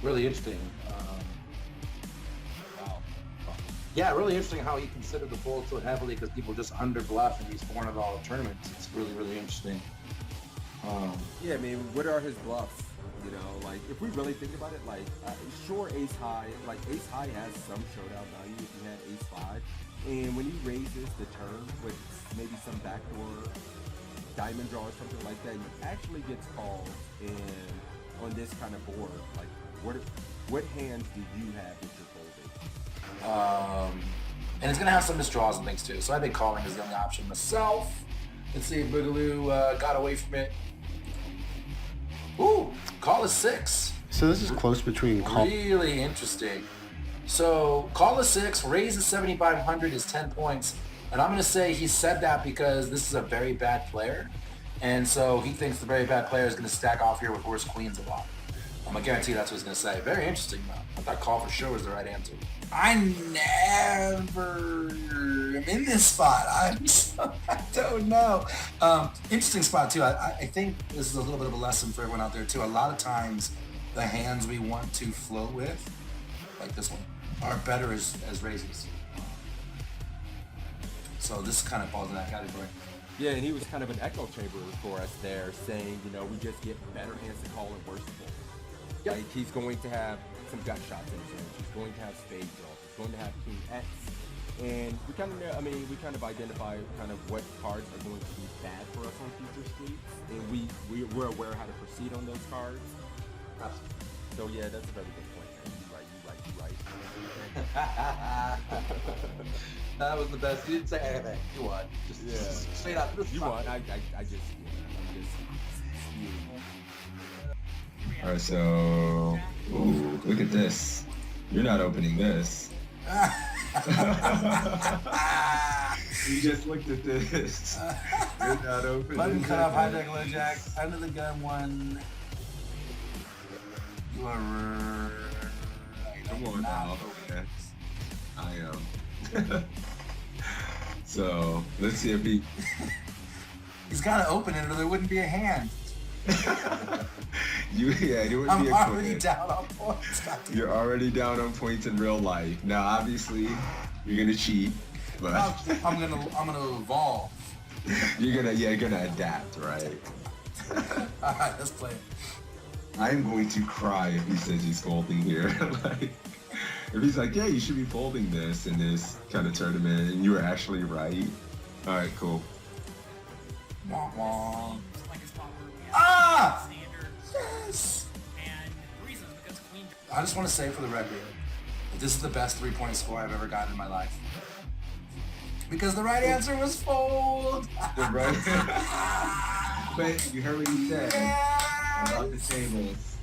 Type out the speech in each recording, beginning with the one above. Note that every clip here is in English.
Really interesting. Wow. Yeah, really interesting how he considered the fold so heavily because people just under bluff in these $400 tournaments. It's really, really interesting. Yeah, I mean, what are his bluffs? You know, like if we really think about it, like sure, ace high, like ace high has some showdown value if you had ace five, and when he raises the turn with maybe some backdoor diamond draw or something like that, he actually gets called. And on this kind of board, like what hands do you have that you're folding? And it's gonna have some misdraws and things too. So I think calling is the only option myself. Let's see if Boogaloo got away from it. Ooh, call is 6. So this is close between call. Really interesting. So call is 6, raise is 7,500 is 10 points. And I'm going to say he said that because this is a very bad player. And so he thinks the very bad player is going to stack off here with worse queens a lot. I'm going to guarantee that's what he's going to say. Very interesting, though. I thought call for sure was the right answer. I never am in this spot. I don't know. Interesting spot, too. I think this is a little bit of a lesson for everyone out there, too. A lot of times, the hands we want to float with, like this one, are better as raises. So this kind of falls in that category. Yeah, and he was kind of an echo chamber for us there, saying, you know, we just get better hands to call and worse to fold. Yep. Like he's going to have some gut shots in his range. He's going to have spade draws. He's going to have king X. And we kind of, I mean, we kind of identify kind of what cards are going to be bad for us on future streets, and we're aware how to proceed on those cards. Absolutely. So yeah, that's a very good point, man. You right. That was the best. You didn't say anything. You won. Just straight up. You won. I'm just All right, so ooh, look at this. You're not opening this. You just looked at this. You're not opening. Button cut off, hijack, low jack, under the gun one. You are right. Come on now. Okay. I am. So let's see if he. He's got to open it, or there wouldn't be a hand. It would I'm be a already quiz. down on points. You're already down on points in real life. Now, obviously, you're gonna cheat, but I'm gonna evolve. you're gonna adapt, right? All right, let's play it. I'm going to cry if he says he's folding here. Like, if he's like, yeah, you should be folding this in this kind of tournament, and you were actually right. All right, cool. Wah, wah. Like a spot where we have Ah! standard. Yes. And the reason is because queen. I just want to say for the record that this is the best 3-point score I've ever gotten in my life. Because the right answer was fold. Right? But you heard what he said about the tables.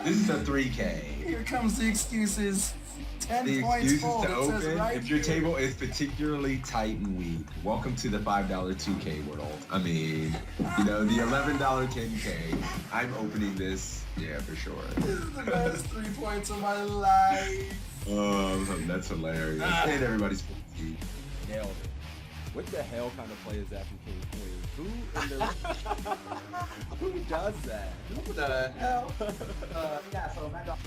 This is a 3K. Here comes the excuses. 10 The points excuses fold. to It says open, right if your here. table is particularly tight and weak, welcome to the $5 2K world. I mean, the $11 10K. I'm opening this, yeah, for sure. This is the best 3 points of my life. That's hilarious. And everybody's nailed it. What the hell kind of play is that from King Queen? Who does that? Who the hell? Yeah, so my dog.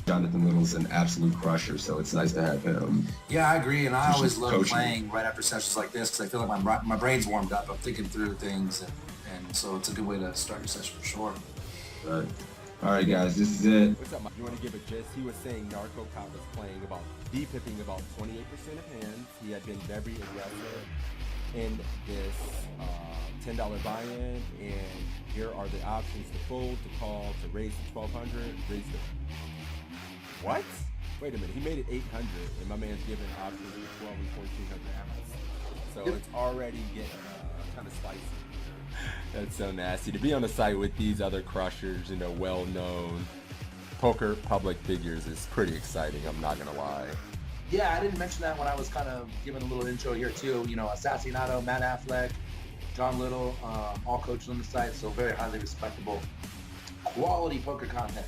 Jonathan Little's an absolute crusher, so it's nice to have him. Yeah, I agree, and I He's always just love coaching. playing right after sessions like this because I feel like my brain's warmed up. I'm thinking through things, and so it's a good way to start your session for sure. But, all right, guys, this is it. What's up, Mike? You want to give a gist? He was saying Narco Cop was playing about D-pipping about 28% of hands. He had been very aggressive in this $10 buy-in, and here are the options to fold, to call, to raise to 1,200, raise to... What? Wait a minute, he made it 800, and my man's giving options to 12 and 1,400 ounces. So it's already getting kind of spicy. That's so nasty. To be on the site with these other crushers, well-known poker public figures is pretty exciting, I'm not gonna lie. Yeah, I didn't mention that when I was kind of giving a little intro here too. Assassinato, Matt Affleck, John Little, all coaches on the site, so very highly respectable, quality poker content.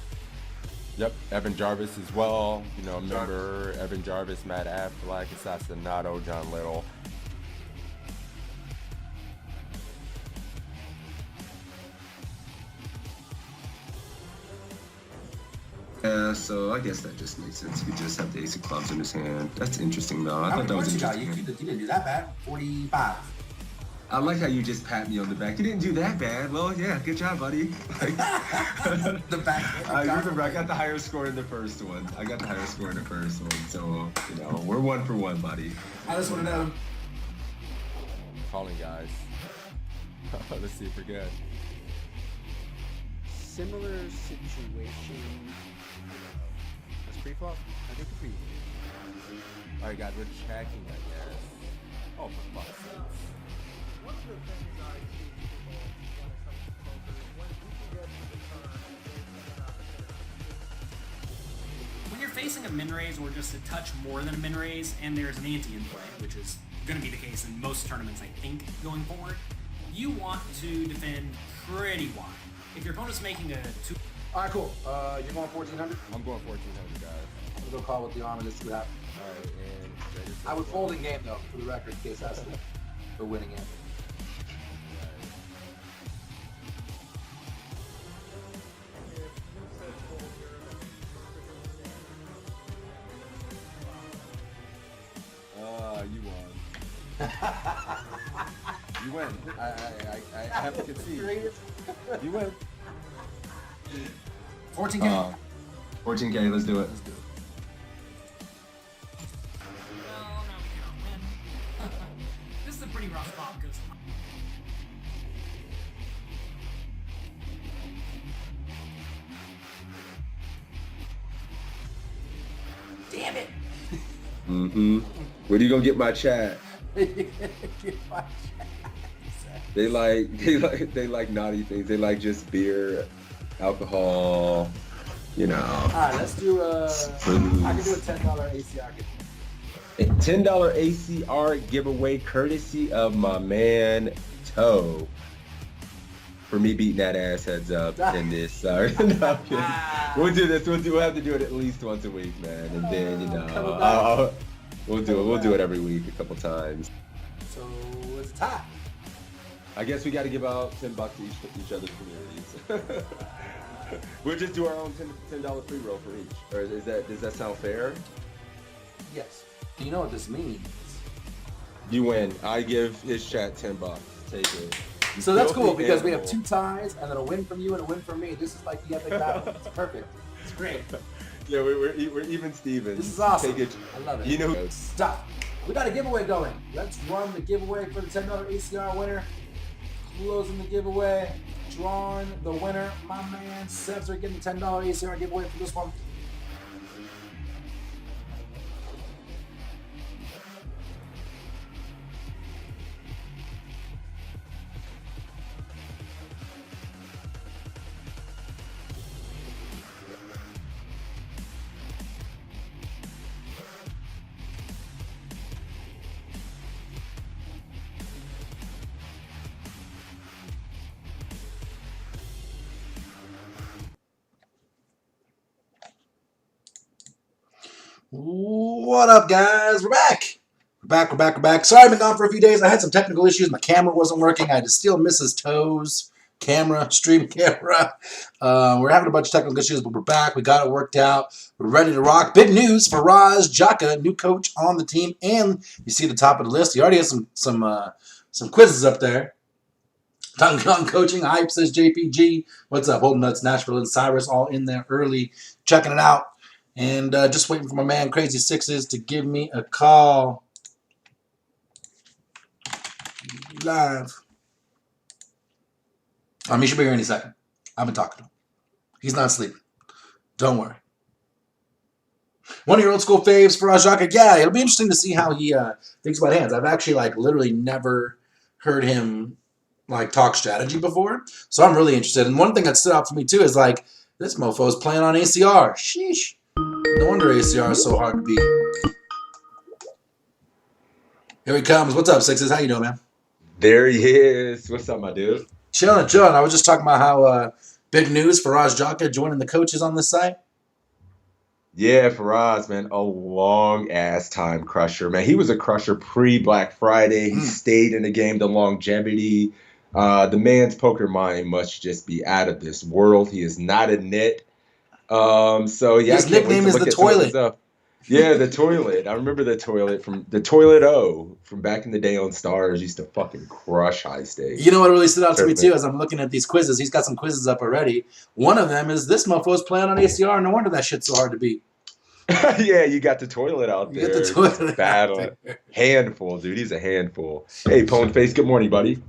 Yep, Evan Jarvis as well. Member Evan Jarvis, Matt Affleck, Assassinato, John Little. Yeah, so I guess that just makes sense. He could just have the ace of clubs in his hand. That's interesting, though. I How thought many that was points you got? interesting. You didn't do that bad. 45. I like how you just pat me on the back. You didn't do that bad. Well, yeah, good job, buddy. Like, The back. I remember I got the higher score in the first one. So, we're 1 for 1, buddy. I just want to know. Calling, guys. Let's see if we're good. Similar situation. That's pre-flop? I think pre. All right, guys, we're checking, I guess. Oh, for fuck's sake. When you're facing a min raise or just a touch more than a min raise, and there's an ante in play, which is going to be the case in most tournaments, I think, going forward, you want to defend pretty wide. If your opponent's making a 2. All right, cool. You're going 1,400. I'm going 1,400, guys. I'm gonna go call with the arm and just see what happens. All right, and I would fold in game though, for the record, in case that's for winning it. You won. You win. I have to concede. You win. 14K. 14K, let's do it. Let's do it. No, we cannot win. This is a pretty rough spot because damn it. Mm-hmm. Where do you gonna get my chat? They like naughty things. They like just beer, alcohol, All right, let's do I can do a $10 ACR giveaway. $10 ACR giveaway courtesy of my man Toe. For me beating that ass heads up in this. Sorry. No, I'm kidding. We'll do this. We'll have to do it at least once a week, man. And then we'll do it every week a couple times. So it's a tie. I guess we got to give out $10 to each other's communities. We'll just do our own $10 free roll for each. Or does that sound fair? Yes. Do you know what this means? You win. I give his chat $10. Take it. So that's cool Filthy because we have animal. 2 ties and then a win from you and a win from me. This is like the epic battle. It's perfect. It's great. Yeah, we're even Stevens. This is awesome. Take it. I love it. You know. Stop. We got a giveaway going. Let's run the giveaway for the $10 ACR winner. Closing the giveaway. Drawing the winner. My man Sebs are getting the $10 ACR giveaway for this one. What up, guys? We're back. We're back. Sorry, I've been gone for a few days. I had some technical issues. My camera wasn't working. I had to steal Mrs. Toe's stream camera. We're having a bunch of technical issues, but we're back. We got it worked out. We're ready to rock. Big news for Raj Jaka, new coach on the team. And you see the top of the list. He already has some quizzes up there. Tongue coaching, hype says JPG. What's up? Holden Nuts, Nashville, and Cyrus all in there early, checking it out. And just waiting for my man Crazysixes to give me a call live. He should be here any second. I've been talking to him. He's not sleeping. Don't worry. One of your old school faves for Rajaka. Yeah, it'll be interesting to see how he thinks about hands. I've actually literally never heard him talk strategy before, so I'm really interested. And one thing that stood out to me too is this mofo's playing on ACR. Sheesh. No wonder ACR is so hard to beat. Here he comes. What's up, Sixes? How you doing, man? There he is. What's up, my dude? Chilling. I was just talking about how big news for Raj Jaka joining the coaches on this site. Yeah, Faraz, man, a long-ass time crusher. Man, he was a crusher pre-Black Friday. He stayed in the game, the longevity. The man's poker mind must just be out of this world. He is not a nit. So yeah, His I can't wait nickname to is look the at some of his toilet. stuff. Yeah, the toilet. I remember the toilet from the Toilet O from back in the day on Stars. Used to fucking crush high You know stakes what really stood out to me tournament. too as I'm looking at these quizzes? He's got some quizzes up already. One of them is this motherfucker's playing on ACR. No wonder that shit's so hard to beat. Yeah, you got the toilet out You get the there just toilet out battling. there. Handful, dude. He's a handful. Hey, Pwn Face. Good morning, buddy.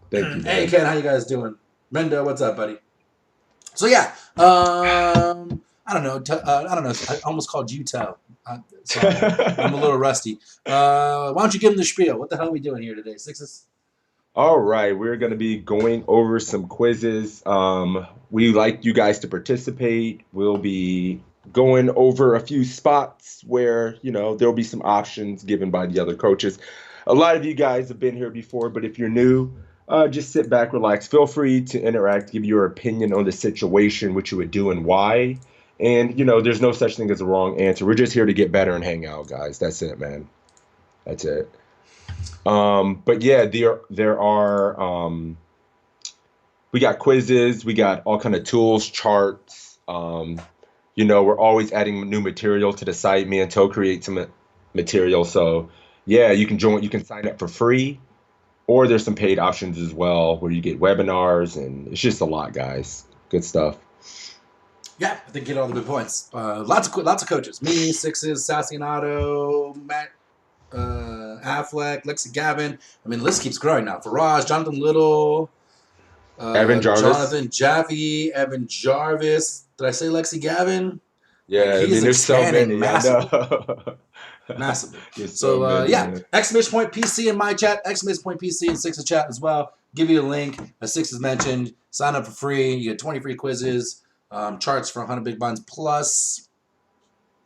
Thank you, Hey man. Ken, how you guys doing? Mendo, what's up, buddy? So yeah, I don't know. I don't know. I almost called you Tell. Sorry, I'm a little rusty. Why don't you give him the spiel? What the hell are we doing here today? Sixes? All right, we're going to be going over some quizzes. We like you guys to participate. We'll be going over a few spots where, there'll be some options given by the other coaches. A lot of you guys have been here before, but if you're new, just sit back, relax. Feel free to interact, give your opinion on the situation, what you would do and why. And, there's no such thing as a wrong answer. We're just here to get better and hang out, guys. That's it, man. That's it. But yeah, there are we got quizzes, we got all kind of tools, charts. We're always adding new material to the site. Me and Toe create some material, so yeah, you can join. You can sign up for free, or there's some paid options as well where you get webinars, and it's just a lot, guys. Good stuff. Yeah, I think you get all the good points. Lots of coaches. Me, Sixes, Sassy and Otto, Matt, Affleck, Lexi Gavin. I mean, the list keeps growing now. Faraz, Jonathan Little, Evan Jarvis. Jonathan Jaffe, Evan Jarvis. Did I say Lexi Gavin? Yeah, Like, he's there's so expanding many. massively. I know. Massively. There's so So, many, yeah, man. exclamation point PC in my chat, exclamation point PC in Sixes chat as well. Give you a link, as Sixes mentioned. Sign up for free. You get 20 free quizzes, charts for 100 big buns plus,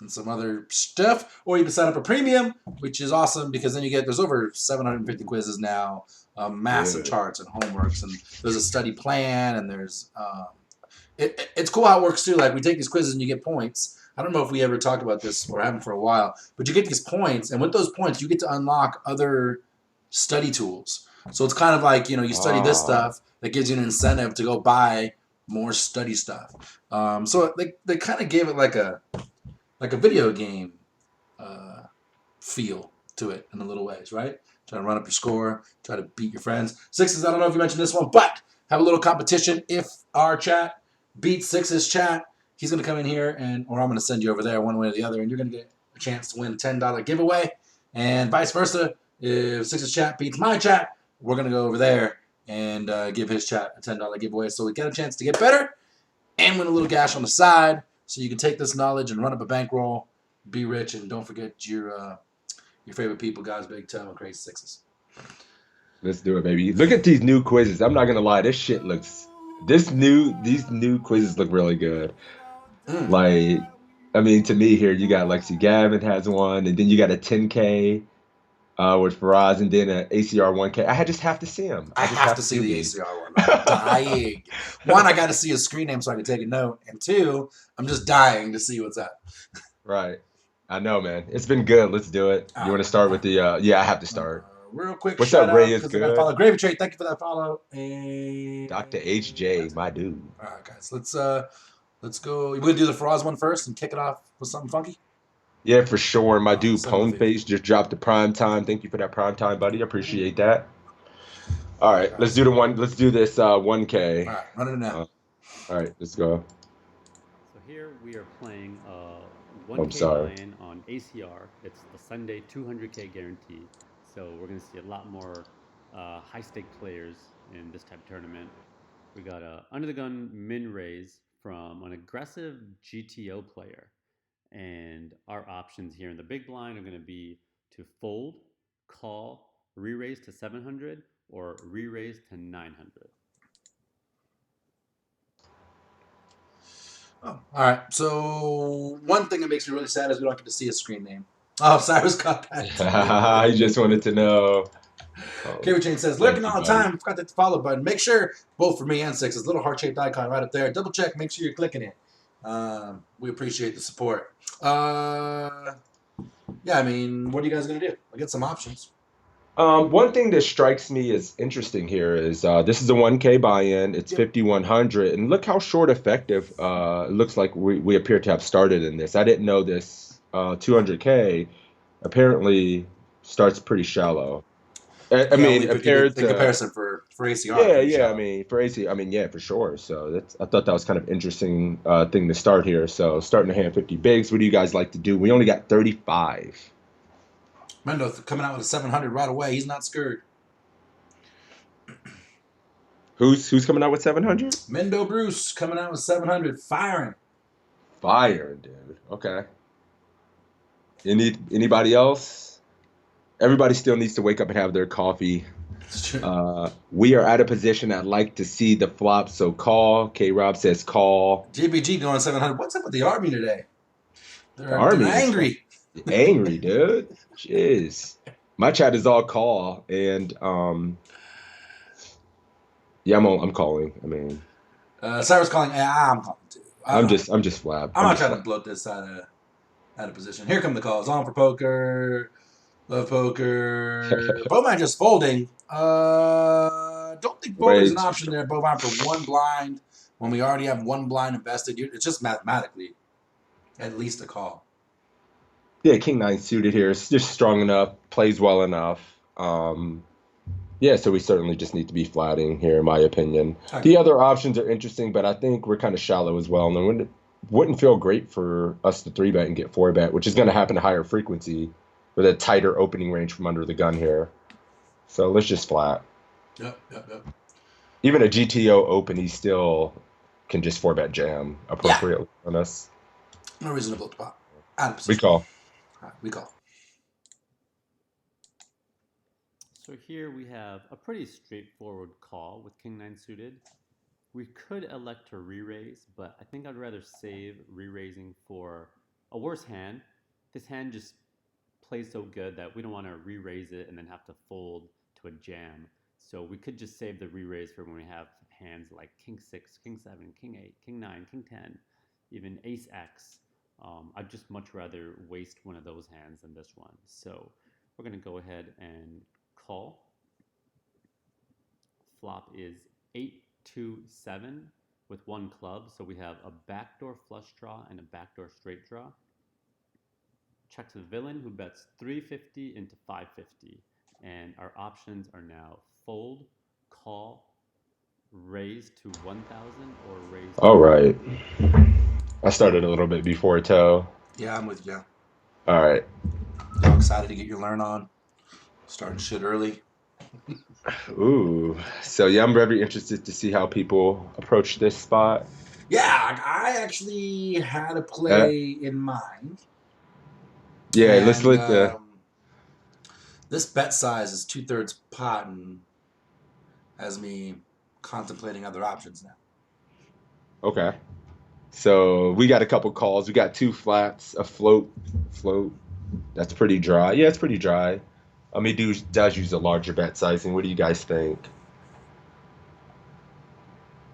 and some other stuff. Or you can sign up for premium, which is awesome because then there's over 750 quizzes now, massive charts and homeworks, and there's a study plan, and there's it's cool how it works too. Like, we take these quizzes and you get points. I don't know if we ever talked about this or haven't for a while, but you get these points, and with those points, you get to unlock other study tools. So it's kind of like, you study this stuff, that gives you an incentive to go buy more study stuff. So they kind of gave it like a video game feel to it in a little ways, right? Try to run up your score, try to beat your friends. Sixes, I don't know if you mentioned this one, but have a little competition. If our chat beats Sixes chat, he's going to come in here, or I'm going to send you over there one way or the other, and you're going to get a chance to win a $10 giveaway. And vice versa, if Sixes chat beats my chat, we're going to go over there and give his chat a $10 giveaway. So we get a chance to get better and win a little cash on the side, so you can take this knowledge and run up a bankroll, be rich, and don't forget your favorite people, GodsBigToe and Crazysixes. Let's do it, baby. Look at these new quizzes. I'm not gonna lie, these new quizzes look really good. Like, I mean, to me here, you got Lexi Gavin has one, and then you got a 10K with Faraz, and then an ACR 1K. I just have to see him. I have to see the ACR one. I'm dying. One, I got to see his screen name so I can take a note, and two, I'm just dying to see what's up. Right. I know, man. It's been good. Let's do it. You want to start with the? Yeah, I have to start. Real quick. What's up, Ray? Is I good. follow Gravy Trade. Thank you for that follow. And Dr. HJ, my dude. All right, guys. Let's go. We're gonna do the Faraz one first and kick it off with something funky. Yeah, for sure. My dude, Something Pwn Face, just dropped the prime time. Thank you for that prime time, buddy. I appreciate that. All right, let's do this 1K. All right, run it now. All right, let's go. So here we are playing I'm 1K sorry. buy-in on ACR. It's the Sunday 200K guarantee. So we're going to see a lot more high-stake players in this type of tournament. We got a under-the-gun min raise from an aggressive GTO player. And our options here in the big blind are going to be to fold, call, re-raise to 700, or re-raise to 900. Oh, all right. So one thing that makes me really sad is we don't get to see his screen name. Oh, Cyrus got that. I just wanted to know. Cable Chain says, lurking all the time. Forgot that follow button. Make sure, both for me and Sixes, little heart-shaped icon right up there. Double check. Make sure you're clicking it. We appreciate the support. Yeah, I mean, what are you guys going to do? I get some options. One thing that strikes me as interesting here is this is a 1K buy-in. It's Yep. 5,100, and look how short effective it looks like we appear to have started in this. I didn't know this 200K apparently starts pretty shallow. I Yeah, mean, only 50 big compared in to comparison for ACR, yeah, pretty yeah. I shallow. mean, for AC, I mean, yeah, for sure. So that's I thought that was kind of interesting thing to start here. So starting to hand 50 bigs. What do you guys like to do? We only got 35. Mendo's coming out with a 700 right away. He's not scared. Who's coming out with 700? Mendo Bruce coming out with 700, firing. Fire, dude. Okay. Anybody else? Everybody still needs to wake up and have their coffee. It's true. We are at a position I'd like to see the flop, so call. K Rob says call. JBG going 700. What's up with the Army today? They're Army is angry. angry, dude. Jeez. My chat is all call, and yeah, I'm calling. I mean, Cyrus calling. I'm calling too. I'm just flat. I'm not trying to bloat this out of position. Here come the calls. On for poker. Love poker. Bowman just folding. Don't think folding's an Way too option there. Bowman for one blind when we already have one blind invested. It's just mathematically at least a call. Yeah, King 9 suited here. It's just strong enough, plays well enough. Yeah, so we certainly just need to be flatting here, in my opinion. Okay. The other options are interesting, but I think we're kind of shallow as well. And it wouldn't feel great for us to 3-bet and get 4-bet, which is going to happen at higher frequency with a tighter opening range from under the gun here. So let's just flat. Yep. Even a GTO open, he still can just 4-bet jam appropriately on us. No reason to bloat the pot. Out of We position. call. All right, we call. So here we have a pretty straightforward call with King 9 suited. We could elect to re-raise, but I think I'd rather save re-raising for a worse hand. This hand just plays so good that we don't want to re-raise it and then have to fold to a jam. So we could just save the re-raise for when we have hands like King 6, King 7, King 8, King 9, King 10, even Ace X. I'd just much rather waste one of those hands than this one. So we're going to go ahead and call. Flop is 8-2-7 with one club. So we have a backdoor flush draw and a backdoor straight draw. Check to the villain who bets 350 into 550. And our options are now fold, call, raise to 1,000 or raise to All right. I started a little bit before toe. Yeah, I'm with you. All right. Y'all excited to get your learn on? Starting shit early. Ooh. So yeah, I'm very interested to see how people approach this spot. Yeah, I actually had a play in mind. Yeah, let's And, let the this bet size is 2/3 pot and has me contemplating other options now. okay. So we got a couple calls. We got 2 flats, a float. That's pretty dry. Yeah, it's pretty dry. I mean, does use a larger bet sizing. What do you guys think?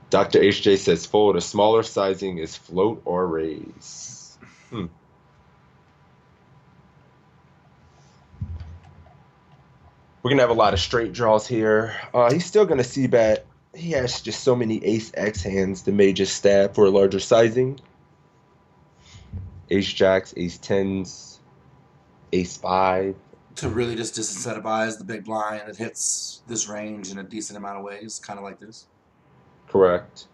Dr. HJ says fold. A smaller sizing is float or raise. We're gonna have a lot of straight draws here. He's still gonna see bet. He has just so many Ace X hands that may just stab for a larger sizing. Ace Jacks, Ace Tens, Ace 5. To really just disincentivize the big blind that hits this range in a decent amount of ways, kind of like this. Correct.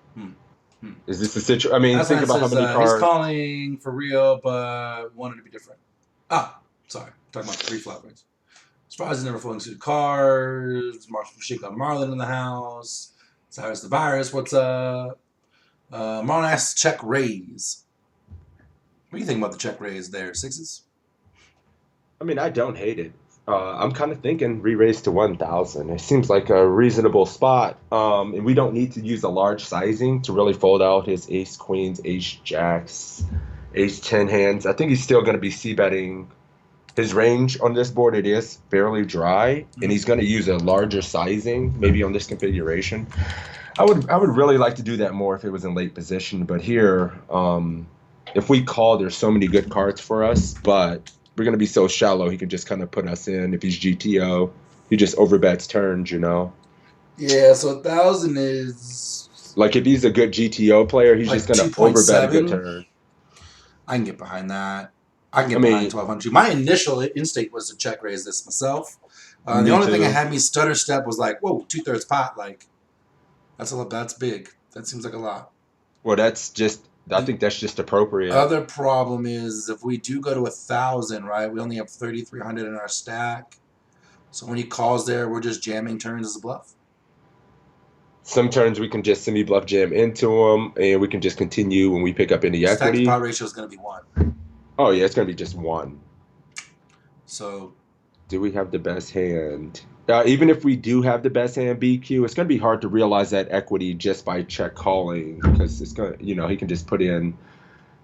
Is this a situation? I mean, That's think why it about how says, many cards. he's calling for real, but wanted to be different. Sorry. Talking about 3 flop rings. Surprise is never folding suited cards. Marshall Sheikha Marlin in the house. Cyrus the Virus, what's up? Marlon asks check raise. What do you think about the check raise there? 6s? I mean, I don't hate it. I'm kind of thinking re-raise to 1,000. It seems like a reasonable spot. And we don't need to use a large sizing to really fold out his Ace Queens, Ace Jacks, Ace 10 hands. I think he's still going to be c-betting. His range on this board, it is fairly dry, and he's going to use a larger sizing, maybe on this configuration. I would really like to do that more if it was in late position, but here, if we call, there's so many good cards for us, but we're going to be so shallow, he can just kind of put us in if he's GTO. He just overbets turns, you know. Yeah, so 1,000 is Like if he's a good GTO player, he's like just gonna overbet a good 2.7. turn. I can get behind that. I can I get behind mean, 1,200. My initial instinct was to check raise this myself. The me only thing that too. had me stutter step was like, whoa, 2/3 pot. Like, that's big. That seems like a lot. Well, that's just. I The think that's just appropriate. other problem is if we do go to 1,000, right? We only have 3,300 in our stack. So when he calls there, we're just jamming turns as a bluff. Some turns we can just semi bluff jam into him, and we can just continue when we pick up any Stack to equity. pot ratio is going to be 1. Oh yeah, it's gonna be just one. So Do we have the best hand? Even if we do have the best hand BQ, it's gonna be hard to realize that equity just by check calling because it's gonna, he can just put in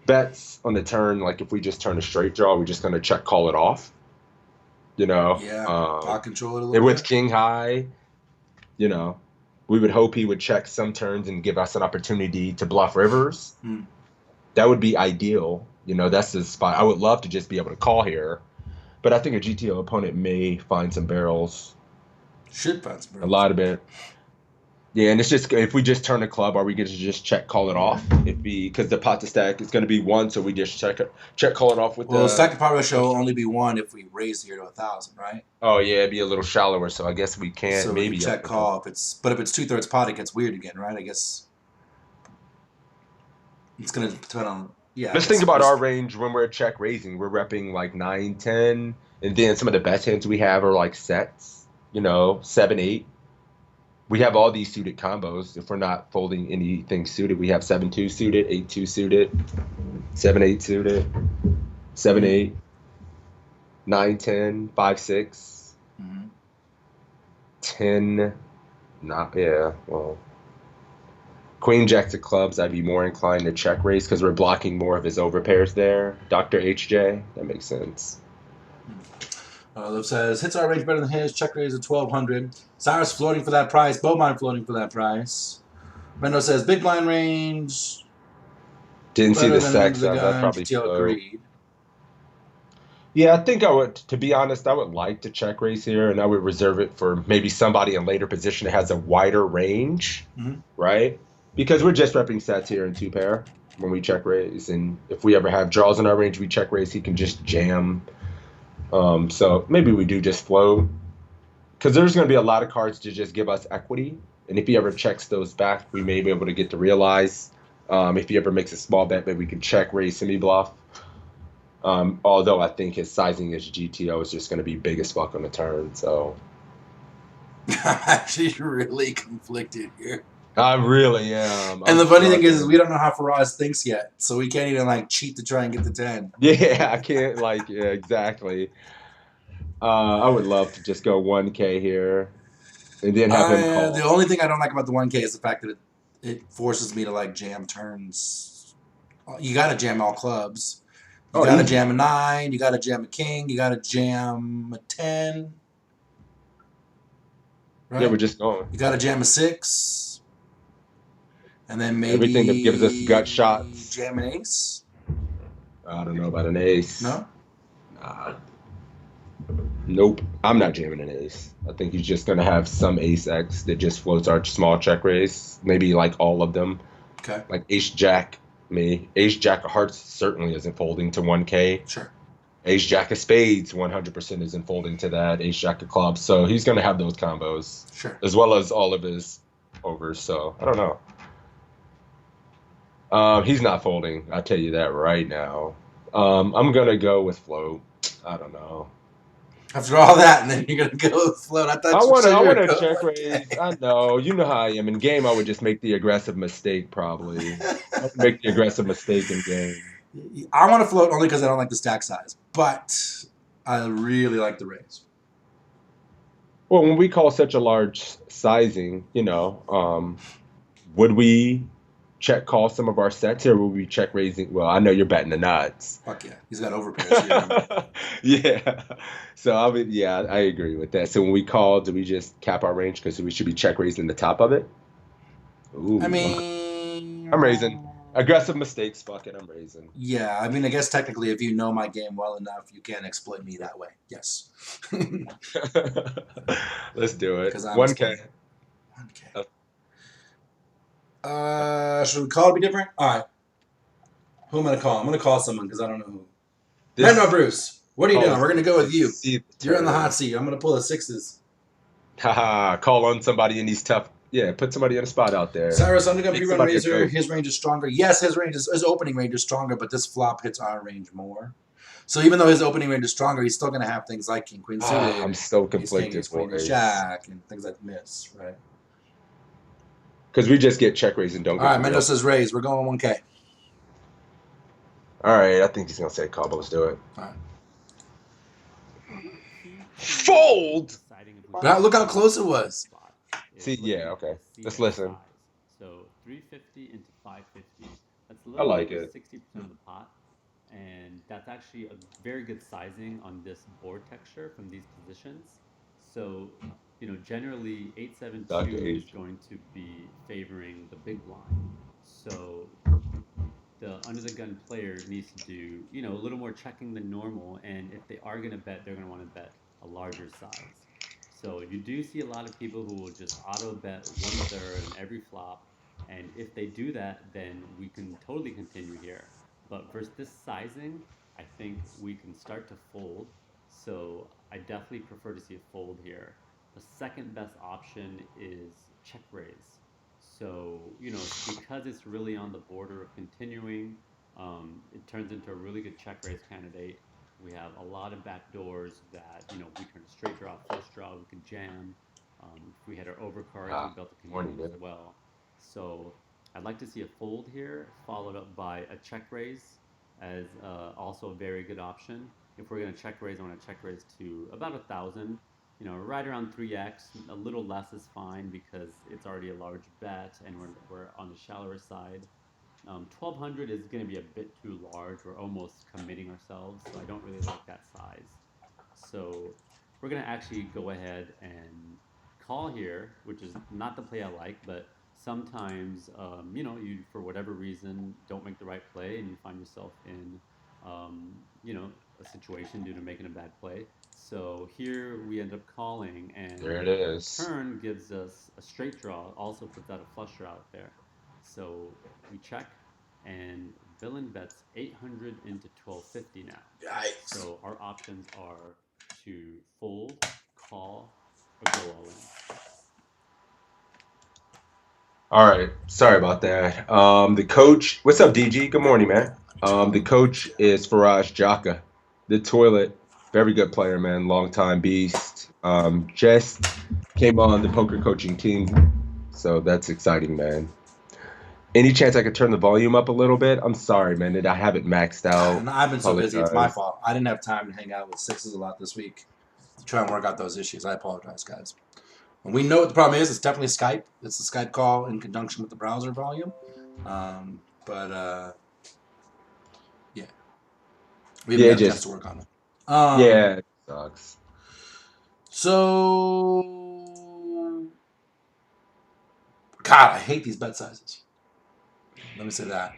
bets on the turn. Like if we just turn a straight draw, we're just gonna check call it off. yeah, pot control it a little With bit. king high, you know, we would hope he would check some turns and give us an opportunity to bluff rivers. That would be ideal. That's the spot. I would love to just be able to call here, but I think a GTO opponent may find some barrels. Should find some A barrels. lot of it. Yeah, and it's just if we just turn a club, are we going to just check call it off? Because the pot to stack is going to be 1, so we just check call it off with Well, stack to pot ratio will only be 1 if we raise here to 1,000, right? Oh yeah, it'd be a little shallower, so I guess we can't. So we maybe can check call if it's 2/3 pot, it gets weird again, right? I guess it's gonna depend on. Yeah. Let's think about our range when we're check raising. We're repping like 9, 10, and then some of the best hands we have are like sets. 7, 8. We have all these suited combos. If we're not folding anything suited, we have 7-2 suited, 8-2 suited, 7-8 suited, 7-8, 9-10, 5-6, 10. Not well. Queen Jacks of clubs, I'd be more inclined to check raise because we're blocking more of his overpairs there. Dr. HJ, that makes sense. Liv says hits our range better than his. Check raise at 1,200. Cyrus floating for that price. Bowmine floating for that price. Brendo says big blind range. Didn't see the than sex. under the I'd gun. probably GTO float. agreed. Yeah, I think I would. To be honest, I would like to check raise here, and I would reserve it for maybe somebody in later position that has a wider range, right? Because we're just repping sets here in 2 pair when we check raise, and if we ever have draws in our range, we check raise. He can just jam. So maybe we do just float, because there's going to be a lot of cards to just give us equity, and if he ever checks those back, we may be able to get to realize. If he ever makes a small bet, maybe we can check raise semi bluff. Although I think his sizing as GTO is just going to be big as fuck on the turn. So I'm actually really conflicted here. I really am. And the funny thing is we don't know how Faraz thinks yet, so we can't even cheat to try and get the 10. Yeah, I can't yeah, exactly. I would love to just go 1K here, and then have him call. The only thing I don't like about the 1K is the fact that it forces me to jam turns. You got to jam all clubs. You got to jam a 9. You got to jam a king. You got to jam a 10. Right? Yeah, we're just going. You got to jam a 6. And then maybe everything that gives us gut shots. Jam an ace. I don't know about an ace. No. Nah. Nope. I'm not jamming an ace. I think he's just gonna have some ace X that just floats our small check raise. Maybe all of them. Okay. Like ace jack. Ace jack of hearts certainly isn't folding to 1K. Sure. Ace jack of spades 100% isn't folding to that. Ace jack of clubs. So he's gonna have those combos. Sure. As well as all of his overs. So I don't know. He's not folding. I'll tell you that right now. I'm gonna go with float. I don't know. After all that, and then you're gonna go with float. I want to check raise. I know. You know how I am in game. I would just make the aggressive mistake. Probably make the aggressive mistake in game. I want to float only because I don't like the stack size, but I really like the raise. Well, when we call such a large sizing, would we check call some of our sets, or will we check raising? Well, I know you're betting the nuts. Fuck yeah, he's got overpairs here. Yeah, so I agree with that. So when we call, do we just cap our range because we should be check raising the top of it? Ooh, I mean, I'm raising. Aggressive mistakes. Fuck it, I'm raising. Yeah, I mean, I guess technically, if you know my game well enough, you can't exploit me that way. Yes. Let's do it. Because I'm 1K. 1K. Should we call it be different? All right. Who am I going to call? I'm going to call someone because I don't know who. This- No, Bruce. What are you doing? We're going to go with you. See the You're in the turn. hot seat. I'm going to pull the sixes. Haha, call on somebody in these tough. Yeah, put somebody in a spot out there. Cyrus Undergun Make pre-run somebody a razor. coach. His range is stronger. Yes, his opening range is stronger, but this flop hits our range more. So even though his opening range is stronger, he's still going to have things like King Queen suited. I'm so Ace King, conflicted, Ace Queen, boys. Jack, and things like miss, right? Because we just get check raise and don't All right, get Mendo says raise. We're going 1K. All right, I think he's gonna say call, but let's do it. All right. Fold! But look how close it was. See, yeah, okay. Let's listen. So 350 into 550. That's a I little like over it. 60% of the pot. And that's actually a very good sizing on this board texture from these positions. So, generally Dr. 872 is H. going to be favoring the big blind. So the under the gun player needs to do, a little more checking than normal. And if they are going to bet, they're going to want to bet a larger size. So you do see a lot of people who will just auto bet 1/3 in every flop. And if they do that, then we can totally continue here. But versus this sizing, I think we can start to fold. So I definitely prefer to see a fold here. The second best option is check raise. So, because it's really on the border of continuing, it turns into a really good check raise candidate. We have a lot of back doors that, we turn a straight draw, flush draw, we can jam. If we had our overcards, we built the morning, continue as dude. well. So I'd like to see a fold here, followed up by a check raise as also a very good option. If we're going to check raise, I want to check raise to about 1,000. Right around 3x. A little less is fine because it's already a large bet and we're on the shallower side. 1,200 is going to be a bit too large. We're almost committing ourselves, so I don't really like that size. So we're going to actually go ahead and call here, which is not the play I like, but sometimes, you, for whatever reason, don't make the right play and you find yourself in, a situation due to making a bad play. So here we end up calling, and There it is. turn gives us a straight draw, also puts out a flush draw out there. So we check, and villain bets 800 into 1250 now. Yikes. So our options are to fold, call, or go all in. All right, sorry about that. The coach, what's up, DG? Good morning, man. The coach is Faraj Jaka, the toilet. Very good player, man. Long time beast. Just came on the poker coaching team, so that's exciting, man. Any chance I could turn the volume up a little bit? I'm sorry, man. I have it maxed out. And I've been so busy. It's my Apologize. fault. I didn't have time to hang out with sixes a lot this week to try and work out those issues. I apologize, guys. And we know what the problem is. It's definitely Skype. It's the Skype call in conjunction with the browser volume. Yeah. We haven't had a chance to work on it. Yeah, it sucks. So, God, I hate these bet sizes. Let me say that.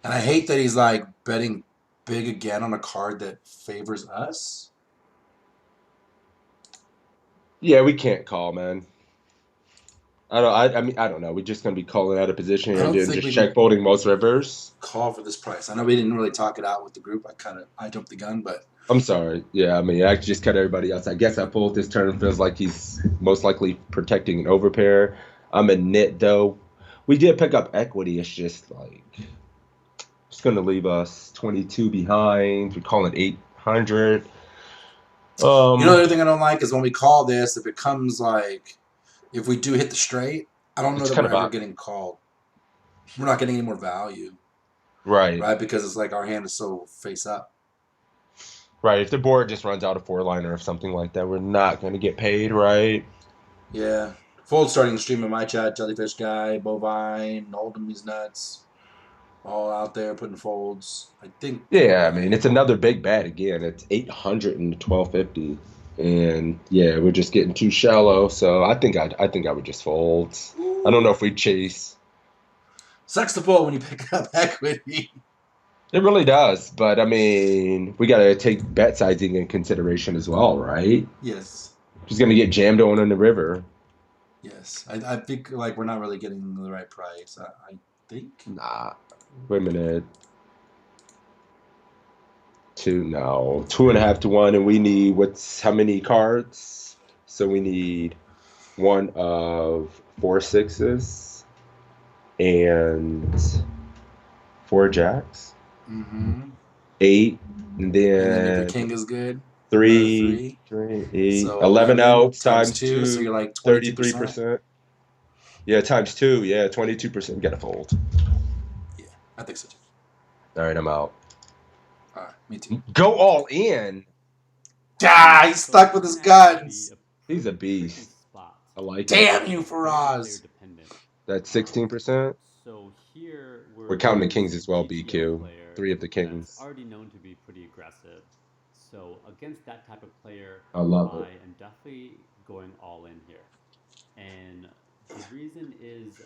And I hate that he's like betting big again on a card that favors us. Yeah, we can't call, man. I mean, I don't know. We're just gonna be calling out of position I don't and doing think just we check can- folding most rivers. Call for this price. I know we didn't really talk it out with the group. I jumped the gun, but I'm sorry. Yeah, I mean, I just cut everybody else. I guess I fold this turn. Feels like he's most likely protecting an overpair. I'm a nit though. We did pick up equity. It's just like it's gonna leave us 22 behind. We're calling 800. you know the other thing I don't like is when we call this, if it comes like if we do hit the straight, I don't know It's that kind we're of ever getting called. We're not getting any more value, right. right? Because it's like our hand is so face up. Right. If the board just runs out a 4-liner or something like that, we're not gonna get paid, right? Yeah. Fold starting the stream in my chat, Jellyfish Guy, Bovine, Oldham, these nuts. All out there putting folds. I think. Yeah, I mean, it's another big bet again. It's 800 and 1250, and yeah, we're just getting too shallow. So I think I would just fold. I don't know if we chase. Sucks to pull when you pick up equity. It really does, but I mean, we got to take bet sizing in consideration as well, right? Yes. He's going to get jammed on in the river. Yes. I think like we're not really getting the right price. I think. Nah. Wait a minute. 2.5 to 1, and we need how many cards? So we need one of 4 sixes and 4 jacks. Mm-hmm. 8, and And then if your then king is good, 3, 8, So 11 outs times times 2, 2, so you're like 22%. 33%. Yeah, times 2, yeah, 22%. We got to fold. Yeah, I think so too. All right, I'm out. All right, me too. Go all in. Ah, he's stuck with his guns. He's a beast. I like it. Damn you, Faraz. That's 16%. So here We're counting the kings as well, BQ. 3 of the kings. That's already known to be pretty aggressive. So against that type of player, I love it. am definitely going all in here. And the reason is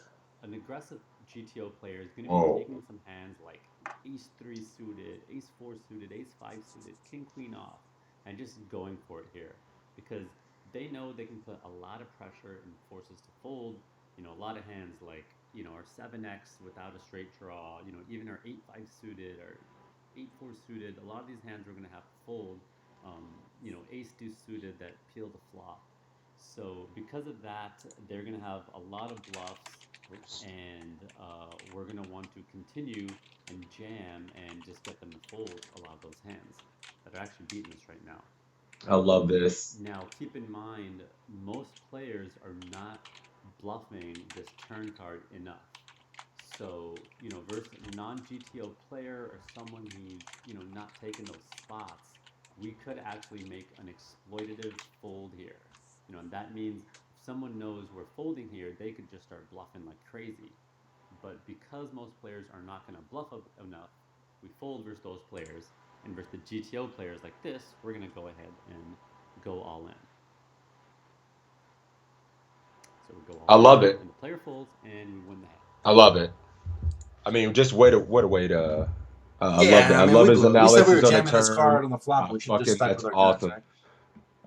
an aggressive GTO player is going to be Whoa. taking some hands like ace 3 suited, ace 4 suited, ace 5 suited, king queen off, and just going for it here because they know they can put a lot of pressure and forces to fold. You know, a lot of hands like, you know, our 7x without a straight draw, you know, even our 8-5 suited or 8-4 suited, a lot of these hands we're going to have to fold. You know, ace deuce suited that peel the flop. So because of that, they're going to have a lot of bluffs, and we're going to want to continue and jam and just get them to fold a lot of those hands that are actually beating us right now. I love this. Now, keep in mind, most players are not bluffing this turn card enough. So, you know, versus a non-GTO player or someone who's, you know, not taking those spots, we could actually make an exploitative fold here. You know, and that means if someone knows we're folding here, they could just start bluffing like crazy. But because most players are not going to bluff enough, we fold versus those players. And versus the GTO players like this, we're going to go ahead and go all in. So we go all I love in, it. and the player folds, and we win the hand. I love it. I mean, just what a way to. I Yeah, love that. I mean, love we his blew it. We said we were analysis on the jamming this card turn. on the flop. We should just Fucking, stuck that's with our guns, awesome. right?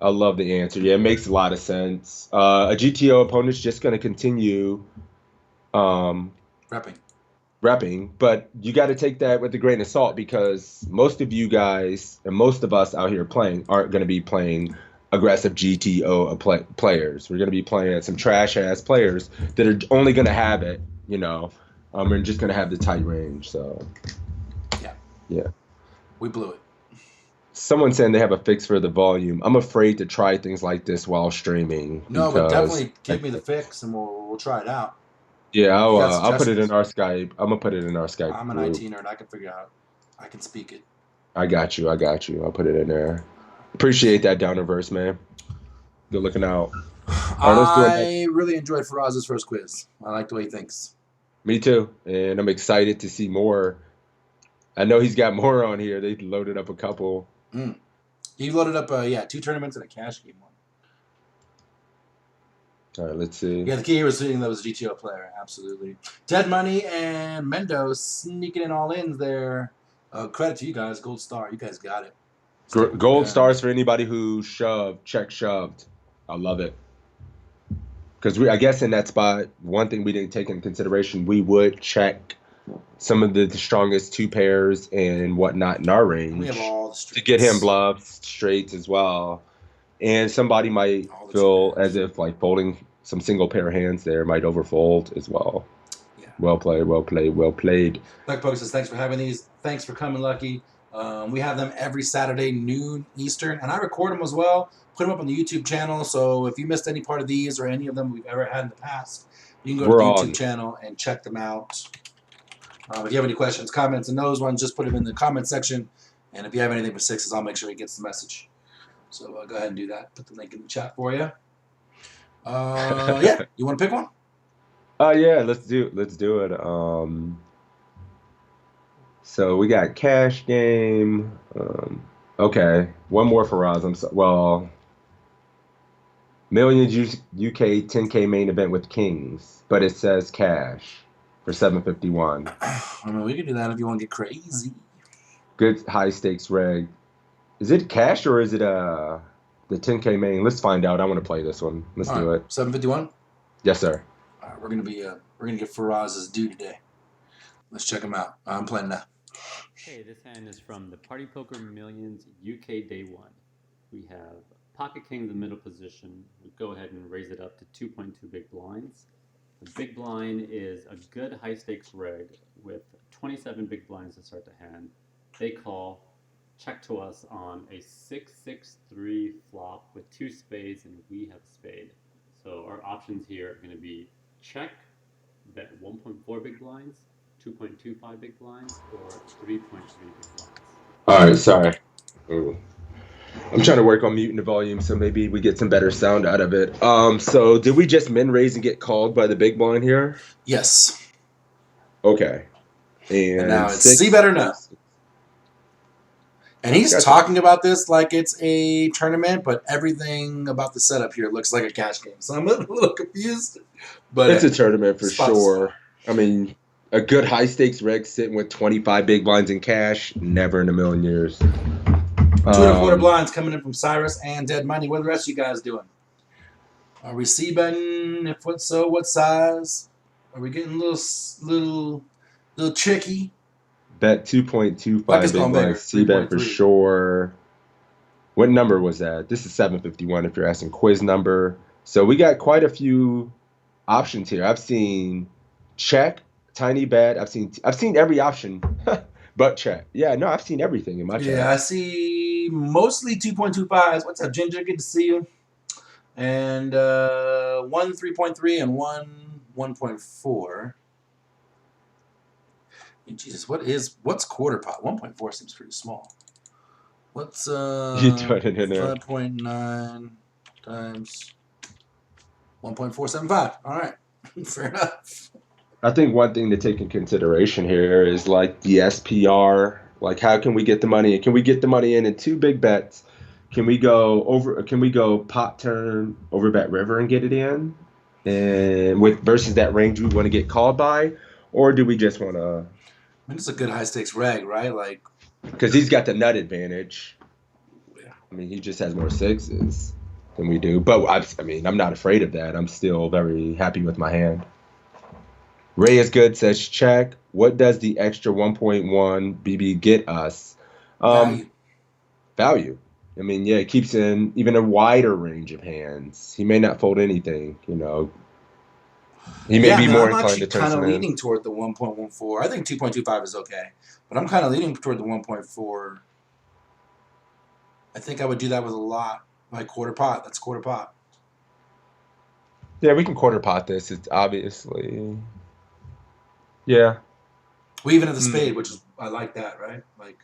I love the answer. Yeah, it makes a lot of sense. A GTO opponent's just going to continue repping, but you got to take that with a grain of salt because most of you guys and most of us out here playing aren't going to be playing aggressive GTO players. We're going to be playing some trash ass players that are only going to have it, you know, and just going to have the tight range. So, yeah, we blew it. Someone saying they have a fix for the volume. I'm afraid to try things like this while streaming. No, but definitely give me the fix and we'll try it out. Yeah, I'll put it in our Skype. I'm gonna put it in our Skype. I'm an group. IT nerd. I can figure out. I can speak it. I got you. I'll put it in there. Appreciate that Downerverse, man. Good looking out. I really enjoyed Faraz's first quiz. I like the way he thinks. Me too, and I'm excited to see more. I know he's got more on here. They loaded up a couple. He loaded up, 2 tournaments and a cash game one. All right, let's see. Yeah, the key was seeing that was a GTO player. Absolutely. Dead Money and Mendo sneaking in all ins there. Credit to you guys. Gold star. You guys got it. Gold stars for anybody who shoved. I love it. Because I guess in that spot, one thing we didn't take into consideration, we would check some of the strongest 2 pairs and whatnot in our range. We have all the straights. To get him bluffs, straights as well. And somebody might feel as if like folding some single pair hands there might overfold as well. Yeah. Well played. Lucky Poke says, thanks for having these. Thanks for coming, Lucky. We have them every Saturday, noon Eastern. And I record them as well. Put them up on the YouTube channel. So if you missed any part of these or any of them we've ever had in the past, you can go to the YouTube channel and check them out. If you have any questions, comments, and those ones, just put them in the comment section. And if you have anything for sixes, I'll make sure he gets the message. So go ahead and do that. Put the link in the chat for you. You want to pick one? Yeah, let's do it. So we got cash game. Okay, one more for Roz. Millions UK 10K main event with kings, but it says cash. for 751. I mean, we can do that if you want to get crazy. Good high stakes reg. Is it cash or is it the 10K main? Let's find out. I want to play this one. Let's do it. 751. Yes, sir. All right, we're gonna get Faraz's due today. Let's check him out. I'm playing now. Okay, this hand is from the Party Poker Millions UK Day 1. We have Pocket King in the middle position. We go ahead and raise it up to 2.2 big blinds. The big blind is a good high stakes reg with 27 big blinds to start the hand. They call, check to us on a 6-6-3 flop with 2 spades, and we have a spade. So our options here are going to be check, bet 1.4 big blinds, 2.25 big blinds, or 3.3 big blinds. All right, sorry. Ooh. I'm trying to work on muting the volume so maybe we get some better sound out of it. So did we just min raise and get called by the big blind here? Yes. Okay. And now it's see better now. And he's Gotcha. talking about this like it's a tournament, but everything about the setup here looks like a cash game. So I'm a little confused. But It's a tournament for spot to sure. spot. I mean, a good high stakes reg sitting with 25 big blinds in cash, never in a million years. 2.25 blinds coming in from Cyrus and Dead Money. What are the rest of you guys doing? Are we C-betting? If what so, what size? Are we getting a little tricky? Bet 2.25 Bucket's big going bigger, blinds. C-bet for 3.3. sure. What number was that? This is 751 if you're asking quiz number. So we got quite a few options here. I've seen check, tiny bet. I've seen every option but check. Yeah, no, I've seen everything in my chat. Yeah, I see mostly 2.25s. What's up, Ginger? Good to see you. And 1 3.3 and 1 1.4. Jesus, what's quarter pot? 1.4 seems pretty small. What's You throw it in there. 5.9 times 1.475? All right, fair enough. I think one thing to take in consideration here is like the SPR. Like, how can we get the money? Can we get the money in 2 big bets? Can we go pot turn over bet river and get it in? And with versus that range we want to get called by, or do we just want to? I mean, it's a good high stakes reg, right? Like, Because he's got the nut advantage. yeah. I mean, he just has more sixes than we do. But I'm not afraid of that. I'm still very happy with my hand. Ray is good says check. What does the extra 1.1 BB get us? Value. I mean, yeah, it keeps in even a wider range of hands. He may not fold anything, you know. He may be more inclined to turn I'm some kind of in. leaning toward the 1.14. I think 2.25 is okay, but I'm kind of leaning toward the 1.4. I think I would do that with a lot, like quarter pot. That's quarter pot. Yeah, we can quarter pot this. It's obviously, yeah. We even have the spade, which is I like that, right? Like,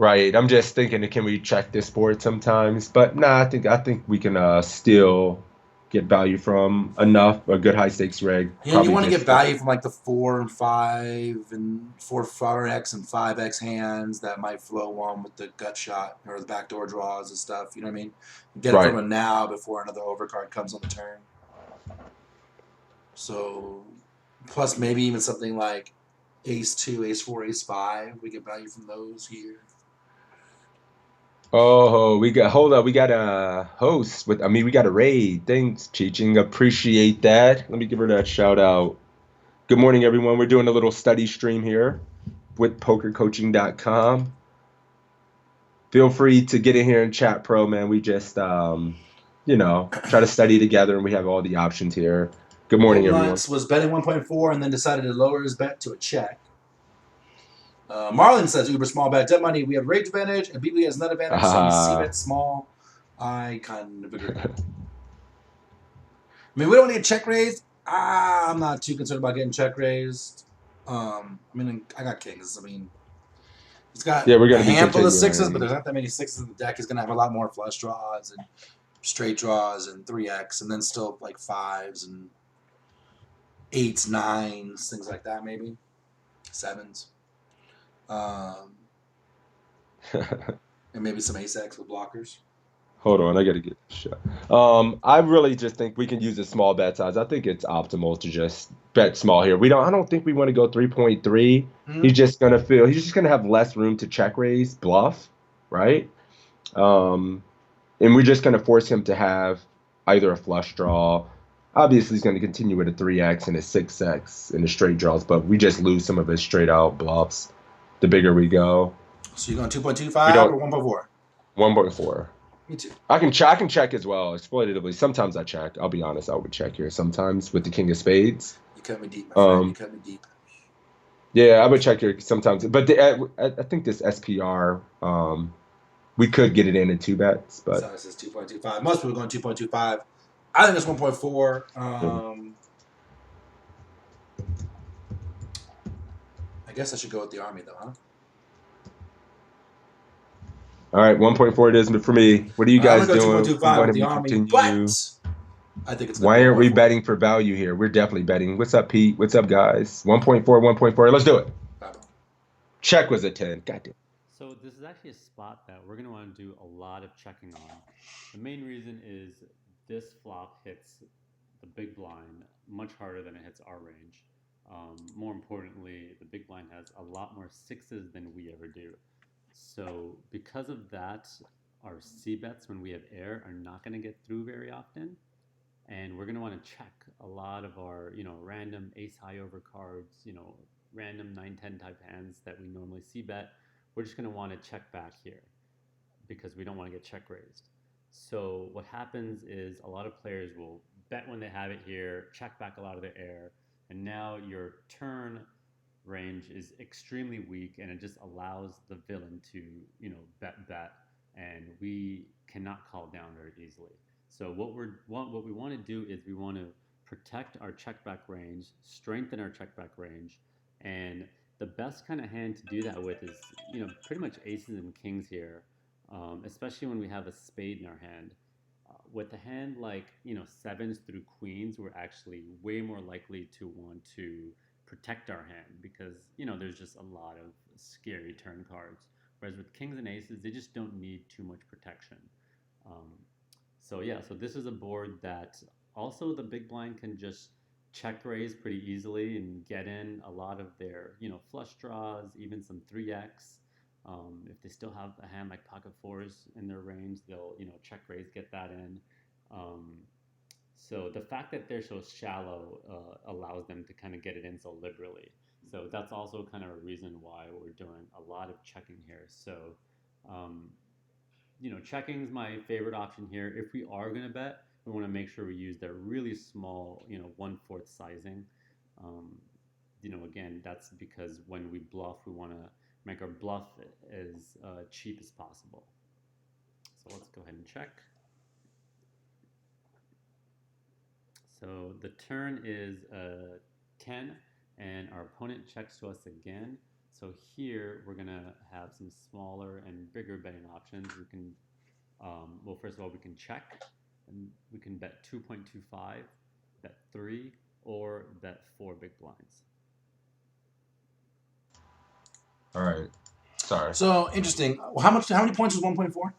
Right. I'm just thinking, can we check this board sometimes? But nah, I think we can still get value from a good high stakes reg. yeah, and you want to get value from like the 4 and 5 and 4x and 5x hands that might flow on with the gut shot or the backdoor draws and stuff. You know what I mean? Get it from a now before another overcard comes on the turn. So, plus maybe even something like ace 2, ace 4, ace 5. We get value from those here. Oh, we got a host we got a raid. Thanks, Cheeching. Appreciate that. Let me give her that shout out. Good morning, everyone. We're doing a little study stream here with Pokercoaching.com. Feel free to get in here and chat pro, man. We just try to study together, and we have all the options here. Good morning, everyone. Lance was betting 1.4 and then decided to lower his bet to a check. Marlon says uber small bet. Dead money, we have range advantage, and BB has nut advantage, so we see bet small. I kind of agree. I mean, we don't need a check raised. I'm not too concerned about getting check raised. I mean, I got kings. I mean, he's got we're gonna a handful of continuing. sixes, but there's not that many sixes in the deck. He's going to have a lot more flush draws and straight draws and 3x, and then still like 5s and 8s, 9s, things like that, maybe 7s. And maybe some ace-x with blockers. Hold on, I gotta get this shot. I really just think we can use a small bet size. I think it's optimal to just bet small here. I don't think we want to go 3.3. Mhm. He's just gonna have less room to check raise bluff, right? Um, and we're just gonna force him to have either a flush draw. Obviously, he's gonna continue with a 3x and a 6x in the straight draws, but we just lose some of his straight out bluffs the bigger we go. So you're going We 2.25 don't or 1.4? 1.4. Me too. I can check as well, exploitatively. Sometimes I check. I'll be honest, I would check here sometimes with the king of spades. You cut me deep, my friend. You Um, cut me deep. yeah, I would check here sometimes. But I think this SPR, we could get it in 2 bets, but So it says 2.25. Most people are going 2.25. I think it's 1.4. I guess I should go with the army, though, huh? all right, 1.4 it is for me. What are you I'm guys going to go doing? 2.25 with the We army, continue. but I think it's going Why to be aren't we 1.4. betting for value here? We're definitely betting. What's up, Pete? What's up, guys? 1.4, 1.4. Let's do it. Check was a 10. Goddamn. So this is actually a spot that we're going to want to do a lot of checking on. The main reason is this flop hits the big blind much harder than it hits our range. More importantly, the big blind has a lot more sixes than we ever do. So because of that, our C bets when we have air are not going to get through very often. And we're going to want to check a lot of our, random ace high over cards, random 9-10 type hands that we normally see bet. We're just going to want to check back here because we don't want to get check raised. So what happens is a lot of players will bet when they have it here, check back a lot of the air, and now your turn range is extremely weak, and it just allows the villain to, bet, and we cannot call down very easily. So what we want to do is we want to protect our check back range, strengthen our check back range, and the best kind of hand to do that with is, pretty much aces and kings here, especially when we have a spade in our hand. With a hand like, sevens through queens, we're actually way more likely to want to protect our hand because, there's just a lot of scary turn cards. Whereas with kings and aces, they just don't need too much protection. Um, so this is a board that also the big blind can just check raise pretty easily and get in a lot of their, flush draws, even some 3x. If they still have a hand like pocket fours in their range, they'll, check raise, get that in. Um, so the fact that they're so shallow allows them to kind of get it in so liberally. So that's also kind of a reason why we're doing a lot of checking here. So, um, checking is my favorite option here. If we are going to bet, we want to make sure we use their really small, 1/4 sizing. Um, again, that's because when we bluff, we want to make our bluff as cheap as possible. So let's go ahead and check. So the turn is 10, and our opponent checks to us again. So here we're gonna have some smaller and bigger betting options. We can, well, first of all, we can check, and we can bet 2.25, bet 3, or bet 4 big blinds. All right. Sorry. So interesting. How many points was 1.4?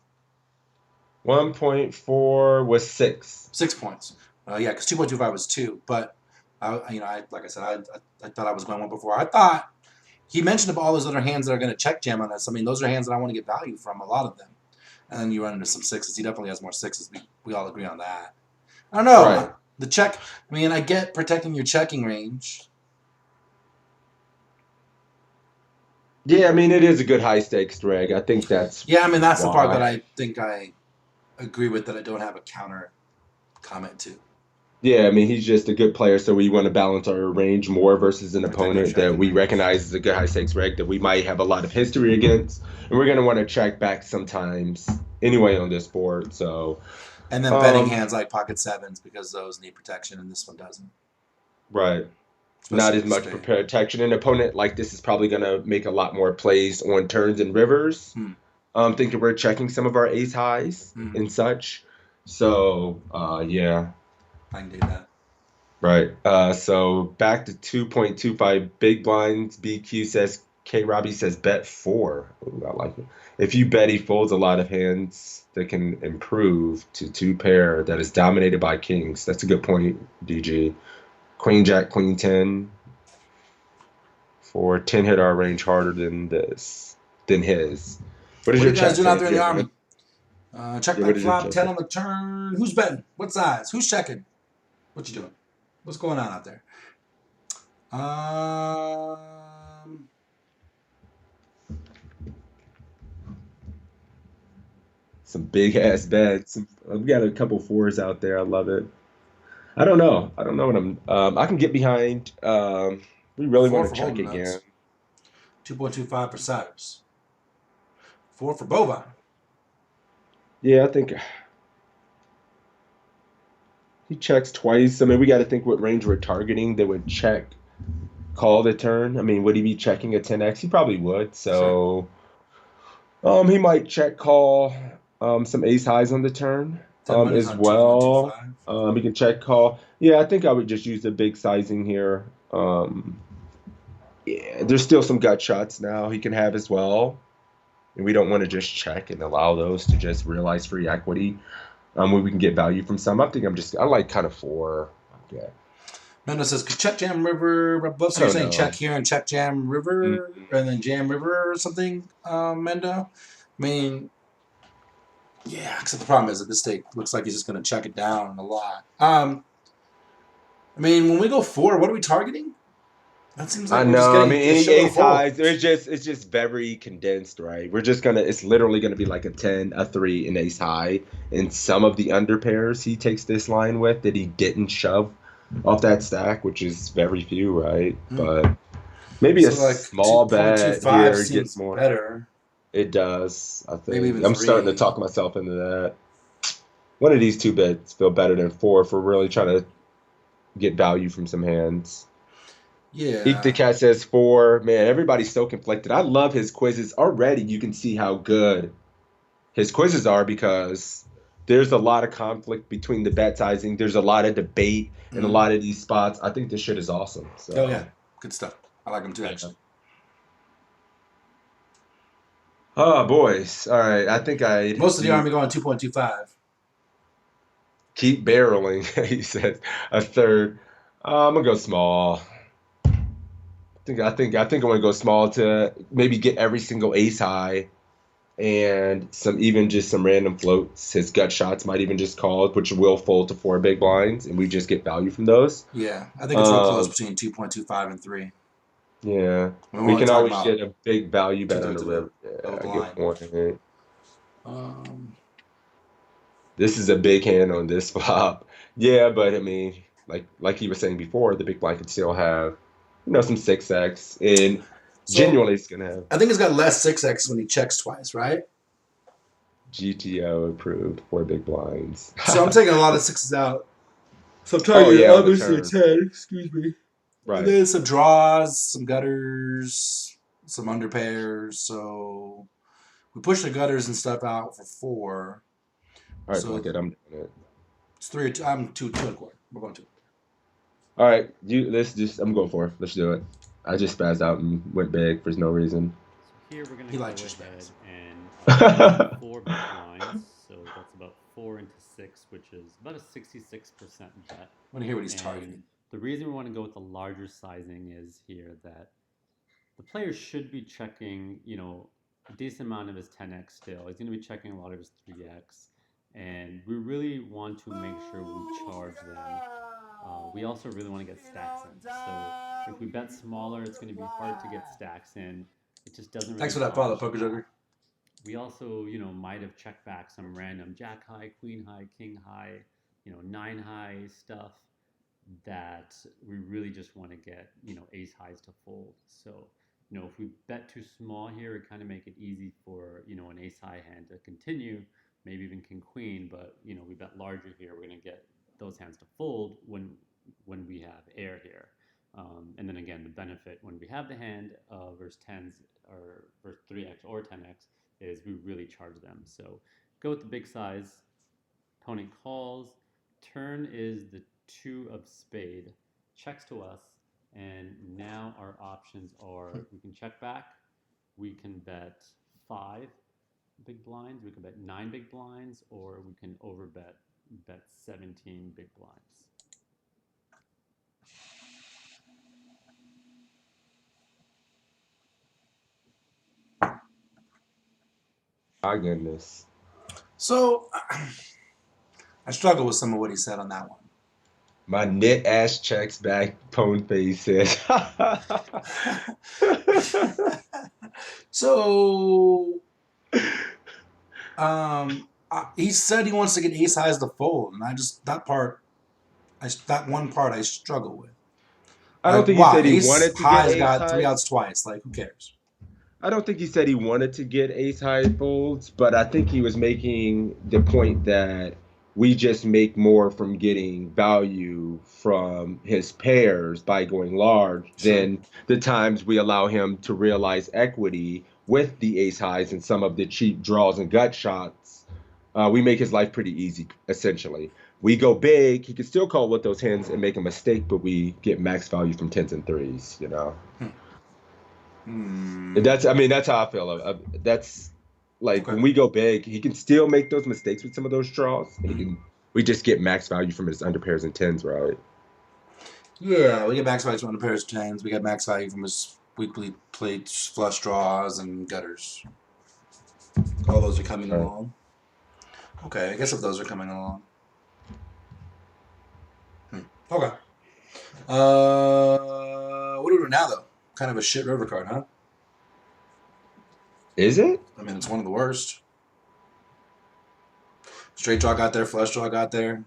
1.4 was 6. 6 points. Yeah, because 2.25 was 2. But like I said, I thought I was going 1.4. I thought he mentioned about all those other hands that are going to check jam on us. I mean, those are hands that I want to get value from, a lot of them. And then you run into some sixes. He definitely has more sixes. We all agree on that. I don't know. Right. The check. I mean, I get protecting your checking range. Yeah, I mean, it is a good high stakes drag. I think that's Yeah, I mean, that's the part why. that I think I agree with, that I don't have a counter comment to. Yeah, I mean, he's just a good player, so we want to balance our range more versus an Protect our opponent that checking we range. recognize is a good high stakes reg that we might have a lot of history against, and we're going to want to check back sometimes anyway on this board. So, And then betting hands like pocket sevens, because those need protection and this one doesn't. right, Especially not as with much spade. protection. An opponent like this is probably going to make a lot more plays on turns and rivers. Thinking we're checking some of our ace highs and such. So, yeah. I can do that. Right. So back to 2.25 big blinds. BQ says K. Robbie says bet 4. Ooh, I like it. If you bet, he folds a lot of hands that can improve to 2 pair that is dominated by kings. That's a good point, DG. Queen Jack, Queen 10 for 10 hit our range harder than his. What is What are your you guys chat doing out saying there in the here, army? man? Check Yeah, back what is your flop, chat 10 saying? on the turn. Who's betting? What size? Who's checking? What you doing? What's going on out there? Some big ass bets. We got a couple 4s out there. I love it. I don't know. I don't know what I'm. I can get behind. We really 4 want for to check holding again. nuts. 2.25 for Satyrs. 4 for Bovine. Yeah, I think he checks twice. I mean, we got to think what range we're targeting that would check call the turn. I mean, would he be checking a 10x? He probably would. Sure. So, he might check call some ace highs on the turn 10 money's as on well. 2.25. He can check call. Yeah, I think I would just use the big sizing here. Yeah, there's still some gut shots now he can have as well. And we don't want to just check and allow those to just realize free equity. Where we can get value from some. I like kind of 4. Yeah. Mendo says, could check jam river. I So you're don't saying check know. here and check jam Mm, river and then jam river or something, Mendo? I mean, yeah, except the problem is that this stake looks like he's just going to check it down a lot. I mean, when we go 4, what are we targeting? That seems I like we're just know. I getting mean, a any shitload of ace highs, folds. it's just very condensed, right? It's literally gonna be like a 10, a 3, an ace high. And some of the under pairs he takes this line with that he didn't shove off that stack, which is very few, right? But maybe a So like small bet 2.25 here, get seems more. better. It does, I Maybe think. even I'm starting to 3. talk myself into that. One of these 2 bets feel better than 4 if we're really trying to get value from some hands. Eek the Yeah. Cat says 4. Man, everybody's so conflicted. I love his quizzes. Already you can see how good his quizzes are because there's a lot of conflict between the bet sizing. There's a lot of debate in a Mm-hmm. lot of these spots. I think this shit is awesome. Oh, yeah. So, Good stuff. I like him too, yeah. actually. Oh, boys. All right. I think I'd Most of the do army going 2.25. keep barreling, he says. A third. I'm gonna go small. I think I'm gonna go small to maybe get every single ace high and some random floats. His gut shots might even just call, which will fold to 4 big blinds, and we just get value from those. Yeah. I think it's real close Um, between 2.25 and 3. yeah, We're we only can talking always about get a big value bet on the 2/3 river. of a Yeah, good blind. point. Um, This is a big hand on this flop. Yeah, but I mean, like you were saying before, the big blind could still have, some 6x, and so genuinely it's gonna have I think it's got less 6x when he checks twice, right? GTO approved 4 big blinds. So I'm taking a lot of 6s out. So I'm Oh targeting yeah, on the obviously a turn. 10, excuse me. And Right. then some draws, some gutters, some under pairs. So we push the gutters and stuff out for 4. All right, fuck So it. I'm doing it. it's 3 or 2. I'm 2.25. We're going 2. All right, I'm going for it. Let's do it. I just spazzed out and went big for no reason. So here we're gonna He go likes your ahead spaz. and bet Oh 4 big blinds. So that's about 4 into 6, which is about a 66% bet. I want to hear what he's And targeting. the reason we want to go with the larger sizing is here that the player should be checking, a decent amount of his 10x still. He's going to be checking a lot of his 3x. And we really want to make sure we charge them. We also really want to get stacks in. So if we bet smaller, it's going to be hard to get stacks in. It just doesn't really Thanks for that follow, charge. Poker Joker. We also, might have checked back some random jack high, queen high, king high, 9 high stuff that we really just want to get, ace highs to fold. So, if we bet too small here, it kind of make it easy for, an ace high hand to continue, maybe even king queen, but, we bet larger here, we're going to get those hands to fold when we have air here. And then again, the benefit when we have the hand versus 10s or versus 3x or 10x is we really charge them. So go with the big size. Opponent calls. Turn is the 2 of spade. Checks to us. And now our options are we can check back, we can bet 5 big blinds, we can bet 9 big blinds, or we can bet 17 big blinds. My goodness. So I struggle with some of what he said on that one. My knit ass checks back, pone face says. So he said he wants to get ace highs to fold, and that one part I struggle with. I don't think he Why? said he Ace wanted to get highs ace got 3 high. outs twice. Like, who cares? I don't think he said he wanted to get ace high folds, but I think he was making the point that we just make more from getting value from his pairs by going large than the times we allow him to realize equity with the ace highs and some of the cheap draws and gut shots. We make his life pretty easy, essentially. We go big, he can still call with those hands and make a mistake, but we get max value from 10s and 3s, you know? That's how I feel. That's like Okay. when we go big, he can still make those mistakes with some of those draws, and we just get max value from his under pairs and 10s, right? Yeah, we get max value from the pairs of 10s. We get max value from his weekly played flush draws and gutters. All those are coming along. Okay, I guess if those are coming along. Okay. What do we do now, though? Kind of a shit river card, huh? Is it? I mean, it's one of the worst. Straight draw got there, flush draw got there.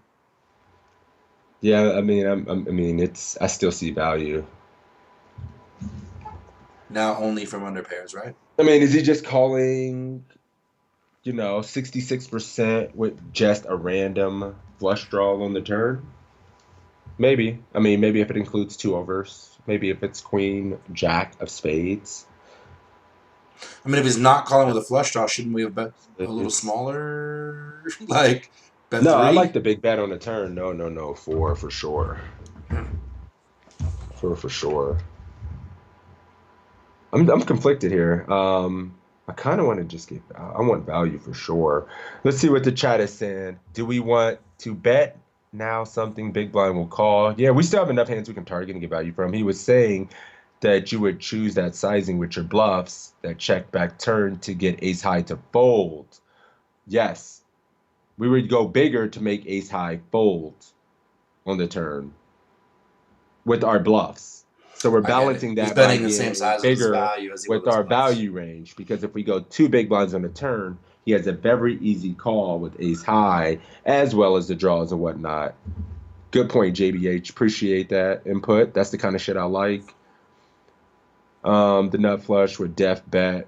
Yeah, I mean, I still see value. Now only from under pairs, right? I mean, is he just calling, 66% with just a random flush draw on the turn? Maybe. I mean, maybe if it includes 2 overs. Maybe if it's queen, jack of spades. I mean, if he's not calling with a flush draw, shouldn't we have bet a little smaller? Like, bet 3? No, I like the big bet on the turn. No, 4 for sure. 4 for sure. I'm conflicted here. I kind of want to just I want value for sure. Let's see what the chat is saying. Do we want to bet now something big blind will call? Yeah, we still have enough hands we can target and get value from. He was saying that you would choose that sizing with your bluffs, that check back turn to get ace high to fold. Yes, we would go bigger to make ace high fold on the turn with our bluffs. So we're balancing that. He's betting by the same size as his value as he with our value range, because if we go 2 big blinds on the turn, he has a very easy call with ace high as well as the draws and whatnot. Good point, JBH. Appreciate that input. That's the kind of shit I like. The nut flush with def bet.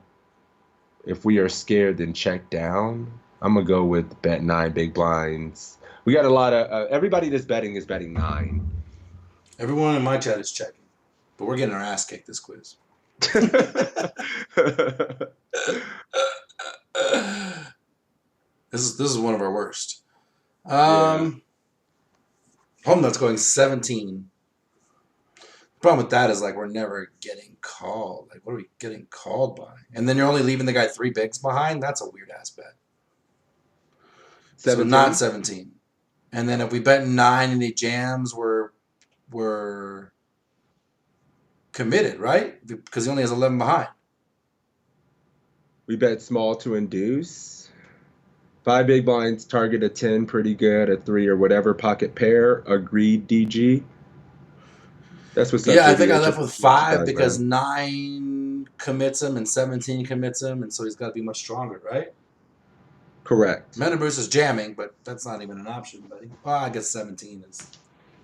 If we are scared, then check down. I'm gonna go with bet 9 big blinds. We got a lot of everybody that's betting is betting 9. Everyone in my chat is checking, but we're getting our ass kicked this quiz. This is one of our worst. Home nut's going 17. The problem with that is, like, we're never getting called. Like, what are we getting called by? And then you're only leaving the guy 3 bigs behind? That's a weird ass bet. 17? So not 17. And then if we bet 9 and he jams, we're committed, right? Because he only has 11 behind. We bet small to induce. 5 big blinds, target a 10, pretty good, a 3 or whatever, pocket pair. Agreed, DG. That's what's up. Yeah, I think I left with 5 because 9 commits him and 17 commits him, and so he's got to be much stronger, right? Correct. Men and Bruce is jamming, but that's not even an option, buddy. Well, I guess 17 is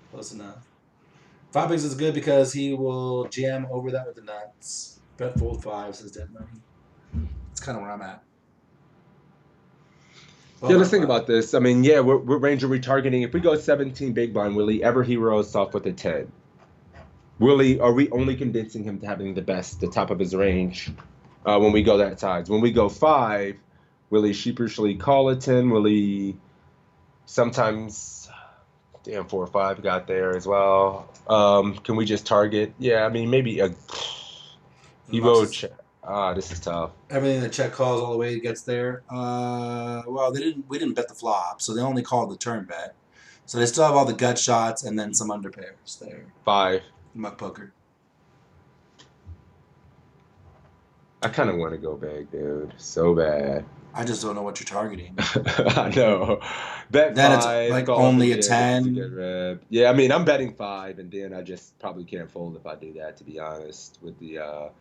close enough. 5 bigs is good because he will jam over that with the nuts. Bet fold 5 says dead money. That's kind of where I'm at. Yeah, let's think about this. I mean, yeah, what range are we targeting? If we go 17 big blind, will he ever hero us off with a 10? Are we only condensing him to having the top of his range when we go that size? When we go 5, will he sheepishly call a 10? Will he sometimes, 4 or 5 got there as well? Can we just target? Yeah, I mean, maybe Evo check. This is tough. Everything that check calls all the way gets there. Well, we didn't bet the flop, so they only called the turn bet. So they still have all the gut shots and then some under pairs there. 5. Muck poker. I kind of want to go big, dude. So bad. I just don't know what you're targeting. I know. Bet Then 5. it's like call only up a again, 10. get rep. Yeah, I mean, I'm betting 5, and then I just probably can't fold if I do that, to be honest. With the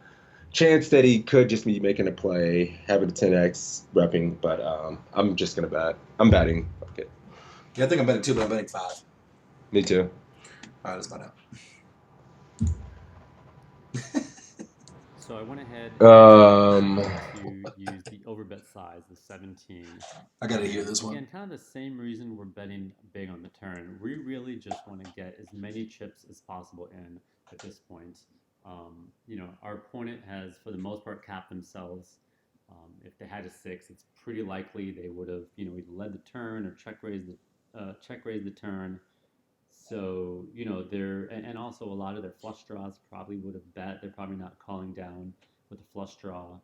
chance that he could just be making a play, having a 10x repping, but I'm just going to bet. I'm betting. Okay. Yeah, I think I'm betting 2, but I'm betting 5. Me too. All right, let's find out. So I went ahead to use the overbet size, the 17. I got to hear this one. Again, kind of the same reason we're betting big on the turn. We really just want to get as many chips as possible in at this point. Our opponent has, for the most part, capped themselves. If they had a 6, it's pretty likely they would have, either led the turn or check raised the turn. So, and also a lot of their flush draws probably would have bet. They're probably not calling down with a flush draw.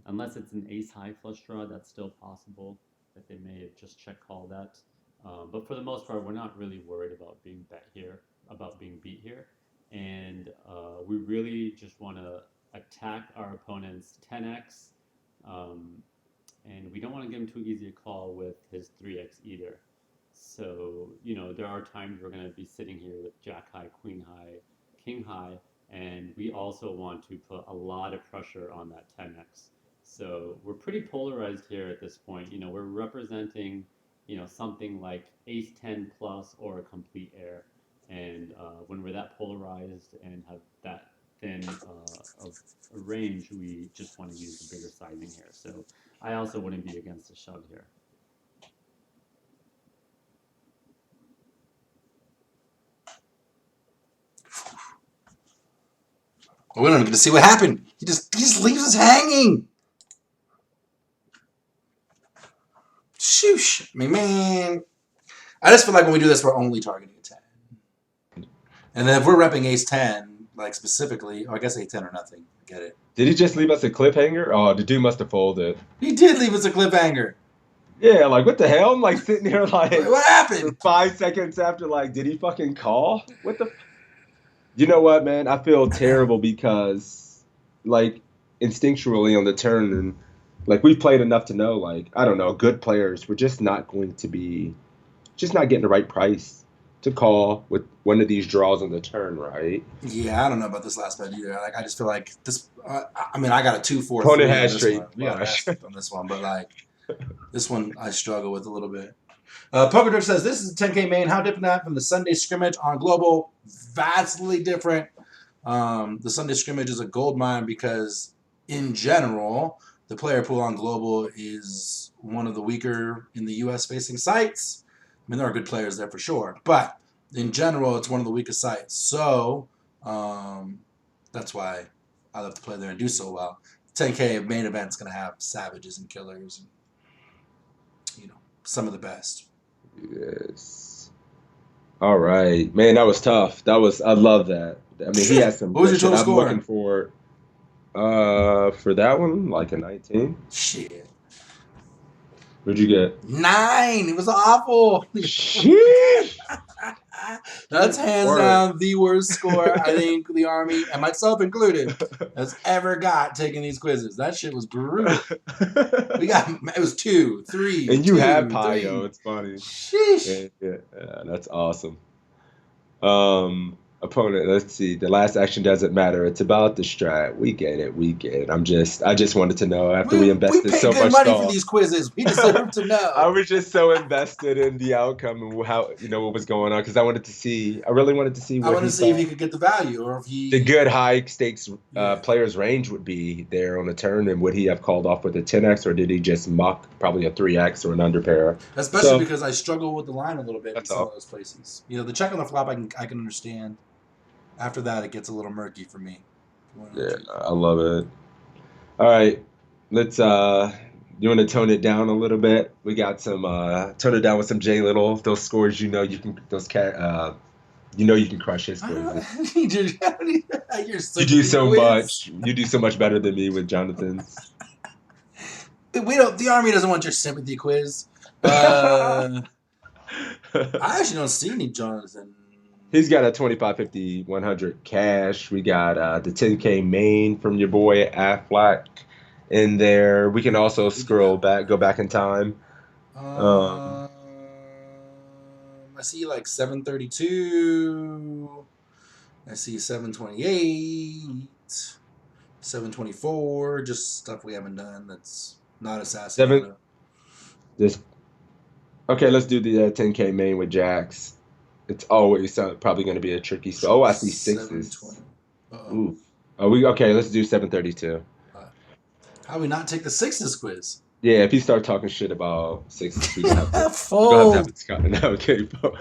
Unless it's an ace-high flush draw, that's still possible that they may have just check called that. But for the most part, we're not really worried about being beat here. And we really just want to attack our opponent's 10x. And we don't want to give him too easy a call with his 3x either. So, there are times we're going to be sitting here with jack high, queen high, king high, and we also want to put a lot of pressure on that 10x. So we're pretty polarized here at this point. We're representing, something like ace 10 plus or a complete air. And when we're that polarized and have that thin of a range, we just want to use the bigger sizing here. So I also wouldn't be against a shove here. We don't even get to see what happened. He just leaves us hanging. Shoosh. I mean, man. I just feel like when we do this, we're only targeting a 10. And then if we're repping ace 10, like specifically, I guess ace 10 or nothing. Get it. Did he just leave us a cliffhanger? Oh, the dude must have folded. He did leave us a cliffhanger. Yeah, like, what the hell? I'm, like, sitting here, like... What happened? 5 seconds after, like, did he fucking call? What the... You know what, man? I feel terrible because, like, instinctually on the turn, and, like, we've played enough to know, like, I don't know, good players, we're just not going to be... Just not getting the right price to call with one of these draws on the turn, right? Yeah, I don't know about this last bet either. Like, I just feel like this... I mean, I got a 2-4-3 Opponent on has this straight one. We got flush. on this one, but, like, this one I struggle with a little bit. Poker says, this is a 10K main. How different that from the Sunday scrimmage on Global? Vastly different. The Sunday scrimmage is a gold mine because, in general, the player pool on Global is one of the weaker in the U.S. facing sites. I mean, there are good players there for sure, but in general, it's one of the weakest sites. So that's why I love to play there and do so well. 10K main event's going to have savages and killers and, some of the best. Yes. All right. Man, that was tough. I love that. I mean, he has some... What was your total score? I'm looking for that one, like a 19. Shit. What'd you get? 9. It was awful. Sheesh. That's hands down the worst score I think the Army, and myself included, has ever got taking these quizzes. That shit was brutal. It was 2, 3. And you 2, have 3. Pio. It's funny. Sheesh. Yeah, that's awesome. Opponent, let's see. The last action doesn't matter. It's about the strat. We get it. I just wanted to know after we invested so much money thought. for these quizzes. We deserve to know. I was just so invested in the outcome and how what was going on because I really wanted to see if he could get the value or if he the good high stakes player's range would be there on the turn, and would he have called off with a 10x or did he just muck probably a 3x or an under pair? Especially because I struggle with the line a little bit in some all. of those places. The check on the flop I can understand. After that, it gets a little murky for me. Yeah, I love it. All right, let's. You want to tone it down a little bit? We got some. Tone it down with some J Little. Those scores, you can. You can crush his quizzes. Your You sympathy do so quiz. much. You do so much better than me with Jonathan's. We don't. The Army doesn't want your sympathy quiz. I actually don't see any Jonathan. He's got a 25, 50, 100 cash. We got the 10K main from your boy Affleck in there. We can also scroll back, go back in time. I see like 732. I see 728, 724. Just stuff we haven't done. That's not Assassinado. Just okay. Let's do the 10K main with Jacks. It's always probably going to be a tricky spot. Oh, I see sixes. 720. Ooh. Oh, we okay. Let's do 732. How we not take the sixes quiz? Yeah, if you start talking shit about sixes, we're gonna have to Fold. have it, Scott. No, okay, bro.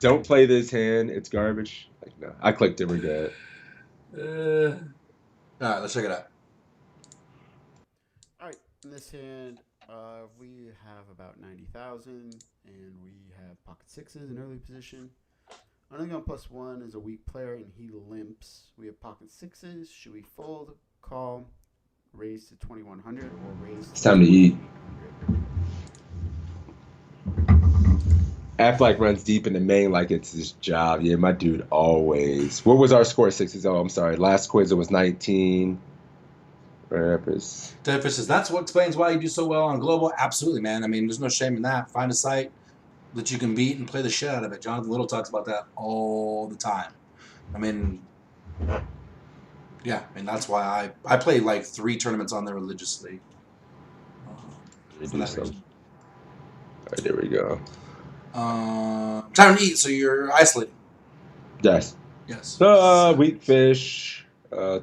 Don't play this hand. It's garbage. Like, no, I clicked it. We're good. All right, let's check it out. All right, in this hand, we have about 90,000, and we have pocket sixes in early position. Under the gun +1 is a weak player, and he limps. We have pocket sixes. Should we fold, call, raise to 2100, or raise? It's time to eat. Affleck runs deep in the main like it's his job. Yeah, my dude always. What was our score at sixes? Oh, I'm sorry. Last quiz it was 19. Deadfish says, that's what explains why you do so well on global. Absolutely, man. I mean, there's no shame in that. Find a site that you can beat and play the shit out of it. Jonathan Little talks about that all the time. I mean, yeah, and that's why I play like 3 tournaments on there religiously. All right, there we go. Time to eat, so you're isolating. Yes. Yes. Weak fish,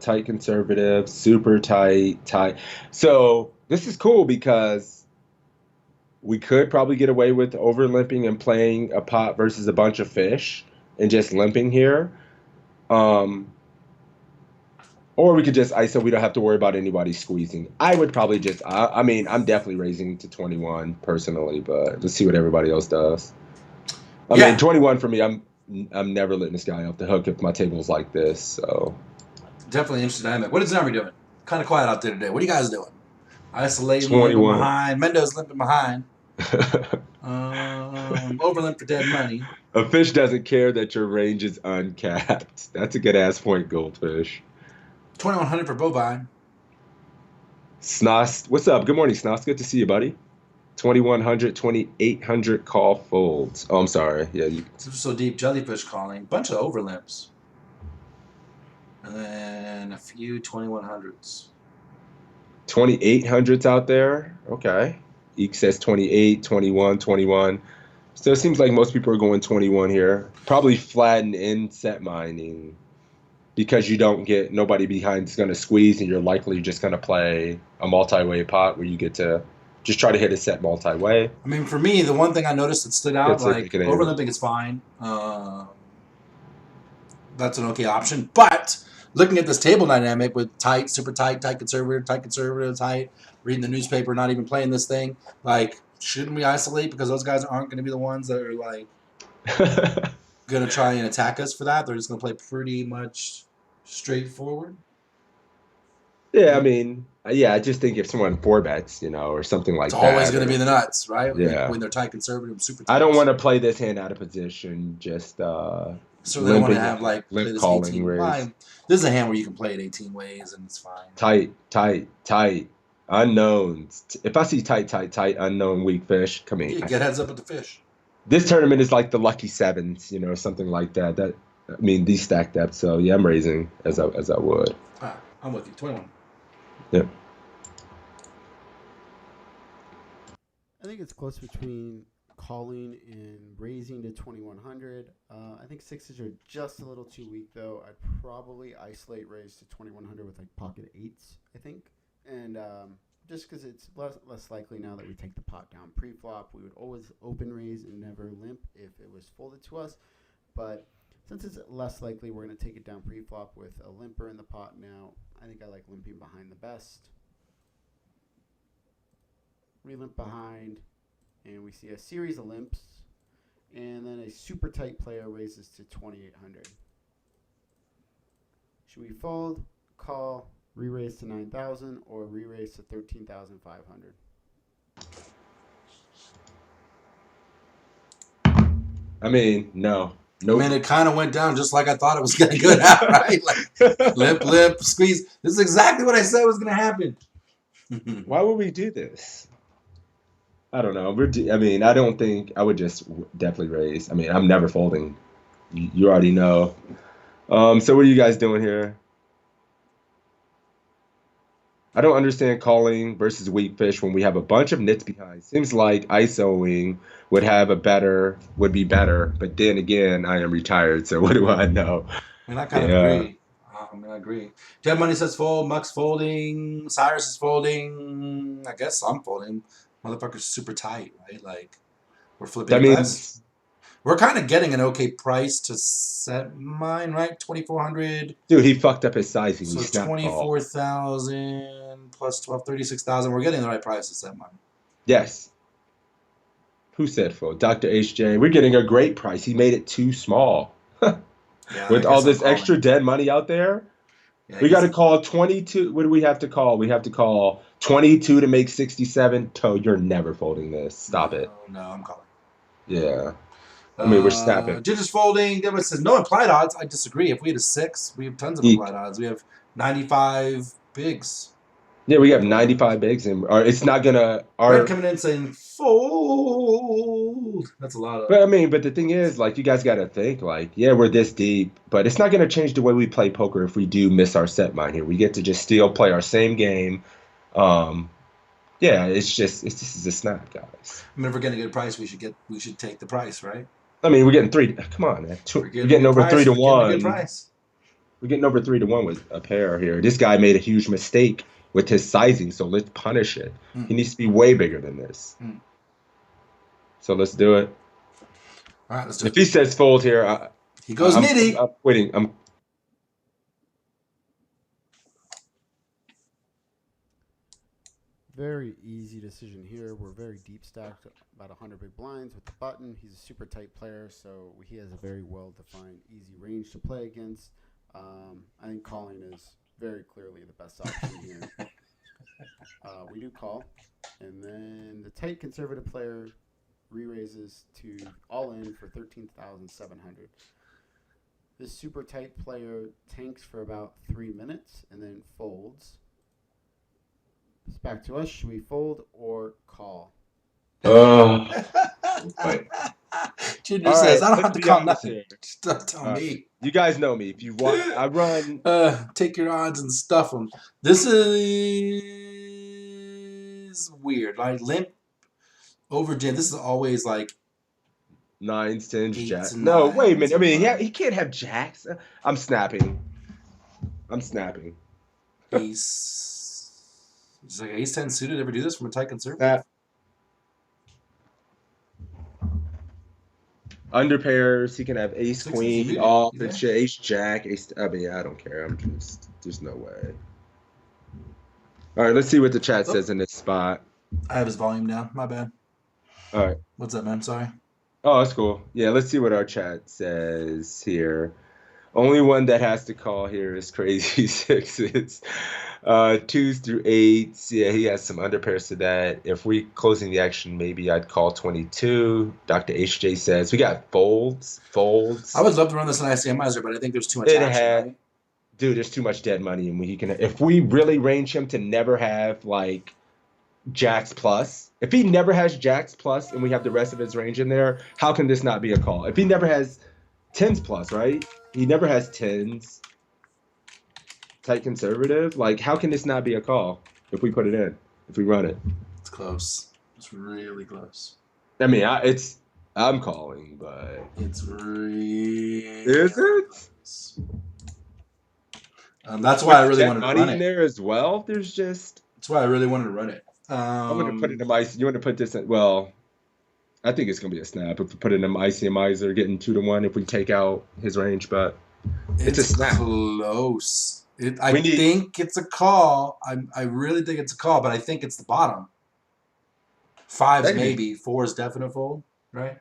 tight conservative, super tight. So this is cool because we could probably get away with over limping and playing a pot versus a bunch of fish and just limping here. Or we could just ISO. We don't have to worry about anybody squeezing. I would probably just, I mean, I'm definitely raising to 21 personally, but let's see what everybody else does. I mean, 21 for me, I'm never letting this guy off the hook if my table's like this, so. Definitely interesting dynamic. What is Army doing? Kind of quiet out there today. What are you guys doing? Isolating, 21. limping behind. Mendo's limping behind. Overlimp for dead money. A fish doesn't care that your range is uncapped. That's a good ass point, Goldfish. 2100 for bovine. Snost, what's up? Good morning, Snost. Good to see you, buddy. 2100, 2800 call folds. Oh, I'm sorry. Yeah, So deep, jellyfish calling. Bunch of overlimps. And then a few 2100s. 2800s out there. Okay. Eek says 28, 21, 21. So it seems like most people are going 21 here. Probably flatten in set mining because you don't get nobody behind is going to squeeze, and you're likely just going to play a multi-way pot where you get to just try to hit a set multi-way. I mean, for me, the one thing I noticed that stood out, like overlimping is fine. That's an okay option. But looking at this table dynamic with tight, super tight, tight, conservative, tight, reading the newspaper, not even playing this thing, like, shouldn't we isolate because those guys aren't going to be the ones that are, like, going to try and attack us for that? They're just going to play pretty much straightforward. Yeah, I mean, yeah, I just think if someone 4-bets, or something like that. It's always going to be the nuts, right? Yeah. When they're tight, conservative, super tight. I don't want to play this hand out of position, just so they don't want to have, like, play this calling 18 raise. This is a hand where you can play it 18 ways, and it's fine. Tight. Unknowns. If I see tight, unknown, weak fish, come in. Yeah, get heads up with the fish. This tournament is like the lucky sevens, something like that. These stacked up. So yeah, I'm raising as I would. All right, I'm with you. 21. Yep. I think it's close between calling and raising to 2100. I think sixes are just a little too weak, though. I'd probably isolate raise to 2100 with like pocket eights, I think. And just because it's less likely now that we take the pot down pre-flop, we would always open raise and never limp if it was folded to us. But since it's less likely we're going to take it down pre-flop with a limper in the pot now, I think I like limping behind the best. Relimp behind, and we see a series of limps, and then a super tight player raises to 2800. Should we fold, call, re-raise to 9,000, or re-raise to 13,500? I mean, no. I mean, it kind of went down just like I thought it was going to go down, right? Like, lip, squeeze. This is exactly what I said was going to happen. Why would we do this? I don't know. I mean, I don't think I would just definitely raise. I mean, I'm never folding. You already know. So what are you guys doing here? I don't understand calling versus weak fish when we have a bunch of nits behind. Seems like ISOing would be better, but then again, I am retired, so what do I know? I mean, I kind of agree. I agree. Dead Money says fold. Muck's folding. Cyrus is folding. I guess I'm folding. Motherfucker's super tight, right? Like, we're flipping That bets. means We're kind of getting an okay price to set mine, right? 2,400. dude, he fucked up his sizing. So He snapped call. 24,000 plus 12, 36,000. We're getting the right price to set mine. Yes. Who said fold? Dr. HJ. We're getting a great price. He made it too small. Yeah, With all this extra dead money out there, yeah, we got to call 22. What do we have to call? We have to call 22 to make 67. Toe, you're never folding this. Stop it. No, I'm calling. Yeah. I mean, we're snapping. Digits folding. Devin says no implied odds. I disagree. If we had a 6, we have tons of implied odds. We have 95 bigs. Yeah, we have 95 bigs, and it's not gonna. Red coming in saying fold. That's a lot of. But I mean, the thing is, like, you guys got to think, like, yeah, we're this deep, but it's not gonna change the way we play poker if we do miss our set mine here. We get to just still play our same game. Yeah, this is a snap, guys. I mean, if we're getting a good price, we should take the price, right? I mean, we're getting 3. Come on, man. We're getting over 3 to 1. Good price. We're getting over 3 to 1 with a pair here. This guy made a huge mistake with his sizing, so let's punish it. He needs to be way bigger than this. So let's do it. All right, let's do it. If he says fold here, he goes nitty. I'm quitting. Very easy decision here. We're very deep stacked, about 100 big blinds with the button. He's a super tight player, so he has a very well-defined, easy range to play against. I think calling is very clearly the best option here. We do call, and then the tight conservative player re-raises to all in for 13,700. This super tight player tanks for about 3 minutes and then folds. It's back to us. Should we fold or call? Oh. Junior says, I don't have to call nothing. Just tell me. You guys know me. If you want, I run. Take your odds and stuff them. This is weird. Like limp over jam. This is always like 9s, 10s, jacks. and No, wait a nines. minute. I mean, he can't have jacks. I'm snapping. ace. It's like ace 10 suited. Ever do this from a tight conservative? Snap. Under pairs, he can have ace, Sixes, queen, you off, do. and shit, ace, jack, ace. I mean, I don't care. There's no way. All right, let's see what the chat says in this spot. I have his volume down. My bad. All right. What's up, man? Sorry. Oh, that's cool. Yeah, let's see what our chat says here. Only one that has to call here is Crazysixes. 2s through 8s. Yeah, he has some underpairs to that. If we closing the action, maybe I'd call 22. Dr. HJ says we got folds. I would love to run this in ICMizer, but I think there's too much action. Right? Dude, there's too much dead money, and if we really range him to never have like jacks plus. If he never has jacks plus, and we have the rest of his range in there, how can this not be a call? If he never has 10s plus, right? He never has 10s. Tight conservative. Like, how can this not be a call if we put it in? If we run it? It's close. It's really close. I mean, I'm calling, but it's really. Is it? That's why I really wanted to run money it. In there as well. There's just. That's why I really wanted to run it. I'm gonna put it in my. You want to put this in? Well, I think it's gonna be a snap if we put it in ICMizer, getting 2 to 1 if we take out his range, but it's a snap. Close. I think it's a call. I really think it's a call, but I think it's the bottom. 5s maybe. 4s definite fold, right?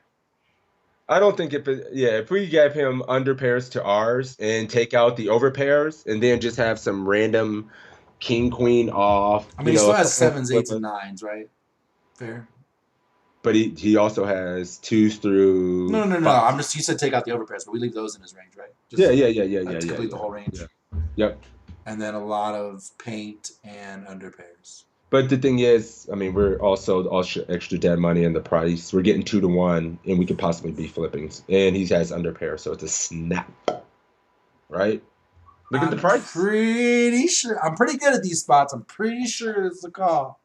I don't think if we gave him under pairs to ours and take out the over pairs and then just have some random king queen off, I mean, he still has sevens, eights, and flip, nines, right? Fair. but he also has twos through No. five. You said take out the overpairs, but we leave those in his range, right? Yeah. To complete the whole range. Yeah. Yep. And then a lot of paint and under pairs. But the thing is, I mean, we're also extra dead money in the price. We're getting 2-1, and we could possibly be flipping. And he has under pair, so it's a snap, right? Look at the price. Pretty sure. I'm pretty good at these spots. I'm pretty sure it's a call.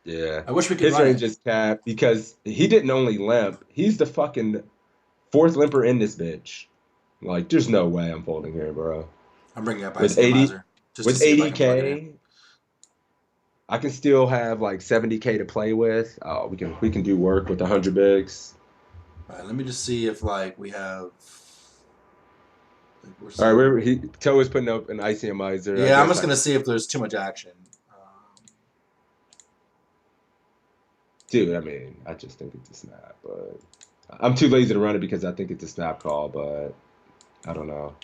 Yeah. I wish we could His run range it. is capped because he didn't only limp. He's the fucking fourth limper in this bitch. Like, there's no way I'm folding here, bro. I'm bringing up With ICMizer. with 80K, I can still have like 70K to play with. Oh, we can do work with 100 bigs. All right, let me just see if like we have. All right, Toe is putting up an ICMizer. Yeah, I'm just gonna see if there's too much action. Dude, I mean, I just think it's a snap, but I'm too lazy to run it because I think it's a snap call, but I don't know.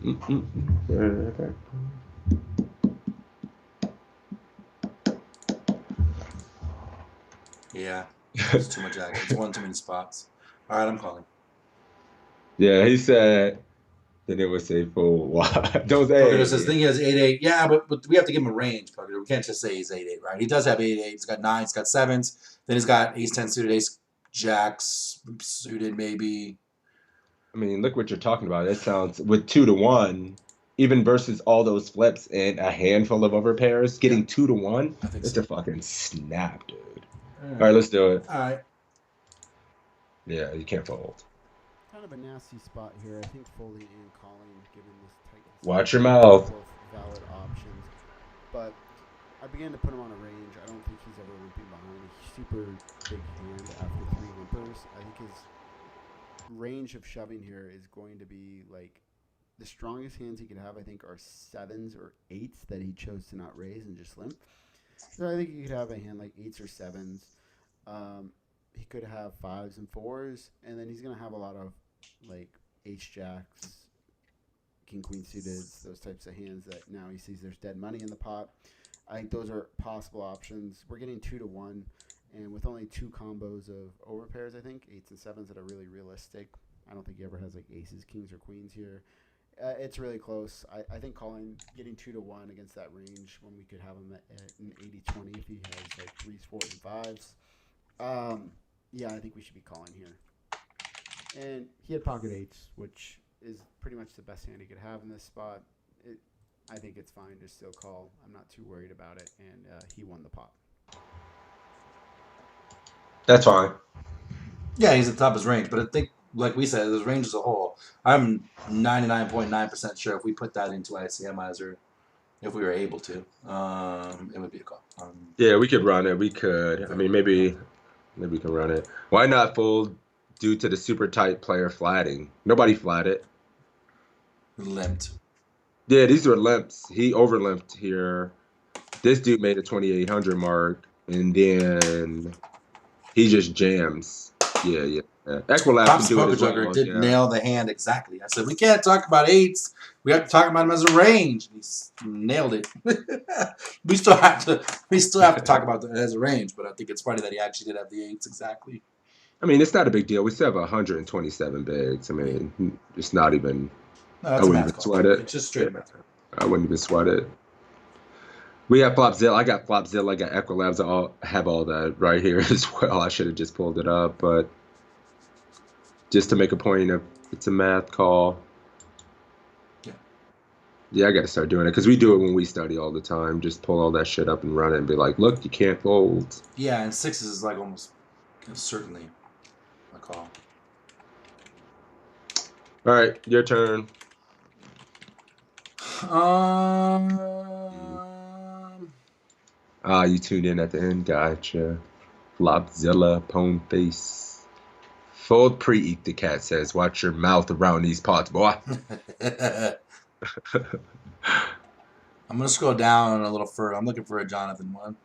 Okay. Yeah, there's too much action. It's one too many spots. All right, I'm calling. Yeah, he said that it was a full wide. Those Poker says, think he has 8-8. Yeah, but we have to give him a range, Poker. We can't just say he's 8-8, right? He does have 8-8. He's got 9s, he's got 7s. Then he's got ace-10 suited, ace-jacks suited, maybe. I mean, look what you're talking about. It sounds with 2-1, even versus all those flips and a handful of overpairs, getting 2-1. It's a fucking snap, dude. All right, let's do it. All right. Yeah, you can't fold. Kind of a nasty spot here. I think folding and calling, given this tight. Watch your mouth. Both valid options, but I began to put him on a range. I don't think he's ever limping behind a super big hand after 3 limpers. I think his range of shoving here is going to be like the strongest hands he could have. I think are 7s or 8s that he chose to not raise and just limp. So I think he could have a hand like 8s or 7s. He could have 5s and 4s, and then he's gonna have a lot of like H-jacks, King Queen suited, those types of hands that now he sees there's dead money in the pot. I think those are possible options. We're getting 2-1, and with only 2 combos of overpairs, I think 8s and 7s that are really realistic. I don't think he ever has like aces, kings, or queens here. It's really close. I think calling, getting 2-1 against that range when we could have him at an 80-20 if he has like 3s, 4s, and 5s. Yeah, I think we should be calling here. And he had pocket 8s, which is pretty much the best hand he could have in this spot. I think it's fine to still call. I'm not too worried about it, and he won the pot. That's fine. Yeah, he's at the top of his range, but I think, like we said, his range as a whole, I'm 99.9% sure if we put that into ICMizer, if we were able to, it would be a call. Yeah, we could run it. We could. I mean, maybe we can run it. Why not fold due to the super tight player flatting? Nobody flatted. Limped. Yeah, these were limps. He over limped here. This dude made a 2,800 mark, and then he just jams. Yeah. Equilab can do it as well. Did nail the hand exactly. I said, we can't talk about 8s. We have to talk about him as a range. He nailed it. we still have to talk about it as a range, but I think it's funny that he actually did have the 8s exactly. I mean, it's not a big deal. We still have 127 bigs. I mean, it's not even. No, I wouldn't even sweat it. It's just straight math. I wouldn't even sweat it. We have Flopzilla. I got Flopzilla. I got Equilabs. I have all that right here as well. I should have just pulled it up, but just to make a point of it's a math call. Yeah, I got to start doing it because we do it when we study all the time. Just pull all that shit up and run it and be like, look, you can't fold. Yeah, and 6s is like almost certainly a call. All right, your turn. You tuned in at the end. Gotcha. Flopzilla, Pone Face. Fold pre-eat, the cat says. Watch your mouth around these pots, boy. I'm going to scroll down a little further. I'm looking for a Jonathan one.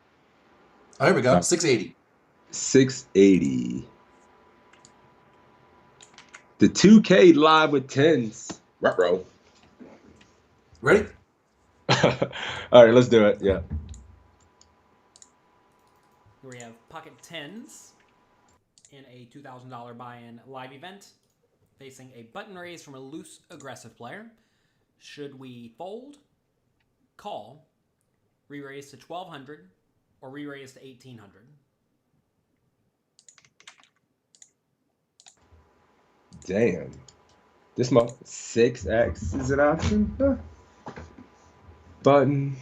Oh, here we go. 680. 680. the 2K live with tens. Ruh-roh. Ready? All right, let's do it. Yeah. Here we have pocket tens in a $2,000 buy-in live event, facing a button raise from a loose aggressive player. Should we fold, call, re-raise to 1,200, or re-raise to 1,800? Damn. This month 6x is an option. Huh. Button.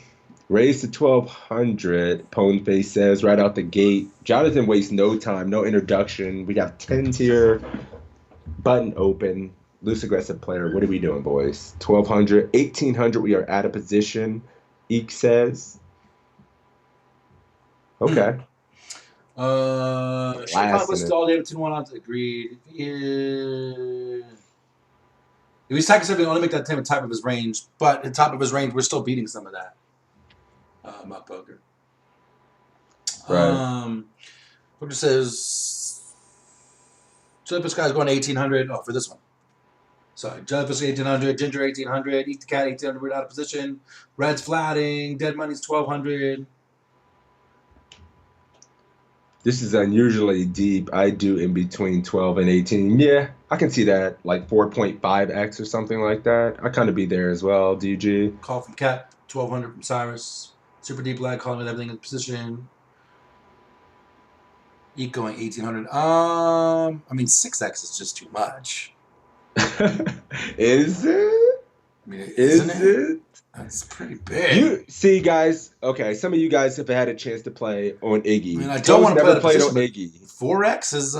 Raise to 1,200. Pwn face says right out the gate. Jonathan wastes no time, no introduction. We got 10s here. Button open. Loose aggressive player. What are we doing, boys? 1,200. 1,800. We are out of position. Eek says. Okay. Should Last probably list minute. all Davidson one odds. Agreed. If he's attacking something, only make that same type of his range. But at the top of his range, we're still beating some of that. About poker. Right. Poker says Jellyfish guy's going to 1,800. Oh, for this one. Sorry, Jellyfish 1,800, Ginger 1,800, Eat the Cat 1,800. We're out of position. Red's flatting. Dead Money's 1,200. This is unusually deep. I do in between 12 and 18. Yeah, I can see that. Like 4.5x or something like that. I kind of be there as well, DG. Call from Cat 1,200 from Cyrus. Super deep lag calling with everything in position. Eat going 1,800. I mean 6x is just too much. Is it? I mean, isn't Is it? it? That's pretty big. You see, guys. Okay, some of you guys have had a chance to play on Iggy. I mean, I don't want to play never the played position, on but Iggy. 4x is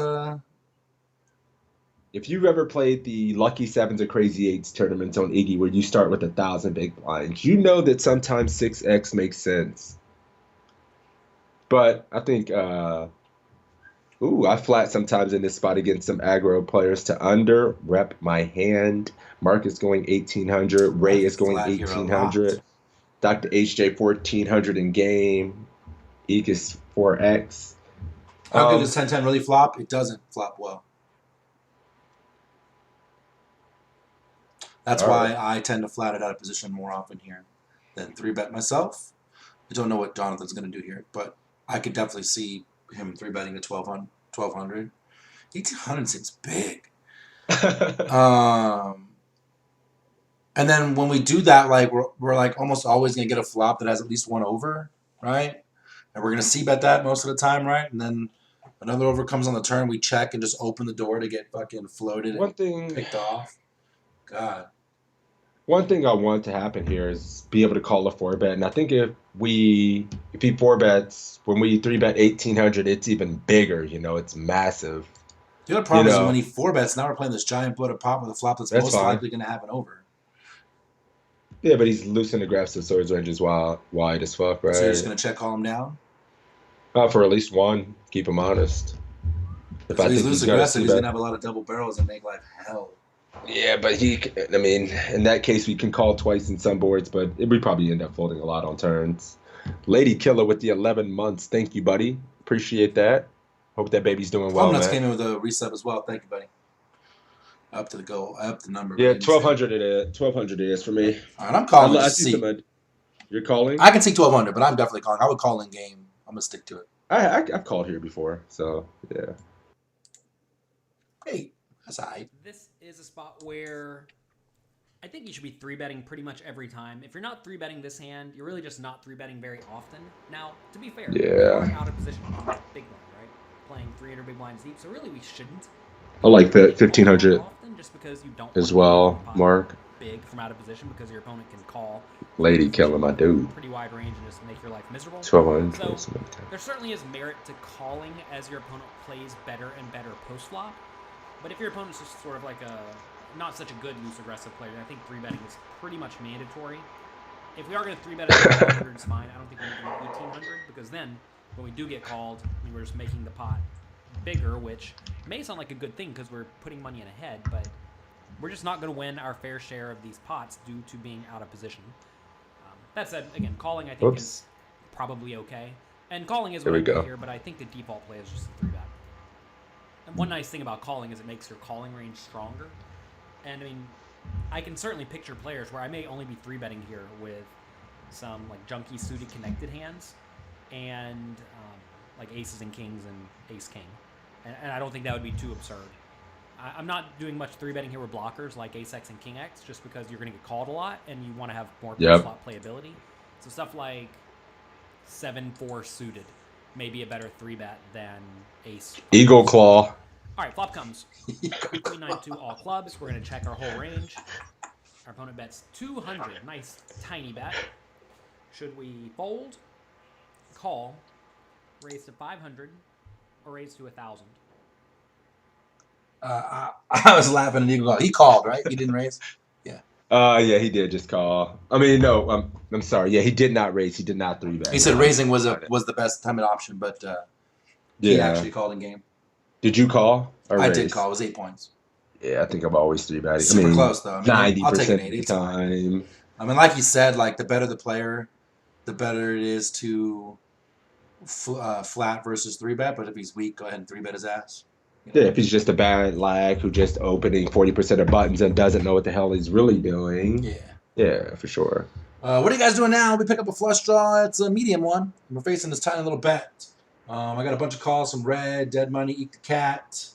If you've ever played the Lucky Sevens or Crazy Eights tournaments on Iggy, where you start with 1,000 big blinds, you know that sometimes 6x makes sense. But I think, I flat sometimes in this spot against some aggro players to under. Rep my hand. Mark is going 1,800. Ray is going flat here a 1,800. lot. Dr. HJ 1,400 in game. Eek is 4x. How good does 10-10 really flop? It doesn't flop well. That's why I tend to flat it out of position more often here than 3-bet myself. I don't know what Jonathan's going to do here, but I could definitely see him 3-betting to 1,200. 1,800 seems big. And then when we do that, like we're like almost always going to get a flop that has at least one over, right? And we're going to c-bet that most of the time, right? And then another over comes on the turn, we check and just open the door to get fucking floated and picked off. God. One thing I want to happen here is be able to call a 4-bet, and I think if he 4-bets, when we 3-bet 1,800, it's even bigger. You know, it's massive. The other problem is when he 4-bets, now we're playing this giant bloated pop with a flop that's most fine. likely going to have an over. Yeah, but he's loose and aggressive, so his range is wide as fuck, right? So you're just going to check call him down? For at least one. Keep him honest. If he's loose aggressive, he's going to have a lot of double barrels and make life hell. Yeah, but in that case, we can call twice in some boards, but we probably end up folding a lot on turns. Lady Killer with the 11 months. Thank you, buddy. Appreciate that. Hope that baby's doing well, Nuts man. came in with a resub as well. Thank you, buddy. Up to the goal. Up the number. Yeah, 1,200 it is. 1,200 it is for me. All right, I'm calling. I see some. You're calling? I can see 1,200, but I'm definitely calling. I would call in game. I'm going to stick to it. I've called here before, so yeah. Hey, that's all right. This is a spot where I think you should be 3-betting pretty much every time. If you're not 3-betting this hand, you're really just not 3-betting very often. Now, to be fair, we are out of position on big blind, right? Playing 300 big blinds deep, so really we shouldn't. I like that 1,500 often just because you don't as well, Mark. Big from out of position because your opponent can call. Lady Killer, my dude. Pretty wide range and just make your life miserable. 1,200. So there certainly is merit to calling as your opponent plays better and better post flop. But if your opponent's just sort of like not such a good loose aggressive player, I think 3-betting is pretty much mandatory. If we are going to 3-bet at 1,200, it's fine. I don't think we're going to do 1,800 because then when we do get called, we're just making the pot bigger, which may sound like a good thing because we're putting money in ahead, but we're just not going to win our fair share of these pots due to being out of position. That said, again, calling I think is probably okay. And calling is what I do here, but I think the default play is just a 3-bet. And one nice thing about calling is it makes your calling range stronger. And I mean, I can certainly picture players where I may only be 3-betting here with some like junky suited connected hands and like aces and kings and ace king. And I don't think that would be too absurd. I'm not doing much 3-betting here with blockers like ace x and king x just because you're going to get called a lot and you want to have more pre-flop playability. So stuff like 7-4 suited may be a better 3-bet than ace. Eagle claw. All right, flop comes. Queen 9-2 all clubs. We're going to check our whole range. Our opponent bets 200. Nice tiny bet. Should we fold, call, raise to 500, or raise to 1,000? I was laughing at Eagle call. He called, right? He didn't raise. Yeah. Yeah, he did just call. I mean, no, I'm sorry. Yeah, he did not raise. He did not 3-bet. He said raising was the best time option, but he actually called in game. Did you call? Or I raise? did call. It was 8 points. Yeah, I think I'm always 3-betting. Super close though. I mean, 90% I'll take an of 8. the It's fine. time. I mean, like you said, like the better the player, the better it is to flat versus 3-bet. But if he's weak, go ahead and 3-bet his ass. You know? Yeah, if he's just a bad lag who just opening 40% of buttons and doesn't know what the hell he's really doing. Yeah, for sure. What are you guys doing now? We pick up a flush draw. It's a medium one. We're facing this tiny little bet. I got a bunch of calls from red, dead money, eat the cat,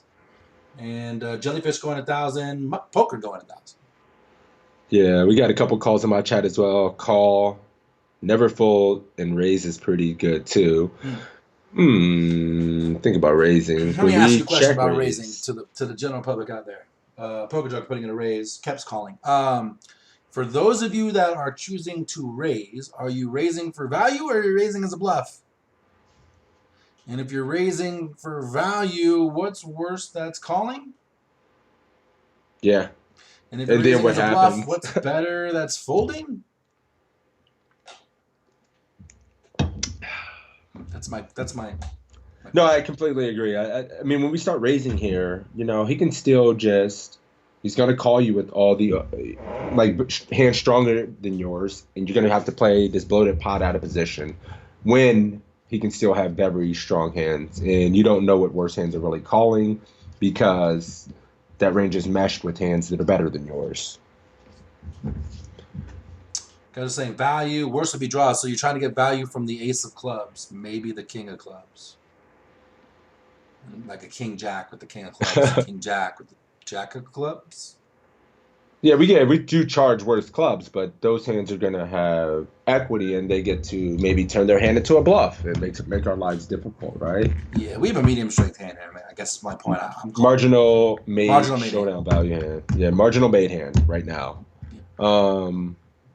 and jellyfish going 1,000, poker going 1,000. Yeah, we got a couple calls in my chat as well. Call, never fold, and raise is pretty good too. Think about raising. Let me ask you a question about raising to the general public out there. Poker Joke putting in a raise, kept calling. For those of you that are choosing to raise, are you raising for value or are you raising as a bluff? And if you're raising for value, what's worse that's calling? Yeah. And if you're raising as a bluff, what's better that's folding? That's my No, I completely agree. I mean, when we start raising here, he can still he's going to call you with all the hands stronger than yours, and you're going to have to play this bloated pot out of position when he can still have very strong hands, and you don't know what worse hands are really calling because that range is meshed with hands that are better than yours. Guys are saying value, worse would be draws. So you're trying to get value from the ace of clubs, maybe the king of clubs. Like a king jack with the king of clubs, king jack with the jack of clubs. Yeah, we do charge worse clubs, but those hands are gonna have equity, and they get to maybe turn their hand into a bluff. It make our lives difficult, right? Yeah, we have a medium strength hand here, man. I guess that's my point. Marginal made hand. showdown value hand. Yeah, marginal made hand right now.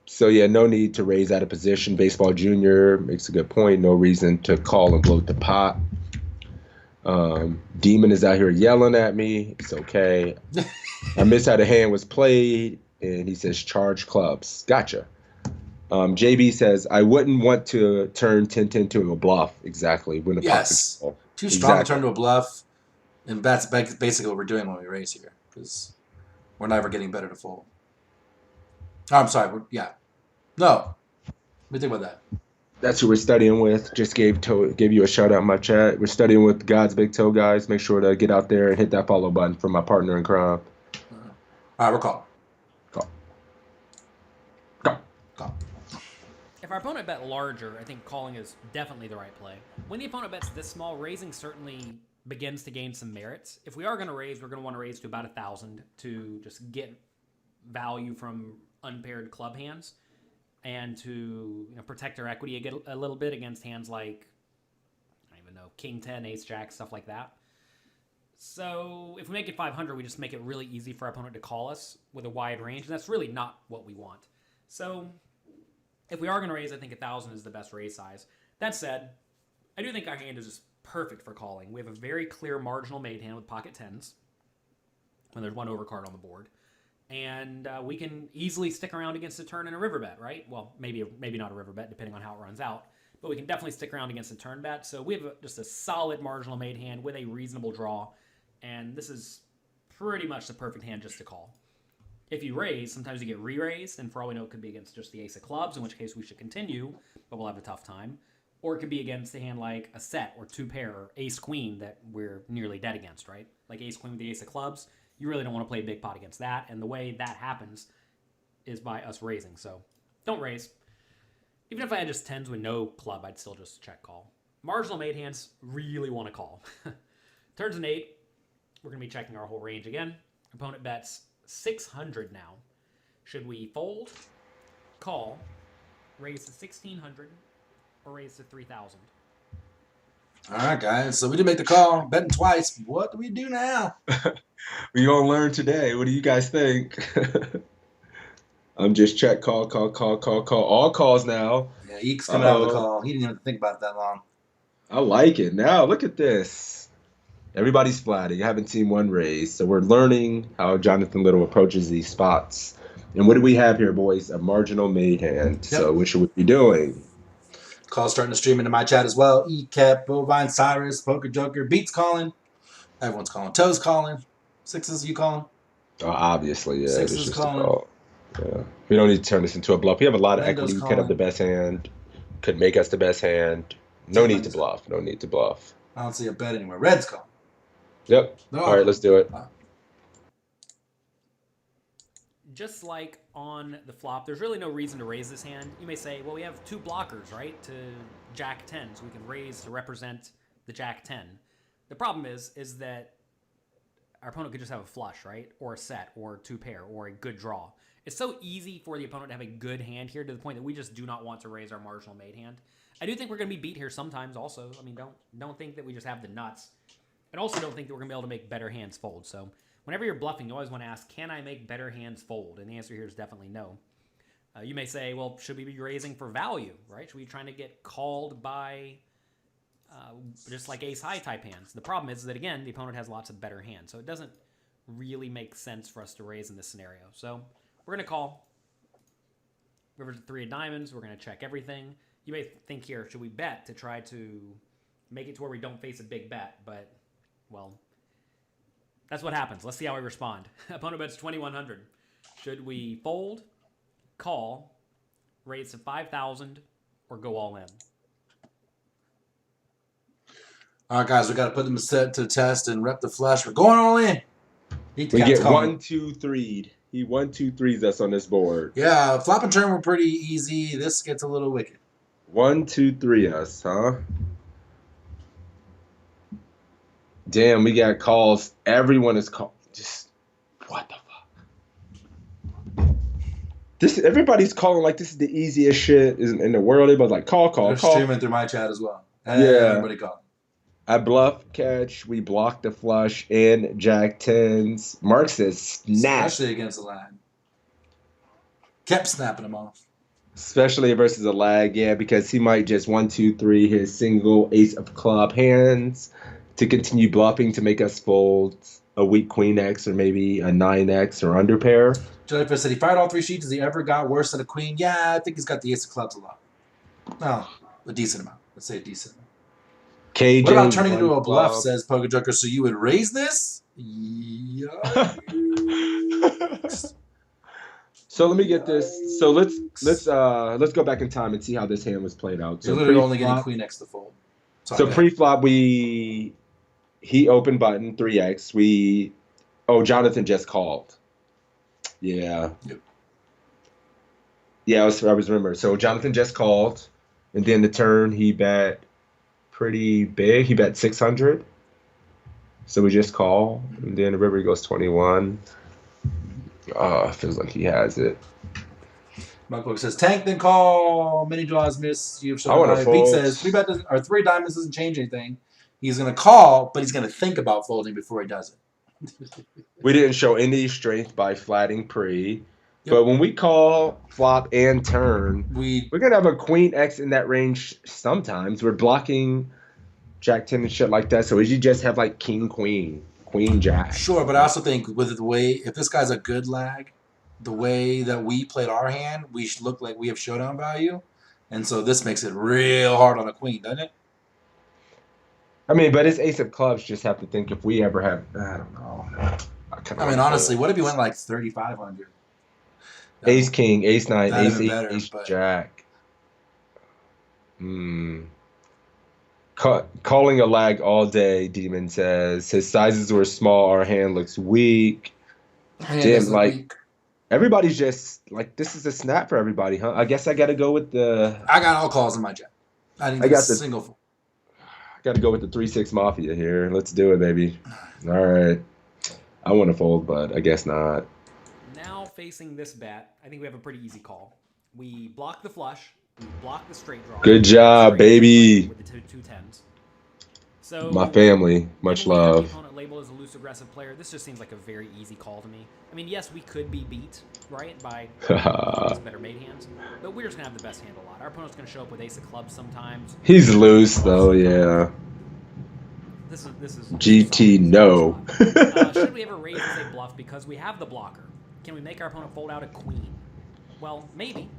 So yeah, no need to raise out of position. Baseball Junior makes a good point. No reason to call and bloat the pot. Demon is out here yelling at me. It's okay. I missed how the hand was played, and he says charge clubs. Gotcha. JB says I wouldn't want to turn 10-10 to a bluff. Exactly. When the yes, too strong to turn to a bluff, and that's basically what we're doing when we raise here because we're never getting better to fold. Oh, I'm sorry. No. What do you think about that? That's who we're studying with. Just gave you a shout out in my chat. We're studying with GodsBigToe, guys. Make sure to get out there and hit that follow button for my partner in crime. All right, we're calling. Call. If our opponent bet larger, I think calling is definitely the right play. When the opponent bets this small, raising certainly begins to gain some merits. If we are going to raise, we're going to want to raise to about 1,000 to just get value from unpaired club hands and to protect our equity a little bit against hands like, I don't even know, King 10, Ace Jack, stuff like that. So if we make it 500, we just make it really easy for our opponent to call us with a wide range, and that's really not what we want. So if we are going to raise, I think 1,000 is the best raise size. That said, I do think our hand is just perfect for calling. We have a very clear marginal made hand with pocket 10s when there's one overcard on the board. And we can easily stick around against a turn and a river bet, right? Well, maybe not a river bet, depending on how it runs out. But we can definitely stick around against a turn bet. So we have just a solid marginal made hand with a reasonable draw. And this is pretty much the perfect hand just to call. If you raise, sometimes you get re-raised. And for all we know, it could be against just the ace of clubs, in which case we should continue. But we'll have a tough time. Or it could be against a hand like a set or 2 pair or ace queen that we're nearly dead against, right? Like ace queen with the ace of clubs. You really don't want to play big pot against that. And the way that happens is by us raising. So don't raise. Even if I had just tens with no club, I'd still just check call. Marginal made hands really want to call. Turns an 8. We're going to be checking our whole range again. Opponent bets 600 now. Should we fold, call, raise to 1,600, or raise to 3,000? All right, guys. So we did make the call, betting twice. What do we do now? We gonna learn today. What do you guys think? I'm just check, call. All calls now. Yeah, Eek's coming out of the call. He didn't even think about it that long. I like it. Now look at this. Everybody's flatting. I haven't seen one raise. So we're learning how Jonathan Little approaches these spots. And what do we have here, boys? A marginal made hand. Yep. So what should we be doing? Call starting to stream into my chat as well. E-Cap, Bovine, Cyrus, Poker Joker, Beats calling. Everyone's calling. Toes calling. Sixes, you calling? Oh, obviously, yeah. Sixes it's just calling. a call. Yeah. We don't need to turn this into a bluff. We have a lot of Rando's equity. We could calling. have the best hand. Could make us the best hand. No need to bluff. No need to bluff. I don't see a bet anywhere. Red's calling. Yep. No. All right, let's do it. Just like on the flop, there's really no reason to raise this hand. You may say, well, we have 2 blockers, right, to Jack 10, so we can raise to represent the Jack 10. The problem is that our opponent could just have a flush, right, or a set, or 2 pair, or a good draw. It's so easy for the opponent to have a good hand here to the point that we just do not want to raise our marginal made hand. I do think we're going to be beat here sometimes also. I mean, don't think that we just have the nuts. And also don't think that we're going to be able to make better hands fold. So whenever you're bluffing, you always want to ask, can I make better hands fold? And the answer here is definitely no. You may say, well, should we be raising for value, right? Should we be trying to get called by just like ace-high type hands? The problem is that, again, the opponent has lots of better hands. So it doesn't really make sense for us to raise in this scenario. So we're going to call. River to 3 of diamonds. We're going to check everything. You may think here, should we bet to try to make it to where we don't face a big bet? But, well, that's what happens. Let's see how we respond. Opponent bets 2,100. Should we fold, call, raise to 5,000, or go all in? All right, guys, we got to put them to the test and rep the flush. We're going all in. We get 1, 2, 3. He 1, 2, 3s us on this board. Yeah, flop and turn were pretty easy. This gets a little wicked. 1, 2, 3 us, huh? Damn, we got calls. Everyone is called. Just what the fuck? Everybody's calling like this is the easiest shit in the world. Everybody's like call. They're streaming through my chat as well. Yeah. Everybody calling. I bluff catch. We block the flush and Jack 10s. Mark says snap. Especially against the line. Kept snapping them off. Especially versus a lag, yeah, because he might just 1, 2, 3 his single ace of club hands to continue bluffing to make us fold a weak queen X or maybe a 9X or under pair. Jellyfish said he fired all 3 sheets. Has he ever got worse than a queen? Yeah, I think he's got the ace of clubs a lot. No, a decent amount. Let's say a decent amount. KJ, what about turning into a bluff, club. says Poker Joker, so you would raise this? Yeah. So let me get this. So let's go back in time and see how this hand was played out. You're So literally only getting pre-flop- queen X to fold. So pre-flop, he opened button 3X. Jonathan just called. Yeah. Yep. Yeah, I was remember. So Jonathan just called, and then the turn he bet pretty big. He bet 600. So we just call, and then the river goes 21. Feels like he has it. Mugbook says tank then call. Mini draws miss. You've I shown wanna Beat fold. says 3 diamonds doesn't change anything. He's gonna call, but he's gonna think about folding before he does it. We didn't show any strength by flatting pre. Yep. But when we call flop and turn, we're gonna have a queen X in that range sometimes. We're blocking Jack 10 and shit like that. So we should just have like king queen, queen jack. Sure, but I also think with the way, if this guy's a good lag, the way that we played our hand, we should look like we have showdown value. And so this makes it real hard on a queen, doesn't it? I mean, but his ace of clubs just have to think if we ever have, I don't know. I mean, honestly, what if he went like 3,500? Ace king, ace 9, That'd ace have been 8, better, ace but- jack. Calling a lag all day, Demon says. His sizes were small, our hand looks weak. Hand Damn, does look like weak. everybody's just like this is a snap for everybody, huh? I guess I gotta go with the I got all calls in my jam. I didn't I get a got the single fold. gotta go with the 3-6 Mafia here. Let's do it, baby. All right. I want to fold, but I guess not. Now facing this bet, I think we have a pretty easy call. We block the flush, we block the straight draw. Good we job, straight, right, baby. with the two tens. So, My family, much given we have the love. opponent labeled as a loose aggressive player, this just seems like a very easy call to me. I mean, yes, we could be beat, right, by better made hands, but we're just gonna have the best hand a lot. Our opponent's gonna show up with ace of clubs sometimes. He's loose though, yeah. This is GT no. should we ever raise as a bluff because we have the blocker? Can we make our opponent fold out a queen? Well, maybe.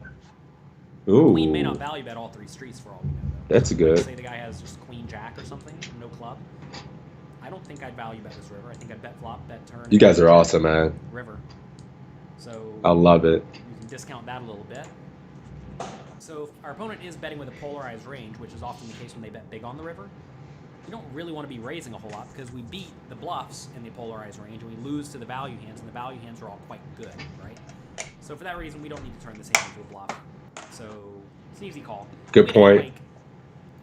Ooh, Queen may not value bet all three streets for all we know, though. that's good. Like, say the guy has just queen jack or something, no club. I don't think I'd value bet this river. I think I'd bet flop, bet turn. You guys are awesome, man. River. So I love it. you can discount that a little bit. So if our opponent is betting with a polarized range, which is often the case when they bet big on the river, we don't really want to be raising a whole lot because we beat the bluffs in the polarized range and we lose to the value hands, and the value hands are all quite good, right? So for that reason, we don't need to turn this hand into a bluff. So it's an easy call. Good point.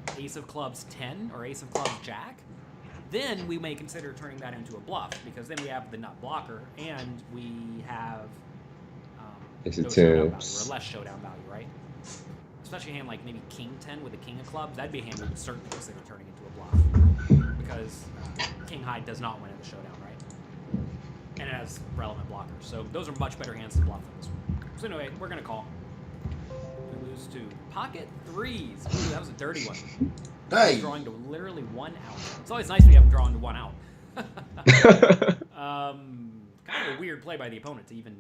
Like ace of clubs 10 or ace of clubs jack, then we may consider turning that into a bluff because then we have the nut blocker and we have Ace no of showdown value, tens. or less showdown value, right? Especially a hand like maybe king 10 with a king of clubs, that'd be a hand we would certainly consider turning into a bluff because king high does not win in the showdown, right? And it has relevant blockers. So those are much better hands to bluff than this one. So anyway, we're going to call. We lose to pocket threes. Ooh, that was a dirty one. Hey. Drawing to literally 1 out. It's always nice when you have them drawing to 1 out. Kind of a weird play by the opponent to even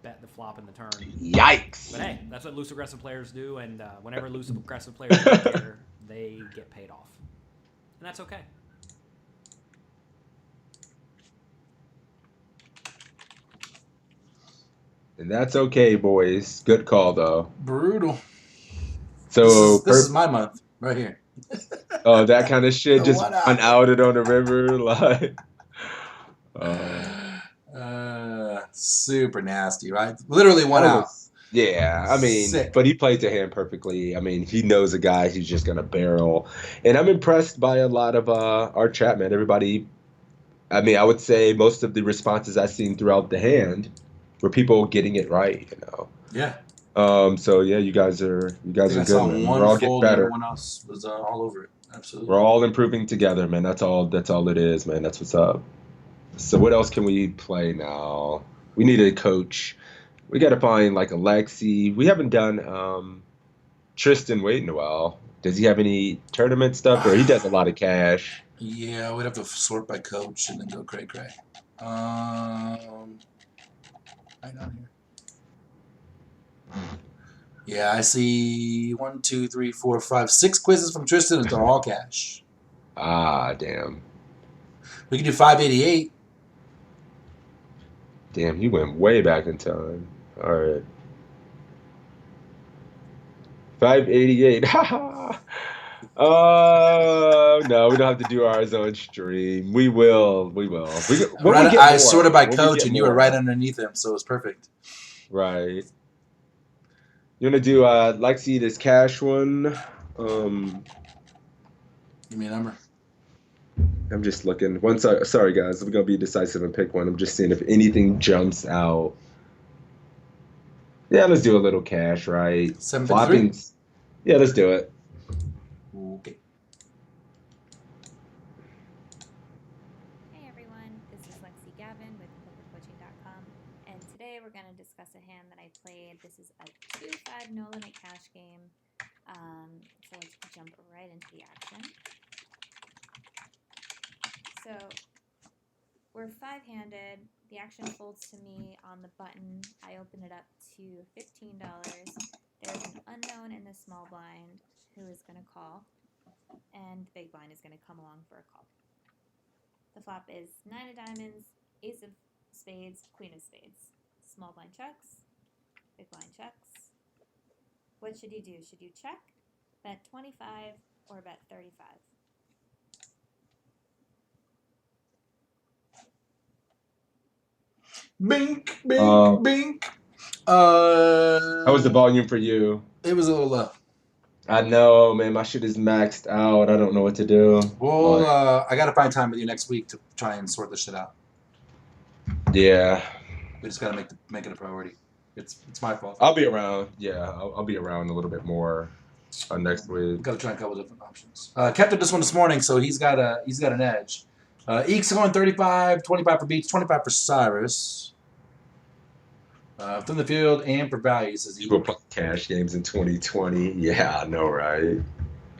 bet the flop and the turn. Yikes. But hey, that's what loose aggressive players do, and whenever loose aggressive players get there, they get paid off. And that's okay. And that's okay, boys. Good call though. Brutal. So This is my month right here. oh, that kind of shit, The just one out. unouted on the river, like. Super nasty, right? Literally 1 out. Yeah, I mean, Sick. but he played the hand perfectly. I mean, he knows a guy who's just gonna barrel, and I'm impressed by a lot of our chat, man. Everybody, I mean, I would say most of the responses I've seen throughout the hand were people getting it right, you know. Yeah. So yeah, you guys are I good, saw man. one We're all getting fold and better. everyone else was all over it. Absolutely. We're all improving together, man. That's all it is, man. That's what's up. So what else can we play now? We need a coach. We got to find like Alexi. We haven't done Tristan Wait in a while. Does he have any tournament stuff, or he does a lot of cash? Yeah, we'd have to sort by coach and then go cray. Right down here. Yeah, I see 1, 2, 3, 4, 5, 6 quizzes from Tristan, and they're all cash. Ah, damn. We can do 588. Damn, he went way back in time. All right. 588. Haha. No, we don't have to do ours on stream. We will. I sorted by coach, and you were right underneath him, so it was perfect. Right. You want to do Lexi this cash one? Give me a number. I'm just looking. Sorry guys, I'm gonna be decisive and pick one. I'm just seeing if anything jumps out. Yeah, let's do a little cash, right? 753? Yeah, let's do it. Okay. Hey everyone, this is Lexi Gavin with Pokercoaching.com, and today we're going to discuss a hand that I played. This is a 2-5 no limit cash game. So let's jump right into the action. So we're 5-handed. The action folds to me on the button. I open it up to $15. There's an unknown in the small blind who is going to call, and the big blind is going to come along for a call. The flop is 9 of diamonds, ace of spades, queen of spades. Small blind checks, big blind checks. What should you do? Should you check, bet 25, or bet 35? Bink, bink, Um, bink. How was the volume for you? It was a little low. I know, man. My shit is maxed out. I don't know what to do. Well, Like, I got to find time with you next week to try and sort this shit out. yeah, We just got to make it a priority. It's my fault. I'll be around. Yeah, I'll be around a little bit more next week. Got to try a couple different options. Kept this one this morning, so he's got an edge. Eek's going 35, 25 for Beach, 25 for Cyrus. From the field and for value, says he. People play cash games in 2020. Yeah, I know, right?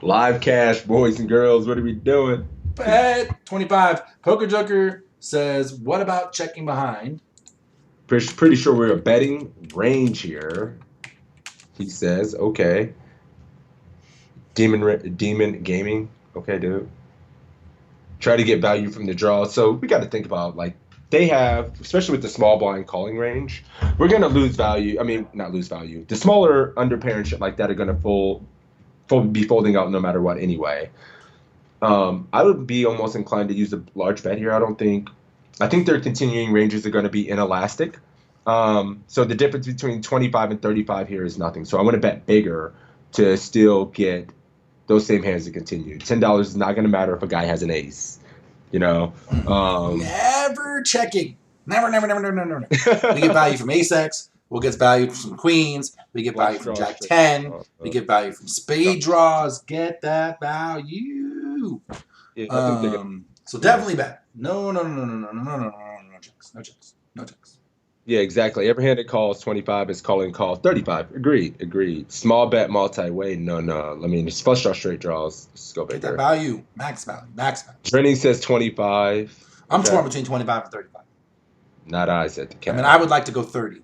Live cash, boys and girls. What are we doing? Bet 25. Poker Joker says, what about checking behind? Pretty sure we're a betting range here. He says, okay. Demon Gaming. Okay, dude. Try to get value from the draw. So we got to think about, like, they have, especially with the small blind calling range, we're going to lose value. I mean, not lose value. The smaller underpair and shit like that are going to be folding out no matter what anyway. I would be almost inclined to use a large bet here. I think their continuing ranges are going to be inelastic. So the difference between 25 and 35 here is nothing. So I want to bet bigger to still get those same hands to continue. $10 is not going to matter if a guy has an ace. You know? Never checking. Never. We get value from ace X. We'll get value from queens. We get value from jack 10. We get value from spade draws. Get that value. Yeah, I think so definitely bet. No checks. yeah, exactly. Every hand that calls 25 is calling call 35. Agreed. Small bet multi-way. No. I mean, it's flush draw, straight draws. Let's go Get bigger. that value. Max value. Training says 25. I'm torn between 25 and 35. Not I said the cat. I mean, I would like to go 30.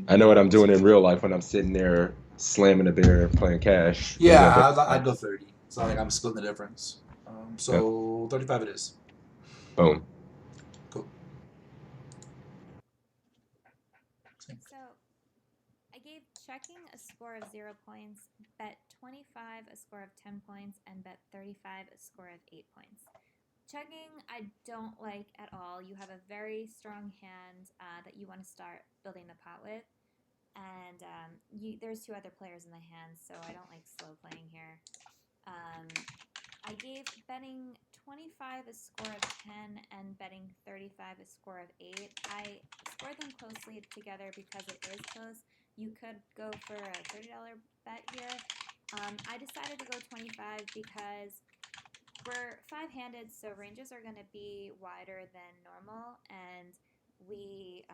I know what I'm doing in real life when I'm sitting there slamming a beer and playing cash. Yeah, I'd go 30. It's not like I'm splitting the difference. So 35 it is. Boom. Cool. So I gave checking a score of 0 points, bet 25 a score of 10 points, and bet 35 a score of 8 points. Checking, I don't like at all. You have a very strong hand that you want to start building the pot with. And there's 2 other players in the hand, so I don't like slow playing here. I gave betting 25 a score of 10 and betting 35 a score of 8. I scored them closely together because it is close. You could go for a $30 bet here. I decided to go 25 because we're 5-handed, so ranges are going to be wider than normal, and we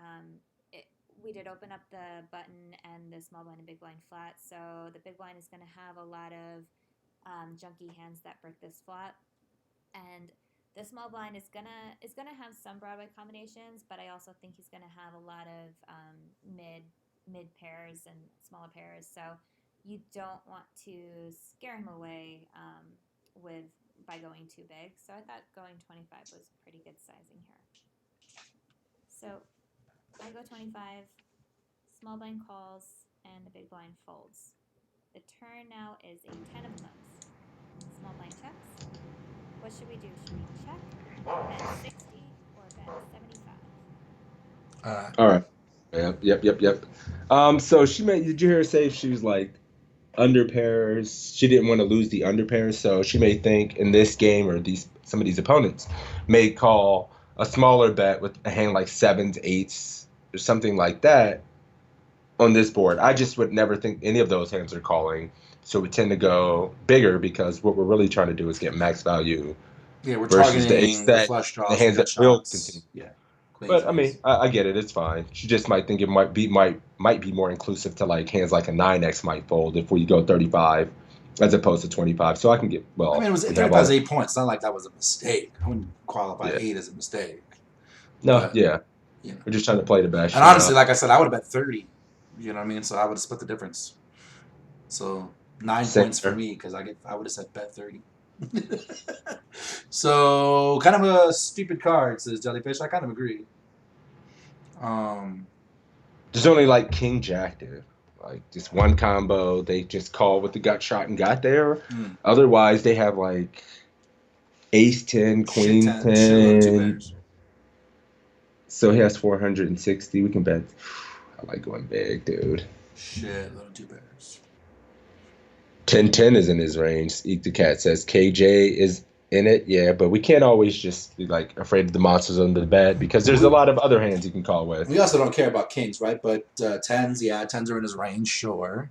did open up the button and the small blind and big blind flat, so the big blind is going to have a lot of junky hands that break this flat, and the small blind is gonna have some Broadway combinations, but I also think he's gonna have a lot of mid pairs and smaller pairs, so you don't want to scare him away by going too big. So I thought going 25 was pretty good sizing here. So I go 25, small blind calls, and the big blind folds. The turn now is a 10 of clubs. Small blind checks. What should we do? Should we check, bet 60, or bet 75? All right. Yep. So did you hear her say she was like under pairs? She didn't want to lose the under pairs, so she may think in this game or some of these opponents may call a smaller bet with a hand like 7s, 8s, or something like that on this board. I just would never think any of those hands are calling. So we tend to go bigger because what we're really trying to do is get max value. Yeah, we're versus targeting the flush draws, the hands that will continue. Yeah. But I mean, I get it. It's fine. She just might think it might be more inclusive to like hands like a 9x might fold if we go 35 as opposed to 25. So I can get I mean, it was 35 is 8 points. It's not like that was a mistake. I wouldn't qualify 8 as a mistake. No, but, yeah. You know. We're just trying to play the best. And honestly, like I said, I would have bet 30. You know what I mean? So I would have split the difference. So 9 points for me because I would have said bet 30. So kind of a stupid card, says Jellyfish. I kind of agree. There's only like King Jack, dude. Like just one combo, they just called with the gut shot and got there. Mm. Otherwise, they have like ace 10, Shit queen 10, shitload of two 10. pairs. So he has 460. We can bet. I like going big, dude. Shitload of two pairs. 10-10 is in his range. Eat the Cat says KJ is in it. Yeah, but we can't always just be like afraid of the monsters under the bed because there's a lot of other hands you can call with. We also don't care about kings, right? But tens, yeah, tens are in his range, sure.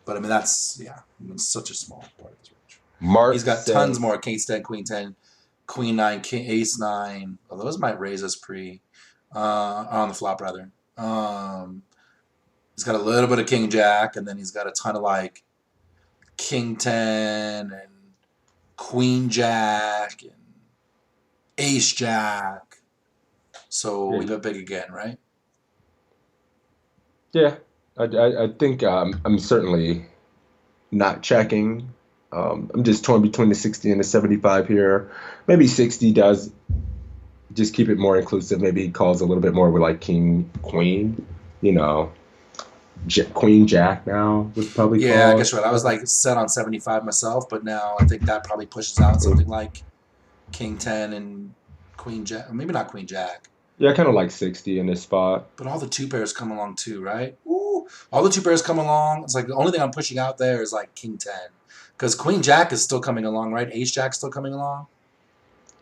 But I mean, that's it's such a small part of his range. Mark He's got says, tons more: king 10, queen 10, queen 9, king, ace 9. Well, those might raise us pre on the flop rather. He's got a little bit of king jack, and then he's got a ton of like king 10 and queen jack and ace jack. So we bet big again, right? Yeah, I think I'm certainly not checking. I'm just torn between the 60 and the 75 here. Maybe 60 does just keep it more inclusive. Maybe he calls a little bit more with like king, queen, you know. Queen Jack now would probably call. Yeah, I guess right. I was like set on 75 myself, but now I think that probably pushes out something like king 10 and queen jack. Maybe not queen jack. Yeah, kind of like 60 in this spot. But all the two pairs come along too, right? Ooh, all the two pairs come along. It's like the only thing I'm pushing out there is like king 10. Because queen jack is still coming along, right? Ace jack's still coming along.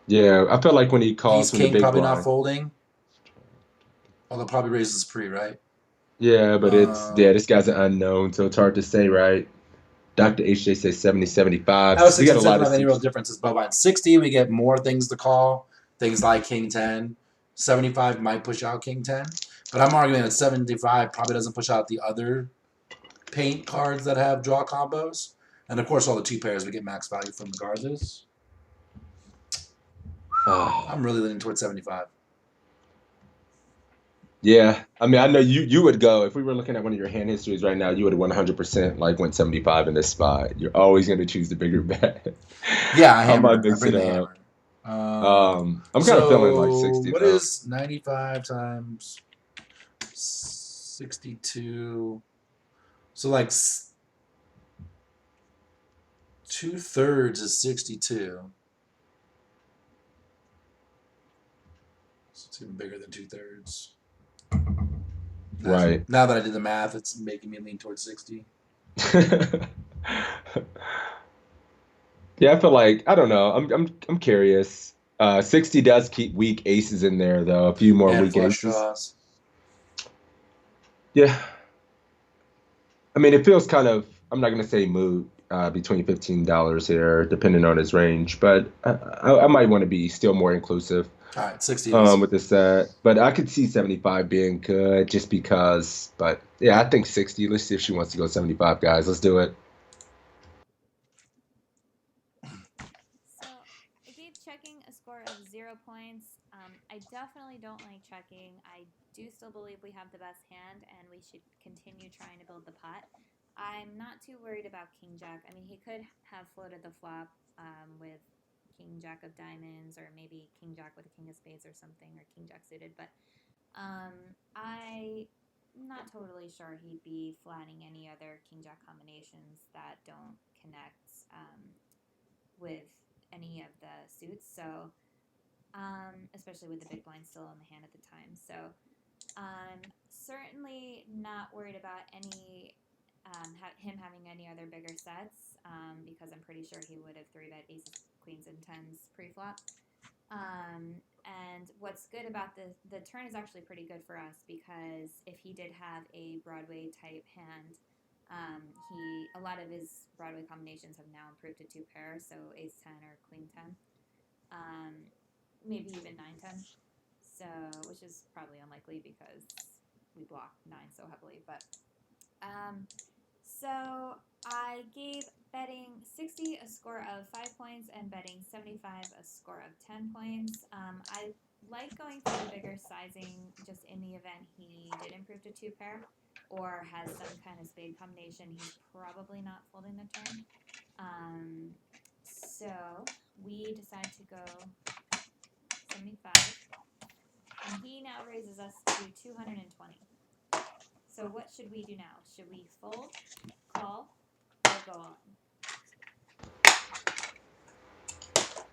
Yeah, I feel like when he calls Ace from the king big probably blind. not folding. Although probably raises pre, right? Yeah, but this guy's an unknown, so it's hard to say, right? Dr. HJ says 70, 75. That was We 60 got a lot doesn't of have any real differences. But by 60, we get more things to call. Things like king 10. 75 might push out king 10. But I'm arguing that 75 probably doesn't push out the other paint cards that have draw combos. And of course, all the two pairs we get max value from regardless. I'm really leaning towards 75. Yeah, I mean, I know you would go if we were looking at one of your hand histories right now. You would 100% like went 75 in this spot. You're always going to choose the bigger bet. Yeah, I might hammered. I mix bring it the up. hammer. I'm kind of feeling like 60. What though. is 95 times 62? So like 2/3 is 62. So it's even bigger than 2/3. Right. Now that I did the math, it's making me lean towards 60. Yeah, I feel like I don't know. I'm curious. 60 does keep weak aces in there though. A few more And weak flush aces. draws. Yeah. I mean, it feels kind of. I'm not gonna say moot between $15 here, depending on his range, but I might want to be still more inclusive. All right, 60 with the set, but I could see 75 being good just because. But yeah, I think 60. Let's see if she wants to go 75, guys. Let's do it. So I gave checking a score of 0 points. I definitely don't like checking. I do still believe we have the best hand and we should continue trying to build the pot. I'm not too worried about king jack. I mean, he could have floated the flop with king jack of diamonds or maybe king jack with a king of spades or something, or king jack suited, but I'm not totally sure he'd be flatting any other king jack combinations that don't connect with any of the suits, so especially with the big blind still in the hand at the time. So I'm certainly not worried about any him having any other bigger sets because I'm pretty sure he would have 3-bet aces, queens, and tens pre-flop. And what's good about the turn is actually pretty good for us because if he did have a Broadway type hand, a lot of his Broadway combinations have now improved to 2 pairs, so ace 10 or queen 10, maybe even 9-10. So, which is probably unlikely because we block 9 so heavily, but so I gave betting 60 a score of 5 points and betting 75 a score of 10 points. I like going for the bigger sizing just in the event he did improve to 2 pair or has some kind of spade combination. He's probably not folding the turn. So we decide to go 75. And he now raises us to 220. So what should we do now? Should we fold, call, or go all in?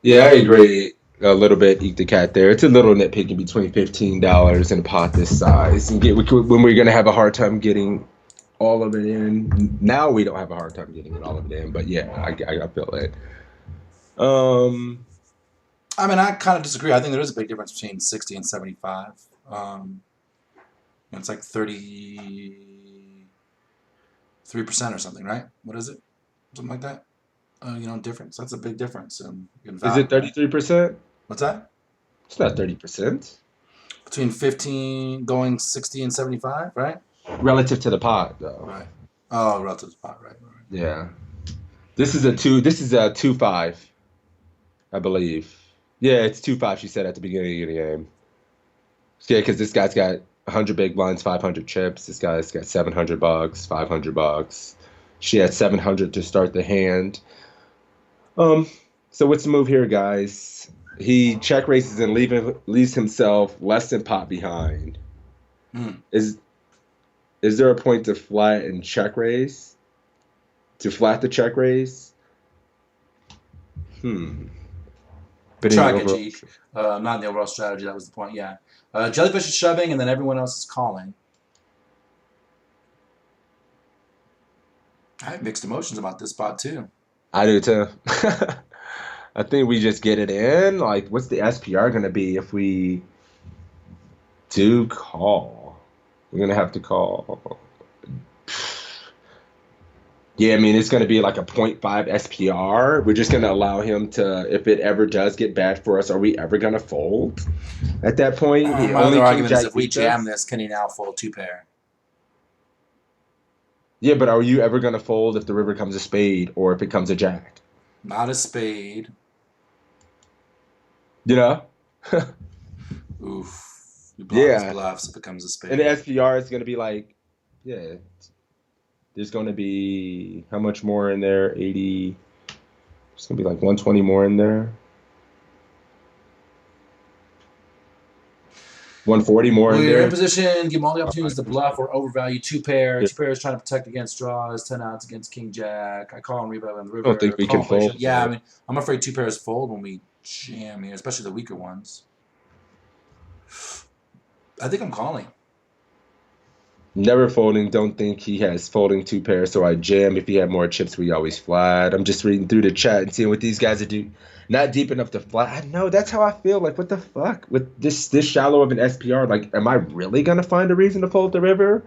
Yeah, I agree a little bit. Eat the cat there. It's a little nitpicking between $15 and a pot this size, and when we're gonna have a hard time getting all of it in. Now we don't have a hard time getting it all of it in, but yeah, I feel it. I mean, I kind of disagree. I think there is a big difference between 60 and 75. It's like 33% or something, right? What is it? Something like that. Difference. That's a big difference in Is value. it 33%? What's that? It's not 30%. Between 15 going 60 and 75, right? Relative to the pot, though. Right. Oh, relative to pot, right. Yeah. This is a 2-5, I believe. Yeah, it's 2-5. She said at the beginning of the game. Yeah, because this guy's got 100 big blinds, 500 chips. This guy's got $700, $500. She had 700 to start the hand. So what's the move here, guys? He check raises and leaves himself less than pot behind. Is there a point to flat and check raise? To flat the check raise? But Try get G. Not in the overall strategy. That was the point. Yeah. Jellyfish is shoving, and then everyone else is calling. I have mixed emotions about this spot too. I do too. I think we just get it in. Like, what's the SPR going to be if we do call? We're going to have to call. Yeah, I mean, it's going to be like a 0.5 SPR. We're just going to allow him to, if it ever does get bad for us, are we ever going to fold at that point? My other argument is if we jam this, can he now fold 2-pair? Yeah, but are you ever going to fold if the river comes a spade or if it comes a jack? Not a spade. You know? Oof. We block his bluffs if it comes a spade. And the SPR is going to be like, yeah, there's going to be, how much more in there? 80. It's going to be like 120 more in there. 140 more in there. We're in position, give them all the opportunities to bluff or overvalue 2-pair. 2-pair is trying to protect against draws, 10 outs against King Jack. I call and rebuild on the river. I don't think we can fold. Yeah, I mean, I'm afraid 2-pairs fold when we jam here, especially the weaker ones. I think I'm calling. Never folding. Don't think he has folding 2-pair, so I jam. If he had more chips, we always flat. I'm just reading through the chat and seeing what these guys are doing. Not deep enough to flat. I know, that's how I feel. Like, what the fuck? With this shallow of an SPR, like, am I really going to find a reason to fold the river?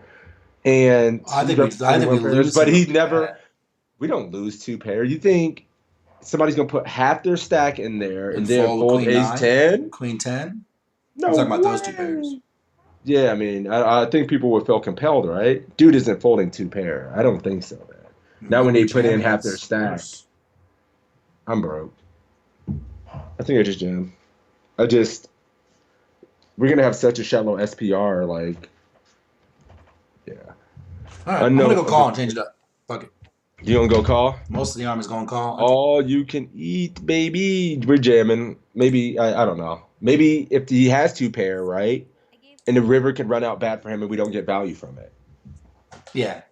And I think we lose. But he never... We don't lose 2-pair. You think somebody's going to put half their stack in there and then fold ace-10? Queen 10? No, I'm talking about those 2 pairs. Yeah, I mean, I think people would feel compelled, right? Dude isn't folding 2-pair. I don't think so, man. Not when they put in half their stack. I'm broke. I think I just jam. We're going to have such a shallow SPR, like, yeah. All right, I'm going to go call and change it up. Fuck it. You going to go call? Most of the arm is going call. All you can eat, baby. We're jamming. Maybe, I don't know. Maybe if he has 2-pair, right? And the river can run out bad for him and we don't get value from it. Yeah.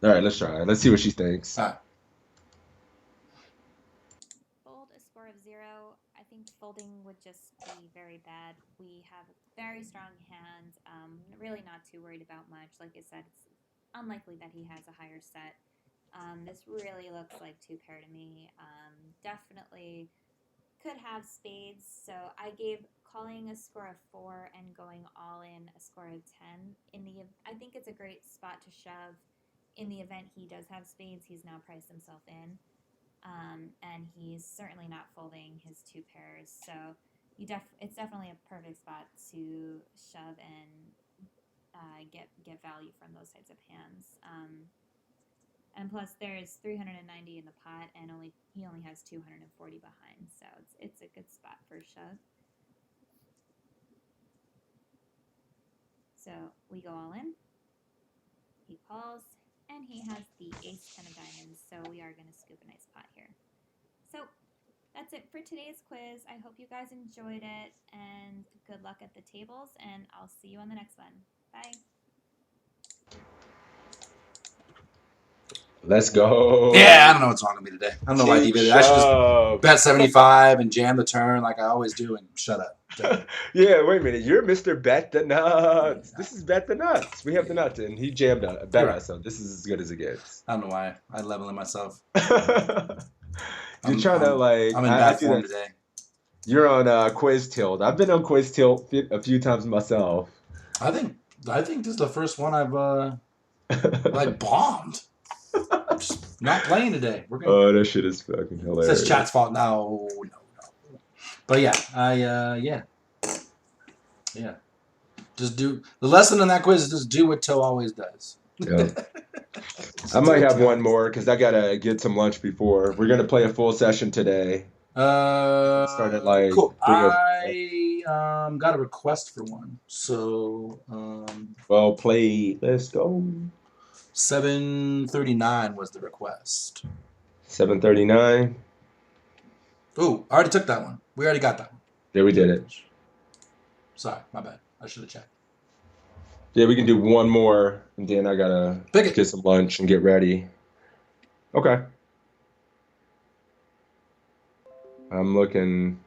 All right, let's try it. Let's see what she thinks. All right. Fold a score of 0. I think folding would just be very bad. We have very strong hands. Really not too worried about much. Like I said, it's unlikely that he has a higher set. This really looks like 2-pair to me. Definitely could have spades. So I gave calling a score of 4 and going all in a score of 10. I think it's a great spot to shove. In the event he does have spades, he's now priced himself in. And he's certainly not folding his 2-pairs. So it's definitely a perfect spot to shove and get value from those types of hands. And plus, there's 390 in the pot, and he only has 240 behind. So it's a good spot for a shove. So we go all in. He calls, and he has the ace-10 of diamonds. So we are going to scoop a nice pot here. So that's it for today's quiz. I hope you guys enjoyed it, and good luck at the tables, and I'll see you on the next one. Bye. Let's go. Yeah, I don't know what's wrong with me today. I don't know why I King debated. I should just shove. bet 75 and jam the turn like I always do and shut up. Yeah, wait a minute. You're Mr. Bet the Nuts. This is Bet the Nuts. We have the nuts, and he jammed a bet us, so this is as good as it gets. I don't know why I leveling myself. You're trying to like. I'm in bad form today. You're on Quiz Tilt. I've been on Quiz Tilt a few times myself. I think this is the first one I've like bombed. Just not playing today. We're gonna... Oh, that shit is fucking hilarious. It says chat's fault. No. But yeah, yeah. Just do the lesson in that quiz is just do what Toe always does. Yeah. I might have one more because I gotta get some lunch before we're gonna play a full session today. Start at like cool. I got a request for one, so well played. Let's go. 7:39 was the request. 7:39. Ooh, I already took that one. We already got that one. Yeah, we did it. Sorry, my bad. I should have checked. Yeah, we can do one more, and then I gotta get some lunch and get ready. Okay. I'm looking.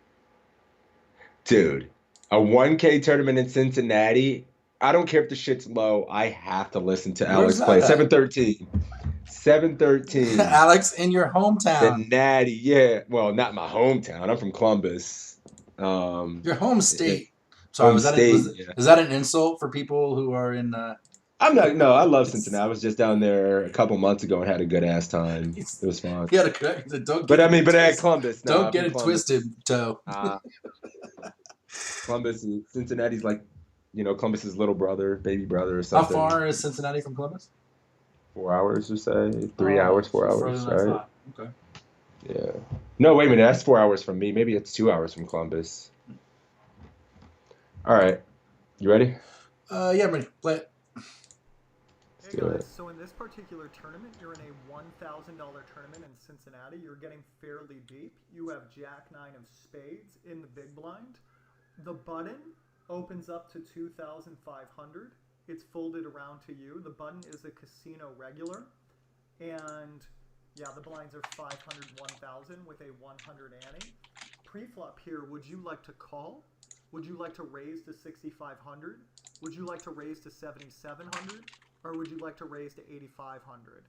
Dude, a 1K tournament in Cincinnati. I don't care if the shit's low. I have to listen to Alex play. 7:13. 7:13. Alex, in your hometown. The Natty, yeah. Well, not my hometown. I'm from Columbus. Your home state. Sorry, is that an insult for people who are in? I'm not. No, I love Cincinnati. I was just down there a couple months ago and had a good ass time. It was fun. Yeah, don't. But I mean, but at Columbus. Don't get it twisted, Toe. Columbus, Cincinnati's like, Columbus's little brother, baby brother, or something. How far is Cincinnati from Columbus? 4 hours or say 3 hours, 4 hours, right? Okay. Yeah. No, wait a minute. That's 4 hours from me. Maybe it's 2 hours from Columbus. All right. You ready? Yeah, I'm ready. Play it. Hey guys, so in this particular tournament, you're in a $1,000 tournament in Cincinnati. You're getting fairly deep. You have Jack 9 of spades in the big blind. The button opens up to 2,500. It's folded around to you. The button is a casino regular. And yeah, the blinds are 500, 1,000 with a 100 ante. Pre-flop here, would you like to call? Would you like to raise to 6,500? Would you like to raise to 7,700? Or would you like to raise to 8,500?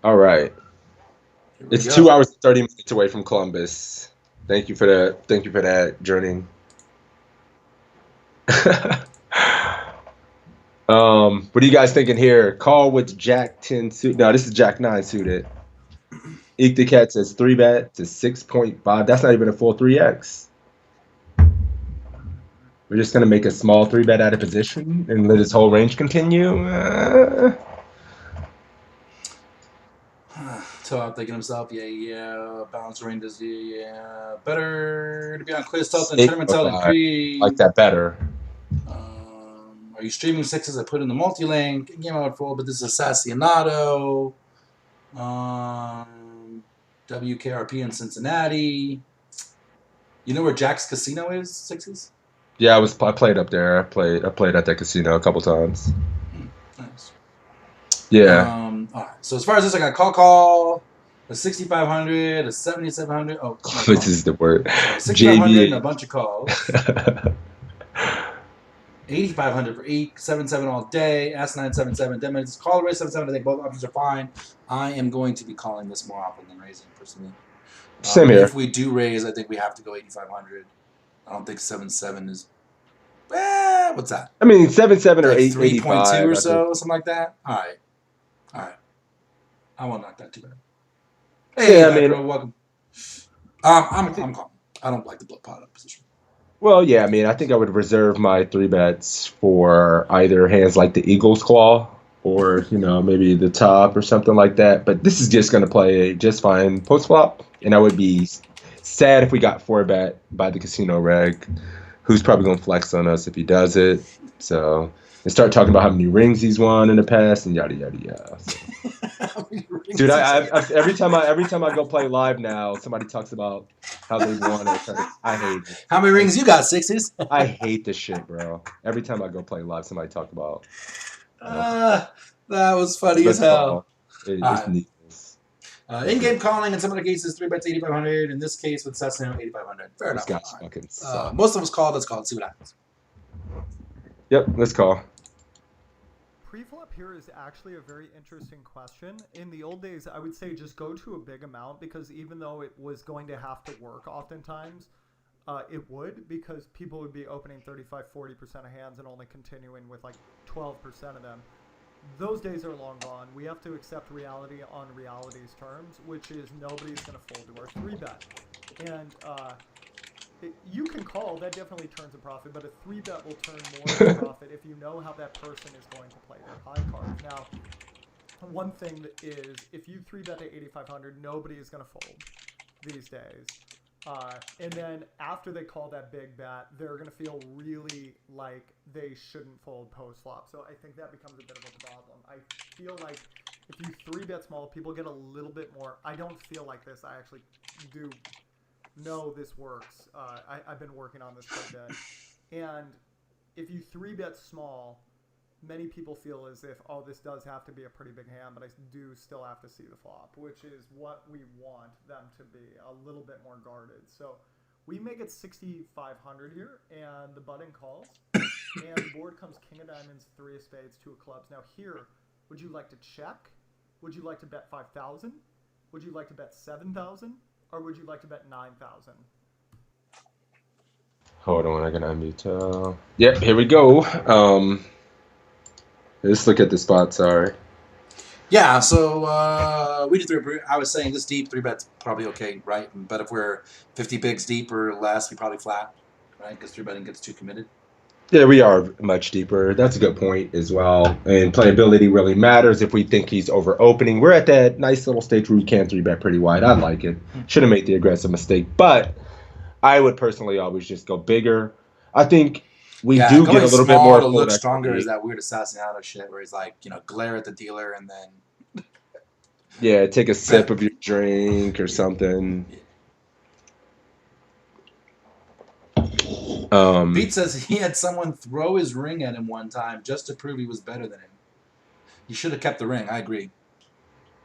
All right. It's 2 hours and 30 minutes away from Columbus. Thank you for that. Thank you for that, Journey. What are you guys thinking here? Call with Jack 10 suit. No, this is Jack 9 suited. Eek the Cat says 3-bet to 6.5. That's not even a full 3x. We're just going to make a small 3-bet out of position and let his whole range continue. So I'm thinking himself, yeah, balance ranges, yeah. Better to be on quiz tilt than tournament tilt and pre. Like that better. Are you streaming sixes? I put in the multi-lane. Game out full, but this is Assassinato. WKRP in Cincinnati. You know where Jack's Casino is, sixes? Yeah, I played up there. I played at that casino a couple times. Nice. Yeah. All right. So as far as this, I got call, a 6,500, a 7,700. Oh, this is the word. 6,500 and a bunch of calls. 8,500 for 877 all day. S977 10 minutes. Call raise 77. I think both options are fine. I am going to be calling this more often than raising personally. Same here. If we do raise, I think we have to go 8,500. I don't think 7.7 is. What's that? I mean, 7.7 or 3.2 or so, something like that. All right. I won't knock that too bad. Hey, yeah, bro, welcome. I'm calm. I don't like the blood pot up position. Well, yeah, I mean, I think I would reserve my 3-bets for either hands like the Eagles Claw or, maybe the top or something like that. But this is just going to play just fine post-flop. And I would be sad if we got 4-bet by the casino reg, who's probably going to flex on us if he does it. So, and start talking about how many rings he's won in the past and yada, yada, yada. So. Dude, every time I go play live now, somebody talks about how they won or something. I hate it. How many rings you got, Sixes? I hate this shit, bro. Every time I go play live, somebody talk about. That was funny Let's as hell. It's All right. needless. In-game calling in some other cases, 3 bets 8,500. In this case, with Cessna, 8,500. Fair This enough. guy's fucking suck. Most of us called. Let's call it. See what happens. Yep, let's call. Pre-flop here is actually a very interesting question. In the old days, I would say just go to a big amount, because even though it was going to have to work oftentimes, it would, because people would be opening 35-40% of hands and only continuing with like 12% of them. Those days are long gone. We have to accept reality on reality's terms, which is nobody's going to fold to our 3-bet. And you can call, that definitely turns a profit, but a 3-bet will turn more into profit if you know how that person is going to play their high cards. Now, one thing is, if you 3-bet to 8,500, nobody is going to fold these days. And then after they call that big bet, they're going to feel really like they shouldn't fold post-flop. So I think that becomes a bit of a problem. I feel like if you 3-bet small, people get a little bit more. I don't feel like this. I actually do know this works. I've been working on this quite a bit. And if you 3-bet small, many people feel as if, oh, this does have to be a pretty big hand, but I do still have to see the flop, which is what we want them to be, a little bit more guarded. So we make it 6,500 here, and the button calls, and the board comes king of diamonds, 3 of spades, 2 of clubs. Now here, would you like to check? Would you like to bet 5,000? Would you like to bet 7,000? Or would you like to bet 9,000? Hold on, I can unmute. Yep, here we go. Let's look at the spot. Sorry. Yeah, so we did 3. I was saying this deep 3-bet's probably okay, right? But if we're 50 bigs deep or less, we probably flat, right? Because 3-betting gets too committed. Yeah, we are much deeper. That's a good point as well. And playability really matters if we think he's over opening. We're at that nice little stage where we can 3-bet pretty wide. I like it. Should have made the aggressive mistake. But I would personally always just go bigger. I think we do get a little bit more to look stronger equity. is that weird Assassinado shit where he's like, glare at the dealer and then... Yeah, take a sip of your drink or something. Beat says he had someone throw his ring at him one time just to prove he was better than him. He should have kept the ring. I agree.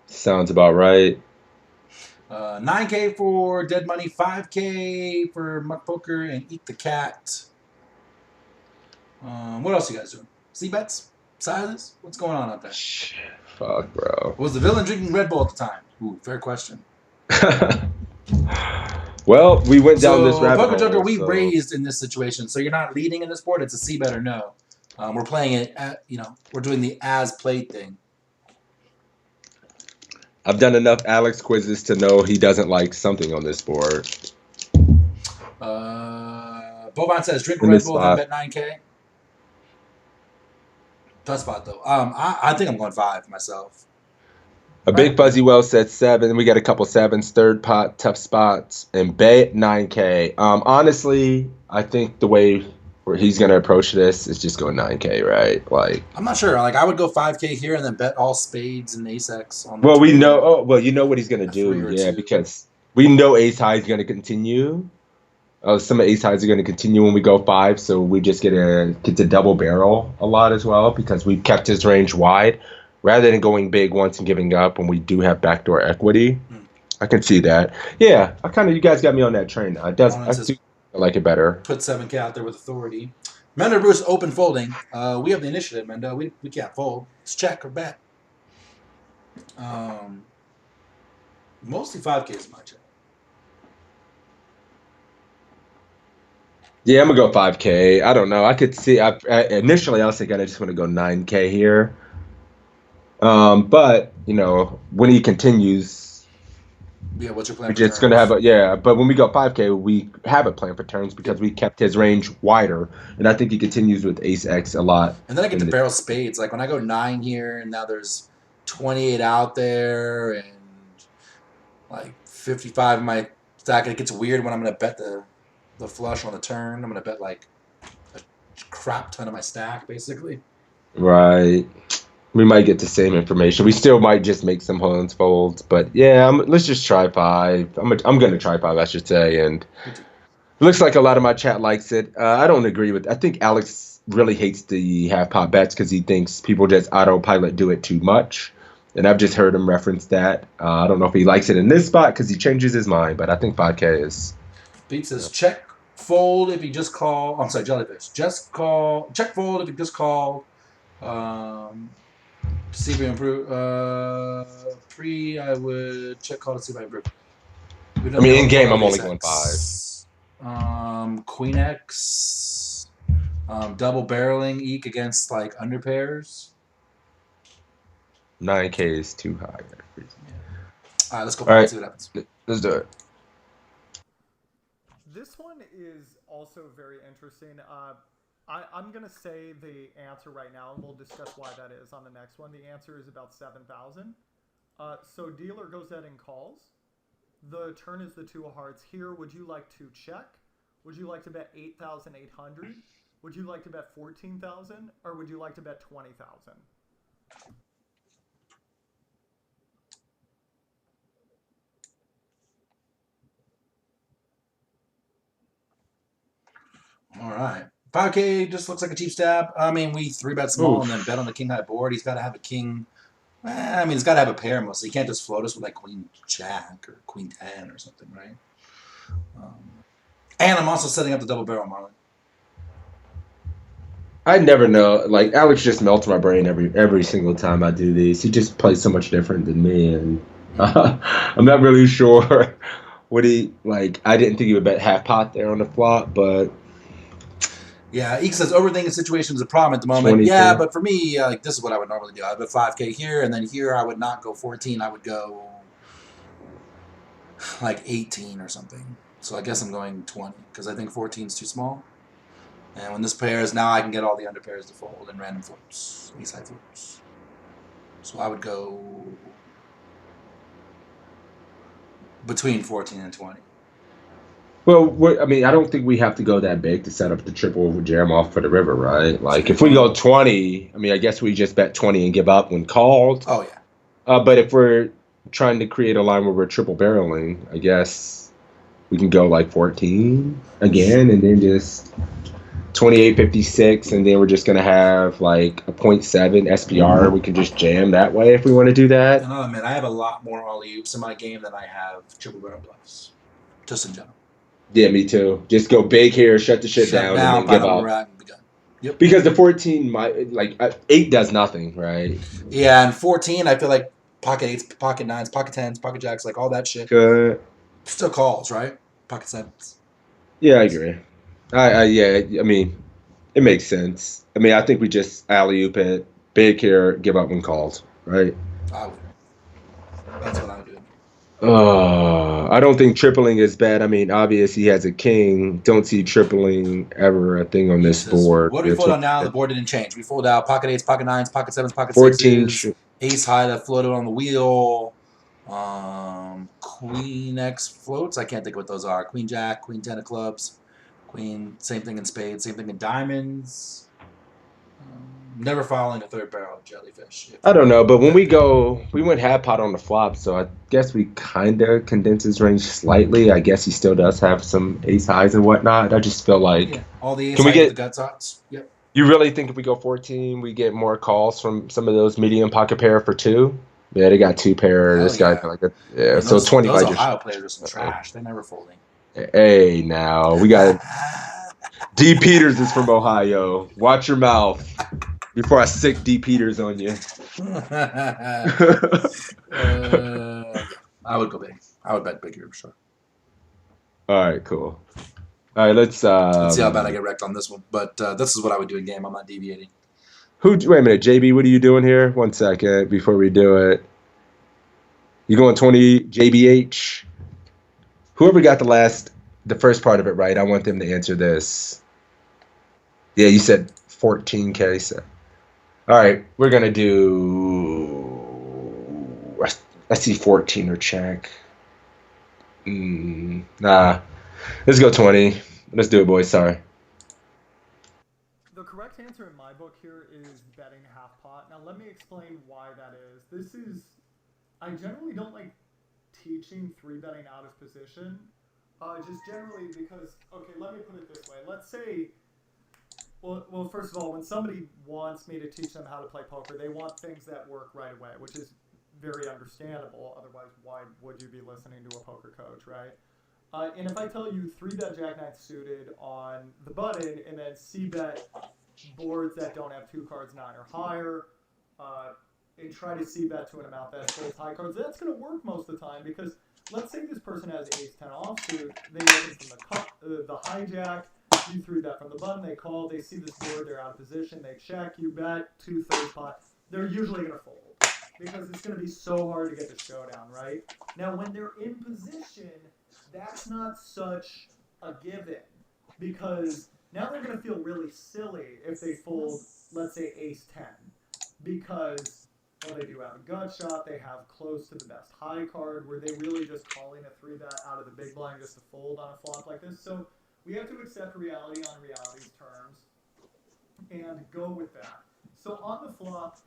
Sounds about right. 9K for dead money, 5K for muck poker, and eat the cat. What else you guys doing? C-bets? Sizes? What's going on out there? Fuck, bro. Was the villain drinking Red Bull at the time? Ooh, fair question. Well, we went down this rabbit hole. Poker Joker, we raised in this situation, so you're not leading in this board. It's a C-bet or no. We're playing it at, we're doing the as-played thing. I've done enough Alex quizzes to know he doesn't like something on this board. Boban says, drink Red Bull, then bet 9K. Tough spot, though. I think I'm going 5 myself. A big fuzzy well said 7. We got a couple 7s, third pot, tough spots, and bet 9K. Honestly, I think the way where he's going to approach this is just go 9K, right? Like, I'm not sure. Like, I would go 5K here and then bet all spades and ace-X on the well, we know. Oh, well, you know what he's going to do, yeah, 2. because we know ace high is going to continue. Some ace highs are going to continue when we go 5, so we just get to double barrel a lot as well because we've kept his range wide rather than going big once and giving up when we do have backdoor equity. I can see that. Yeah, you guys got me on that train now. I like it better. Put 7K out there with authority. Mendo Bruce open folding. We have the initiative, Mendo. We can't fold. It's check or bet. Mostly 5K is my check. Yeah, I'm going to go 5K. I don't know. I could see. Initially, I was thinking I just want to go 9K here. But, when he continues, yeah, what's your plan? We're just going to have but when we go 5K, we have a plan for turns because we kept his range wider. And I think he continues with ace-X a lot. And then I get to barrel spades. Like when I go 9 here and now there's 28 out there and like 55 in my stack. It gets weird when I'm going to bet the flush on the turn. I'm going to bet like a crap ton of my stack, basically. Right. We might get the same information. We still might just make some hands folds, but yeah, let's just try 5. I'm gonna try 5, I should say, and looks like a lot of my chat likes it. I don't agree with. I think Alex really hates the half pot bets because he thinks people just autopilot do it too much, and I've just heard him reference that. I don't know if he likes it in this spot because he changes his mind, but I think 5K is. Pete says check fold if you just call. I'm sorry, Jellyfish. Just call. Check fold if you just called. See if we improve. I would check call to see if I improve. I mean, in game, I'm only going 5. Queen X. Double barreling Eek against like under pairs. 9K is too high. Yeah. All right, let's go. All right, see what happens. Let's do it. This one is also very interesting. I'm going to say the answer right now, and we'll discuss why that is on the next one. The answer is about 7,000. So dealer goes ahead and calls. The turn is the 2 of hearts. Here, would you like to check? Would you like to bet 8,800? Would you like to bet 14,000? Or would you like to bet 20,000? All right. 5K just looks like a cheap stab. I mean, we 3-bet small and then bet on the king high board. He's got to have a king. I mean, he's got to have a pair mostly. He can't just float us with like queen jack or queen 10 or something, right? And I'm also setting up the double barrel, Marlon. I never know. Like Alex just melts my brain every single time I do these. He just plays so much different than me, and I'm not really sure what he like. I didn't think he would bet half pot there on the flop, but. Yeah, Eek says overthinking situation is a problem at the moment. 22. Yeah, but for me, like this is what I would normally do. I would 5K here, and then here I would not go 14. I would go like 18 or something. So I guess I'm going 20 because I think 14 is too small. And when this pair is now, I can get all the under pairs to fold and random flips, ace high flips. So I would go between 14 and 20. Well, I mean, I don't think we have to go that big to set up the triple jam off for the river, right? Like, if we go 20, I mean, I guess we just bet 20 and give up when called. Oh, yeah. But if we're trying to create a line where we're triple barreling, I guess we can go like 14 again and then just 28.56, and then we're just going to have like a 0.7 SPR. We can just jam that way if we want to do that. No, man, I have a lot more alley-oops in my game than I have triple barrel bluffs, just in general. Yeah, me too. Just go big here, shut the shit down, and then give up. Yep. Because the 14 might, like, 8 does nothing, right? Yeah, and 14, I feel like pocket 8s, pocket 9s, pocket 10s, pocket jacks, like all that shit. Good. Still calls, right? Pocket 7s. Yeah, I agree. Yeah, I mean, it makes sense. I mean, I think we just alley-oop it, big here, give up when called, right? I would. That's what I would do. I don't think tripling is bad. I mean, obviously he has a king. Don't see tripling ever a thing on this board. What do we fold out now? The board didn't change. We fold out pocket 8s, pocket 9s, pocket 7s, pocket 14 6s, ace high that floated on the wheel, queen X floats. I can't think what those are. Queen jack, queen 10 of clubs, queen, same thing in spades, same thing in diamonds. Never following a 3rd barrel of jellyfish. I don't know, but when we went half pot on the flop, so I guess we kind of condense his range slightly. I guess he still does have some ace highs and whatnot. I just feel like all the ace highs with the guts odds. Yep. You really think if we go 14, we get more calls from some of those medium pocket pair for 2? Yeah, they got 2 pair. This guy like that. Yeah, so 20. Those Ohio players are some trash. They're never folding. Hey, now we got D. Peters is from Ohio. Watch your mouth before I sick D. Peters on you. I would go big. I would bet big here for sure. All right, cool. All right, let's see how bad I get wrecked on this one. But this is what I would do in game. I'm not deviating. Wait a minute, JB, what are you doing here? 1 second before we do it. You going 20 JBH? Whoever got the first part of it right, I want them to answer this. Yeah, you said 14K. So. All right, we're going to do, I see 14 or check. Nah, let's go 20. Let's do it, boys. Sorry. The correct answer in my book here is betting half pot. Now let me explain why that is. I generally don't like teaching 3-betting out of position. Just generally because, okay, let me put it this way. Let's say, well, first of all, when somebody wants me to teach them how to play poker, they want things that work right away, which is very understandable. Otherwise, why would you be listening to a poker coach, right? And if I tell you 3-bet Jack-9 suited on the button and then C-bet boards that don't have 2 cards 9 or higher, and try to C-bet to an amount that has both high cards, that's going to work most of the time because let's say this person has ace-10 offsuit, they open from the hijack, you 3-bet from the button, they call, they see this board, they're out of position, they check, you bet, 2/3 pot, they're usually going to fold because it's going to be so hard to get the showdown, right? Now, when they're in position, that's not such a given because now they're going to feel really silly if they fold, let's say, ace-10 because, well, they do have a gut shot, they have close to the best high card, were they really just calling a 3-bet out of the big blind just to fold on a flop like this? So we have to accept reality on reality's terms and go with that. So on the flop,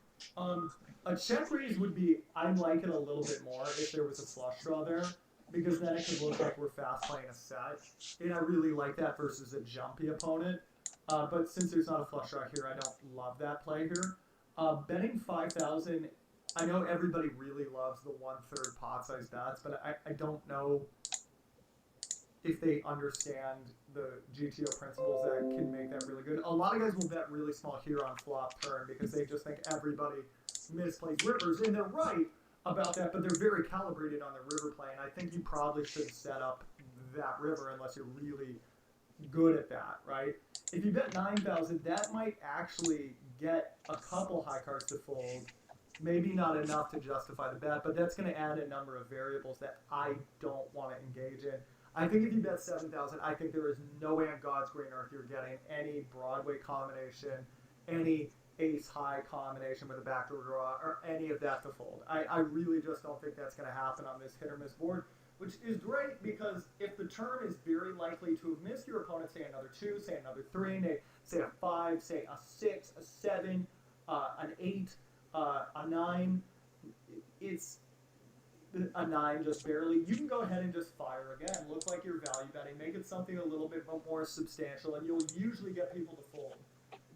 a check raise would be, I'd like it a little bit more if there was a flush draw there, because then it could look like we're fast playing a set. And I really like that versus a jumpy opponent. But since there's not a flush draw here, I don't love that play here. Betting 5,000, I know everybody really loves the 1/3 pot size bets, but I don't know if they understand the GTO principles that can make that really good. A lot of guys will bet really small here on flop turn because they just think everybody misplays rivers, and they're right about that, but they're very calibrated on their river play, and I think you probably should set up that river unless you're really good at that, right? If you bet 9,000, that might actually get a couple high cards to fold, maybe not enough to justify the bet, but that's going to add a number of variables that I don't want to engage in. I think if you bet 7,000, I think there is no way on God's green earth you're getting any Broadway combination, any ace-high combination with a backdoor draw, or any of that to fold. I really just don't think that's going to happen on this hit-or-miss board, which is great because if the turn is very likely to have missed, your opponent say another 2, say another 3, say a 5, say a 6, a 7, an 8, a 9. It's a 9 just barely. You can go ahead and just fire again. Look like you're value betting. Make it something a little bit more substantial, and you'll usually get people to fold.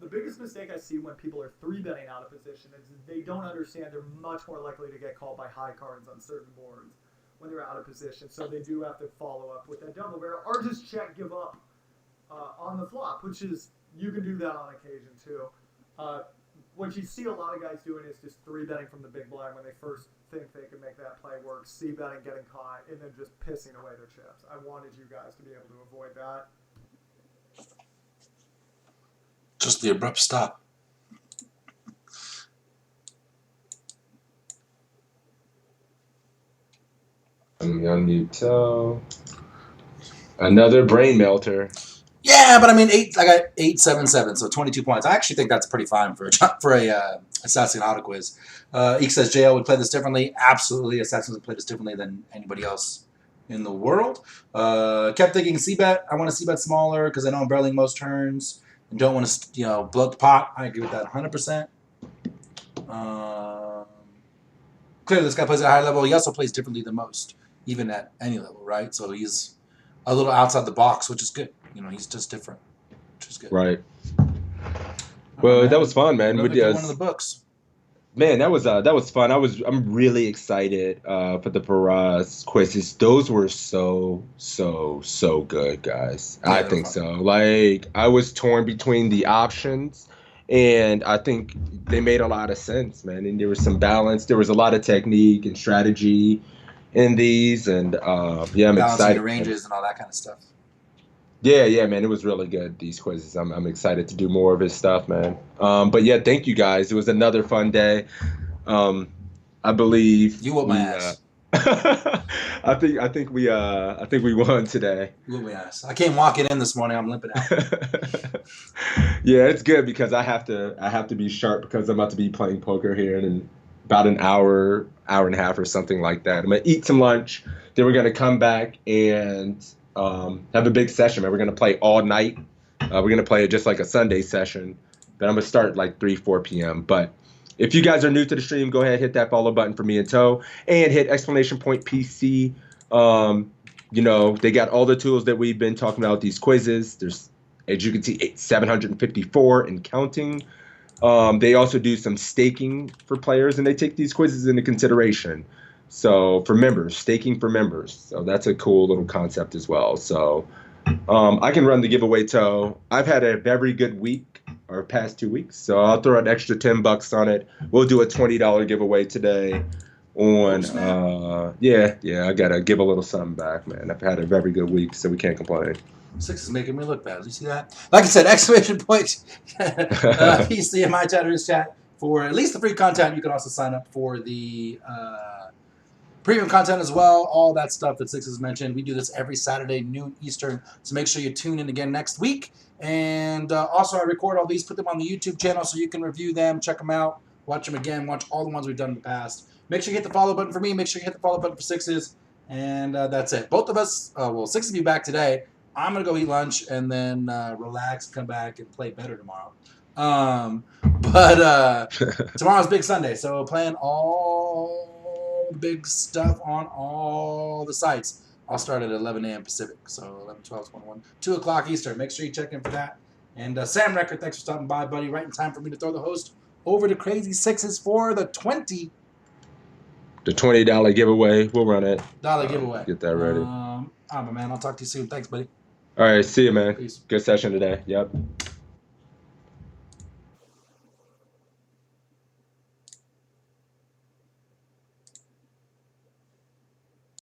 The biggest mistake I see when people are 3-betting out of position is they don't understand they're much more likely to get called by high cards on certain boards when they're out of position. So they do have to follow up with that double barrel or just check, give up on the flop, which is, you can do that on occasion too. What you see a lot of guys doing is just 3-betting from the big blind when they first think they can make that play work, C-betting, getting caught, and then just pissing away their chips. I wanted you guys to be able to avoid that. Just the abrupt stop. Unmute. So another brain melter. Yeah, but I mean, I got 877, so 22 points. I actually think that's pretty fine for a Assassin auto quiz. Eek says JL would play this differently. Absolutely, Assassins would play this differently than anybody else in the world. Kept thinking C-bet. I want to C-bet smaller because I know I'm barreling most turns and don't want to, blow up the pot. I agree with that 100%. Clearly, this guy plays at a high level. He also plays differently than most, even at any level, right? So he's a little outside the box, which is good. He's just different, which is good. Right. Well, that was fun, man. One of the books. Man, that was fun. I'm really excited for the Paraz quizzes. Those were so good, guys. Yeah, I think so. Like, I was torn between the options, and I think they made a lot of sense, man. And there was some balance. There was a lot of technique and strategy in these, and I'm balancing excited. The ranges and all that kind of stuff. Yeah, man, it was really good, these quizzes. I'm excited to do more of his stuff, man. But yeah, thank you guys. It was another fun day. I believe you whooped my ass. I think we won today. You whooped my ass. I came walking in this morning. I'm limping out. Yeah, it's good because I have to be sharp because I'm about to be playing poker here in about an hour and a half or something like that. I'm gonna eat some lunch. Then we're gonna come back and have a big session, man. We're going to play all night. We're going to play it just like a Sunday session. But I'm gonna start like 3-4 p.m. But if you guys are new to the stream, go ahead, hit that follow button for me and Toe, and hit exclamation point PC. They got all the tools that we've been talking about, these quizzes. There's, as you can see, 754 and counting. They also do some staking for players, and they take these quizzes into consideration. So for members, staking for members. So that's a cool little concept as well. So I can run the giveaway, Toe. I've had a very good week, or past 2 weeks, so I'll throw an extra $10 on it. We'll do a $20 giveaway today on I gotta give a little something back, man. I've had a very good week, so we can't complain. Six is making me look bad. Did you see that? Like I said, exclamation point PC in my chatter's chat for at least the free content. You can also sign up for the premium content as well. All that stuff that Six has mentioned. We do this every Saturday, noon Eastern. So make sure you tune in again next week. And also, I record all these, put them on the YouTube channel so you can review them, check them out, watch them again, watch all the ones we've done in the past. Make sure you hit the follow button for me. Make sure you hit the follow button for Sixes. And that's it. Both of us, Six will be back today. I'm going to go eat lunch and then relax, come back, and play better tomorrow. But tomorrow's Big Sunday, so playing all the big stuff on all the sites. I'll start at 11 a.m. Pacific, so 11, 12, 21, 2 o'clock Eastern. Make sure you check in for that. And Sam Record, thanks for stopping by, buddy. Right in time for me to throw the host over to Crazysixes for the $20 giveaway. We'll run it. Giveaway. Get that ready. All right, my man. I'll talk to you soon. Thanks, buddy. All right, see you, man. Peace. Good session today. Yep.